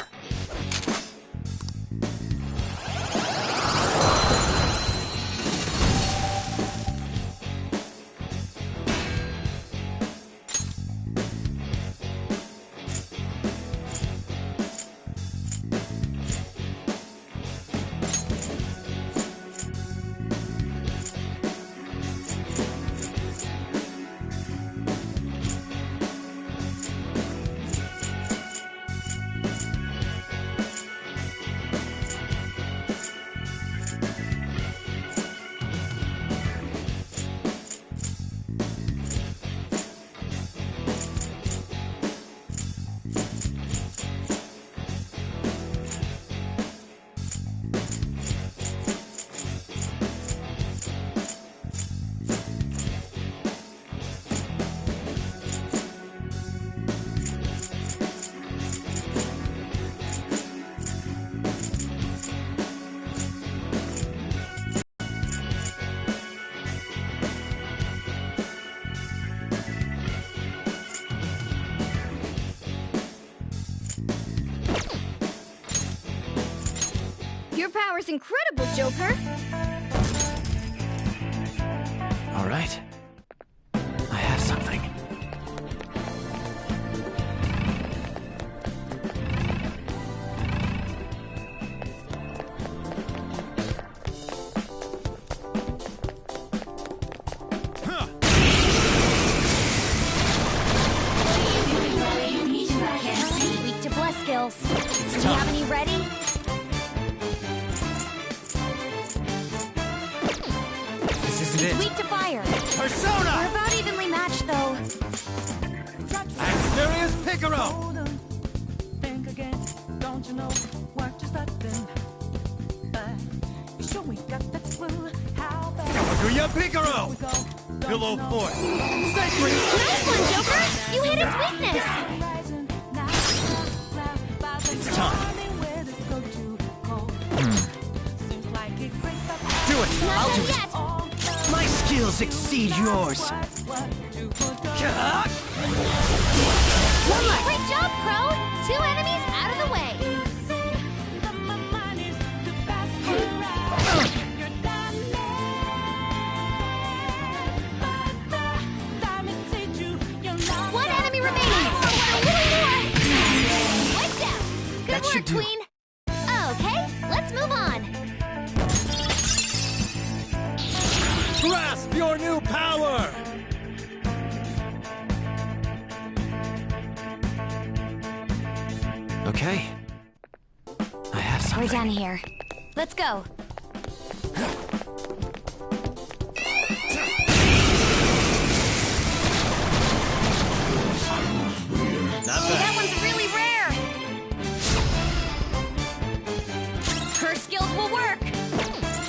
[SPEAKER 14] power's incredible, Joker.
[SPEAKER 1] All right. I have something.
[SPEAKER 14] Weak to bless skills. Do you have any ready?
[SPEAKER 1] This isn't
[SPEAKER 14] It's
[SPEAKER 1] it.
[SPEAKER 14] weak to fire.
[SPEAKER 1] Persona!
[SPEAKER 14] We're about evenly matched, though.
[SPEAKER 1] Asterius Picaro!
[SPEAKER 6] Think again, don't you know what just happened? You sure we got that clue? How bad?
[SPEAKER 1] Kaguya Picaro! Pillow Fort! Sacred!
[SPEAKER 14] Nice one, Joker! You hit its weakness!
[SPEAKER 1] It's time. Do it! I'll do it! My skills exceed yours!
[SPEAKER 14] One left! Great job, Crow! 2 enemies out of the way! One enemy remaining! A little more! Wiped out! Good
[SPEAKER 1] That
[SPEAKER 14] work,
[SPEAKER 1] should do.
[SPEAKER 14] Queen! Okay, let's move on!
[SPEAKER 1] Grasp your new power! Okay. I have something.
[SPEAKER 14] We're done here. Let's go.
[SPEAKER 1] Not
[SPEAKER 14] That
[SPEAKER 1] bad.
[SPEAKER 14] one's really rare! Her skills will work!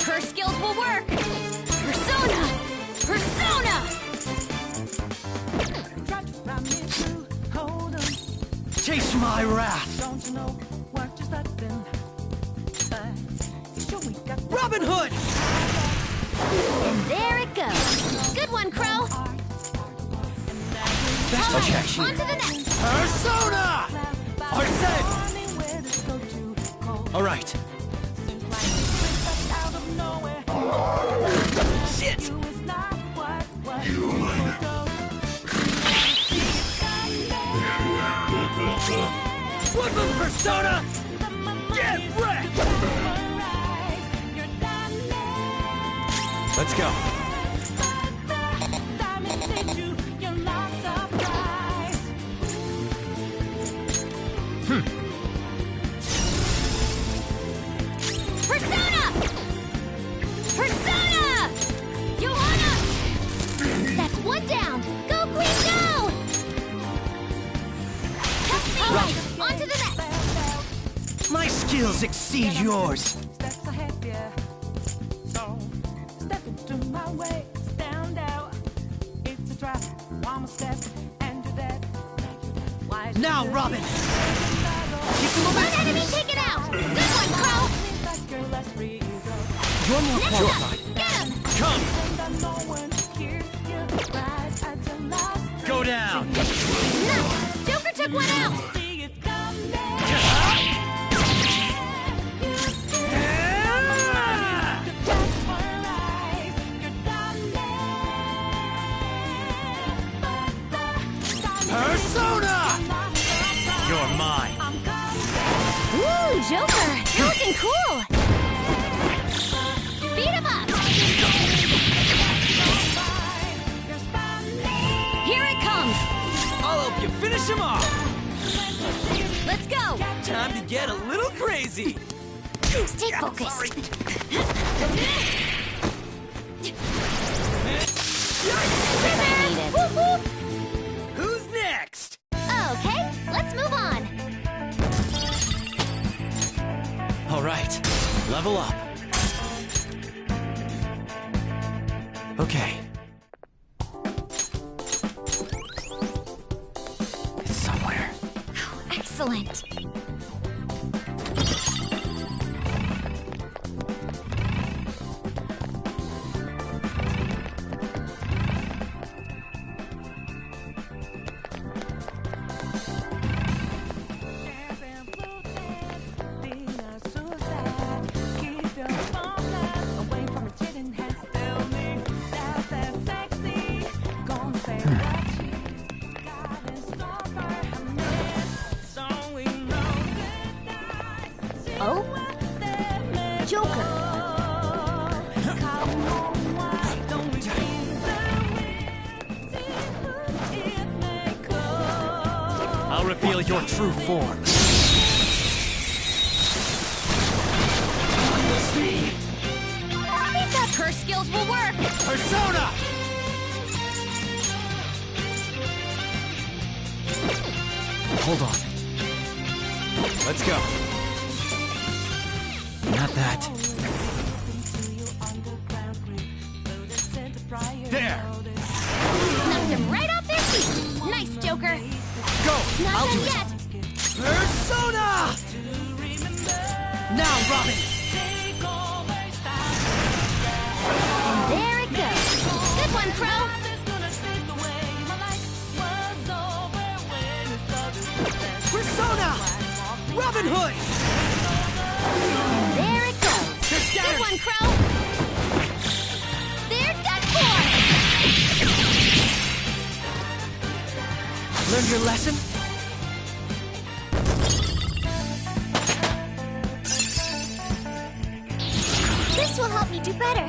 [SPEAKER 14] Her skills will work! Persona! Persona!
[SPEAKER 1] Chase my wrath!
[SPEAKER 6] Don't you know what just happened? You sure we got
[SPEAKER 1] Robin Hood!
[SPEAKER 14] And there it goes. Good one, Crow.
[SPEAKER 1] Best
[SPEAKER 14] All right,
[SPEAKER 1] protection.
[SPEAKER 14] on to the next.
[SPEAKER 1] Persona! Arsene! All right. Shit! Weapon Persona! Get wrecked! Let's go.
[SPEAKER 14] Persona! Persona! Johanna! That's one down. Go, Queen, go! All right, on to the next.
[SPEAKER 1] My skills exceed yours.
[SPEAKER 6] Steps ahead, yeah. So, step into my way, stand out. It's a trap, one more step, and you're dead. Why
[SPEAKER 1] Now, Robin!
[SPEAKER 14] One enemy taken out. Good one, Crow.
[SPEAKER 1] You're more
[SPEAKER 14] Next
[SPEAKER 1] qualified.
[SPEAKER 14] up, get him.
[SPEAKER 1] Come! Go down!
[SPEAKER 14] Nice. Joker took one out.
[SPEAKER 1] Persona! You're mine.
[SPEAKER 14] Ooh, Joker, you're looking cool. Beat him up. Here it comes.
[SPEAKER 1] I'll help you finish him off.
[SPEAKER 14] Let's go.
[SPEAKER 1] Time to get a little crazy.
[SPEAKER 14] Stay focused. Whoop, whoop.
[SPEAKER 1] Who's next?
[SPEAKER 14] Okay, let's move on.
[SPEAKER 1] All right, level up. Okay. It's somewhere.
[SPEAKER 14] Excellent.
[SPEAKER 1] reveal your true form.
[SPEAKER 5] I think that her skills will work!
[SPEAKER 1] Persona!
[SPEAKER 8] Hold on.
[SPEAKER 1] Let's go.
[SPEAKER 8] Not that.
[SPEAKER 1] There!
[SPEAKER 5] Knocked him right off their feet! Nice, Joker!
[SPEAKER 1] Go!
[SPEAKER 5] Not
[SPEAKER 1] I'll
[SPEAKER 5] done
[SPEAKER 1] do it.
[SPEAKER 5] yet!
[SPEAKER 8] Persona! Now, Robin!
[SPEAKER 5] And there it goes! Good one, Crow!
[SPEAKER 8] Persona! Robin Hood!
[SPEAKER 5] And there it goes! Good one, Crow! They're done for!
[SPEAKER 8] Learned your lesson?
[SPEAKER 14] This will help me do better.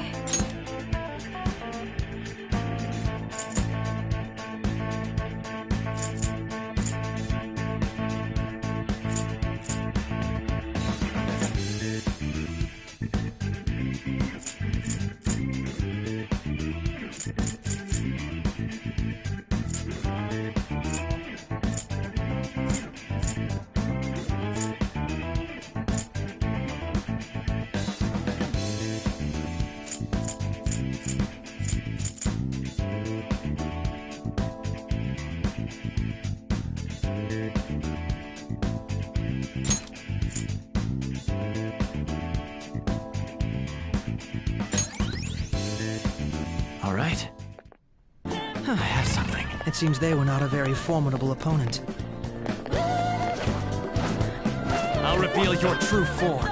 [SPEAKER 1] All right. I have something.
[SPEAKER 8] It seems they were not a very formidable opponent.
[SPEAKER 1] I'll reveal your true form.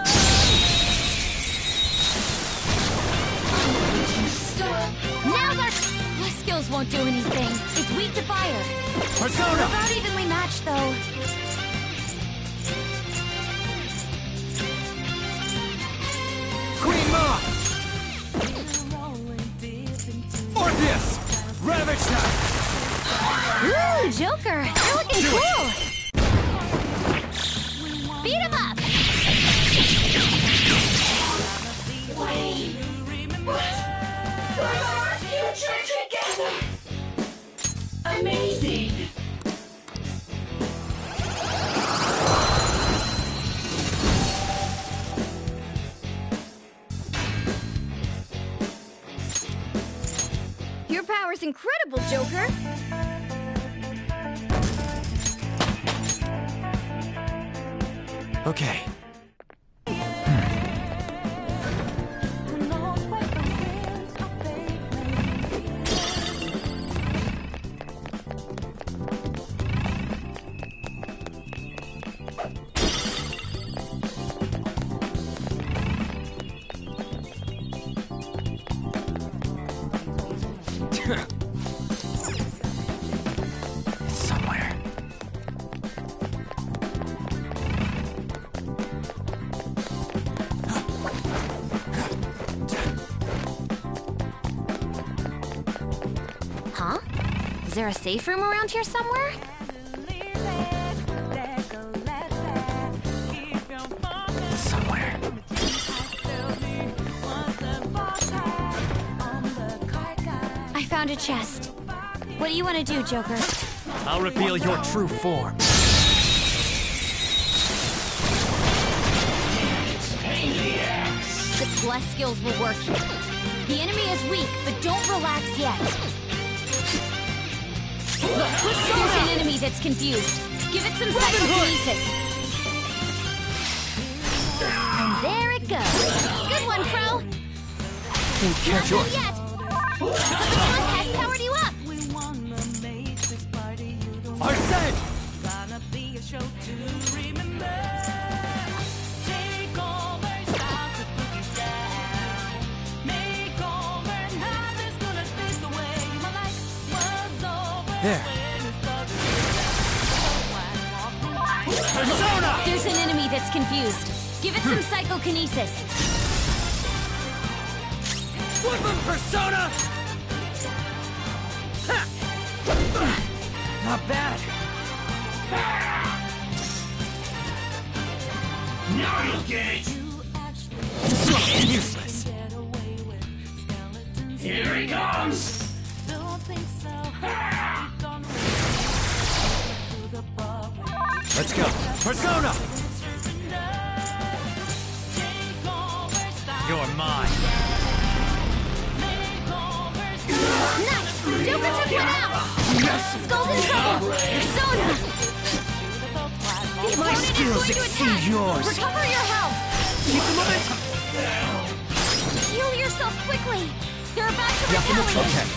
[SPEAKER 5] Now's our... My skills won't do anything. It's weak to fire.
[SPEAKER 1] Persona!
[SPEAKER 5] We're about evenly matched, though.
[SPEAKER 1] Queen Ma! Orpheus! Ravage time!
[SPEAKER 5] Ooh, Joker! You're looking cool! Beat him up!
[SPEAKER 6] Our future together! Amazing!
[SPEAKER 5] Your power's incredible, Joker!
[SPEAKER 1] Okay. It's somewhere.
[SPEAKER 12] Huh? Is there a safe room around here somewhere?
[SPEAKER 1] Somewhere.
[SPEAKER 5] I found a chest. What do you want to do, Joker?
[SPEAKER 1] I'll reveal your true form.
[SPEAKER 5] The plus skills will work here. The enemy is weak, but don't relax yet. Look, there's an enemy that's confused. Give it some psychokinesis. And there it goes. Good one, Crow.
[SPEAKER 1] Catch
[SPEAKER 5] Not yet. Pokemon has powered you up.
[SPEAKER 1] Arsene! There.
[SPEAKER 5] Persona! There's an enemy that's confused. Give it some psychokinesis.
[SPEAKER 1] Flip him, Persona! Ha! Not bad.
[SPEAKER 17] Now you'll get it!
[SPEAKER 23] Useless.
[SPEAKER 17] Here he comes!
[SPEAKER 1] Let's go. Persona! You're mine.
[SPEAKER 14] Nice! Joker took one out! Skull's in trouble! Persona! The
[SPEAKER 8] My
[SPEAKER 14] opponent
[SPEAKER 8] skills
[SPEAKER 14] is going to
[SPEAKER 8] exceed
[SPEAKER 14] attack!
[SPEAKER 8] yours.
[SPEAKER 14] Recover your health!
[SPEAKER 8] Keep the momentum!
[SPEAKER 14] Heal yourself quickly! They're about to
[SPEAKER 1] Yakumo,
[SPEAKER 14] retaliate!
[SPEAKER 1] okay.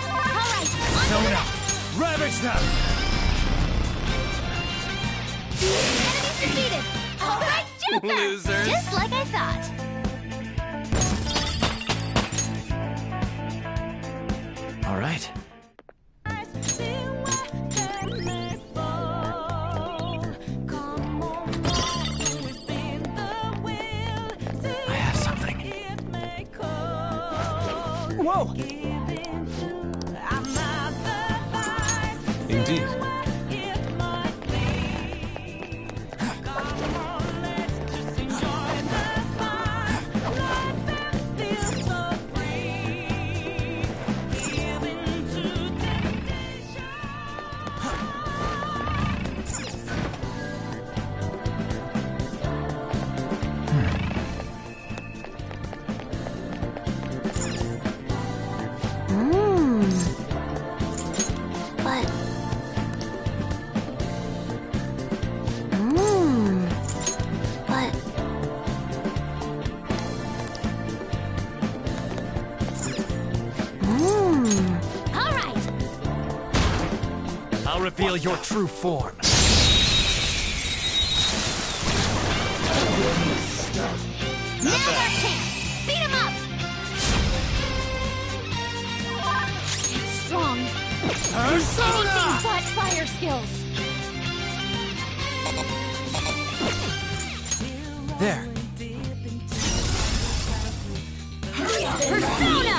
[SPEAKER 14] Alright, on to the
[SPEAKER 1] Persona!
[SPEAKER 14] next!
[SPEAKER 1] Ravage them!
[SPEAKER 14] Enemy's defeated! Alright, Joker!
[SPEAKER 1] Losers.
[SPEAKER 14] Just like I thought!
[SPEAKER 1] All right. I have something.
[SPEAKER 8] Whoa!
[SPEAKER 2] Indeed.
[SPEAKER 14] But... But... Alright!
[SPEAKER 1] I'll reveal your true form.
[SPEAKER 14] Now's our chance! Beat him up! It's strong. Anything but fire skills.
[SPEAKER 8] There.
[SPEAKER 14] Persona!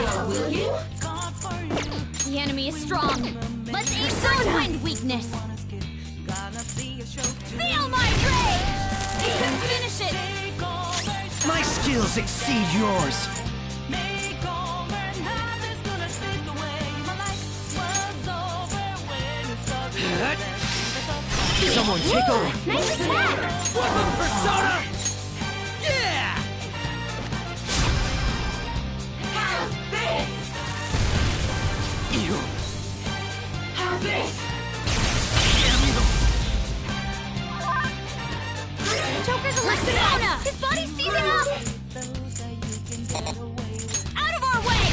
[SPEAKER 14] The enemy is strong. Let's aim for its wind weakness. Feel my rage! Finish it!
[SPEAKER 8] My skills exceed yours.
[SPEAKER 1] Someone take over.
[SPEAKER 14] Nice attack!
[SPEAKER 1] Persona!
[SPEAKER 8] Yeah!
[SPEAKER 1] You.
[SPEAKER 17] Have this!
[SPEAKER 14] Joker's elected out! His body's seizing up! Out of our way!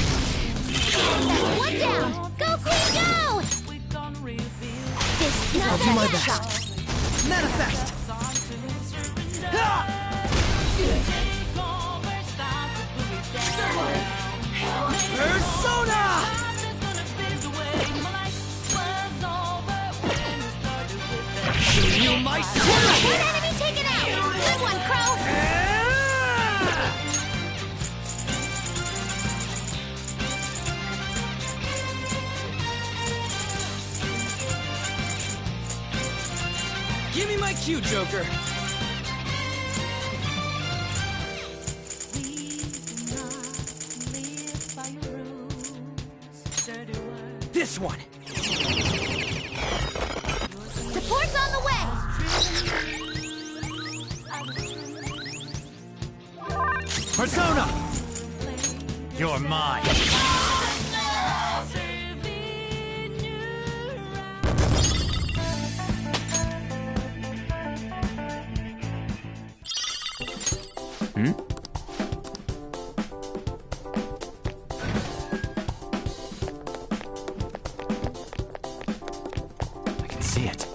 [SPEAKER 14] That's one down! Go, Queen, go! This is
[SPEAKER 8] I'll do my best.
[SPEAKER 14] shot.
[SPEAKER 8] Manifest! Persona!
[SPEAKER 1] You my
[SPEAKER 14] One enemy taken out! Good one, Crow!
[SPEAKER 8] Give me my cue, Joker. This one.
[SPEAKER 14] Support's on the way!
[SPEAKER 1] Persona! You're mine.
[SPEAKER 2] Hmm?
[SPEAKER 1] I can see it.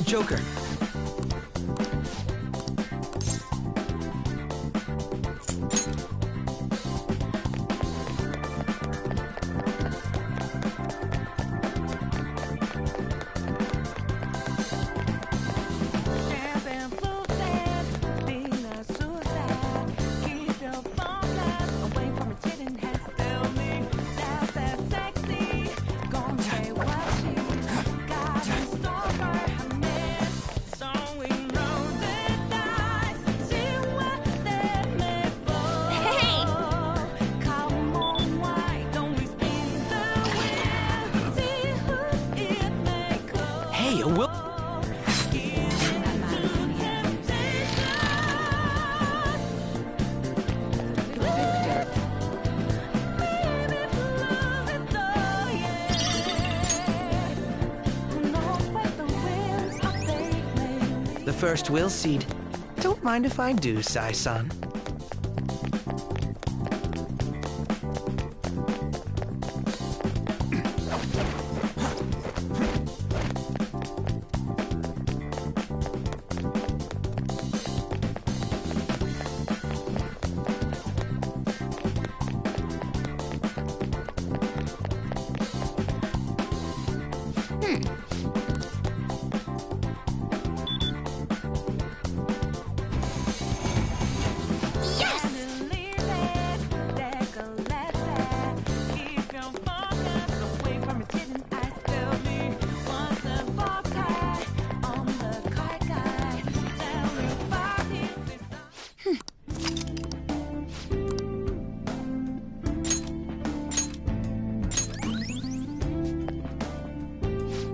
[SPEAKER 8] Joker. first will seed. Don't mind if I do, Sai-san.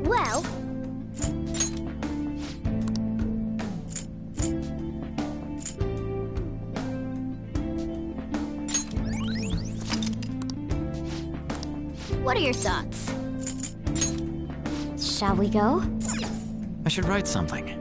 [SPEAKER 14] Well... What are your thoughts? Shall we go?
[SPEAKER 1] I should write something.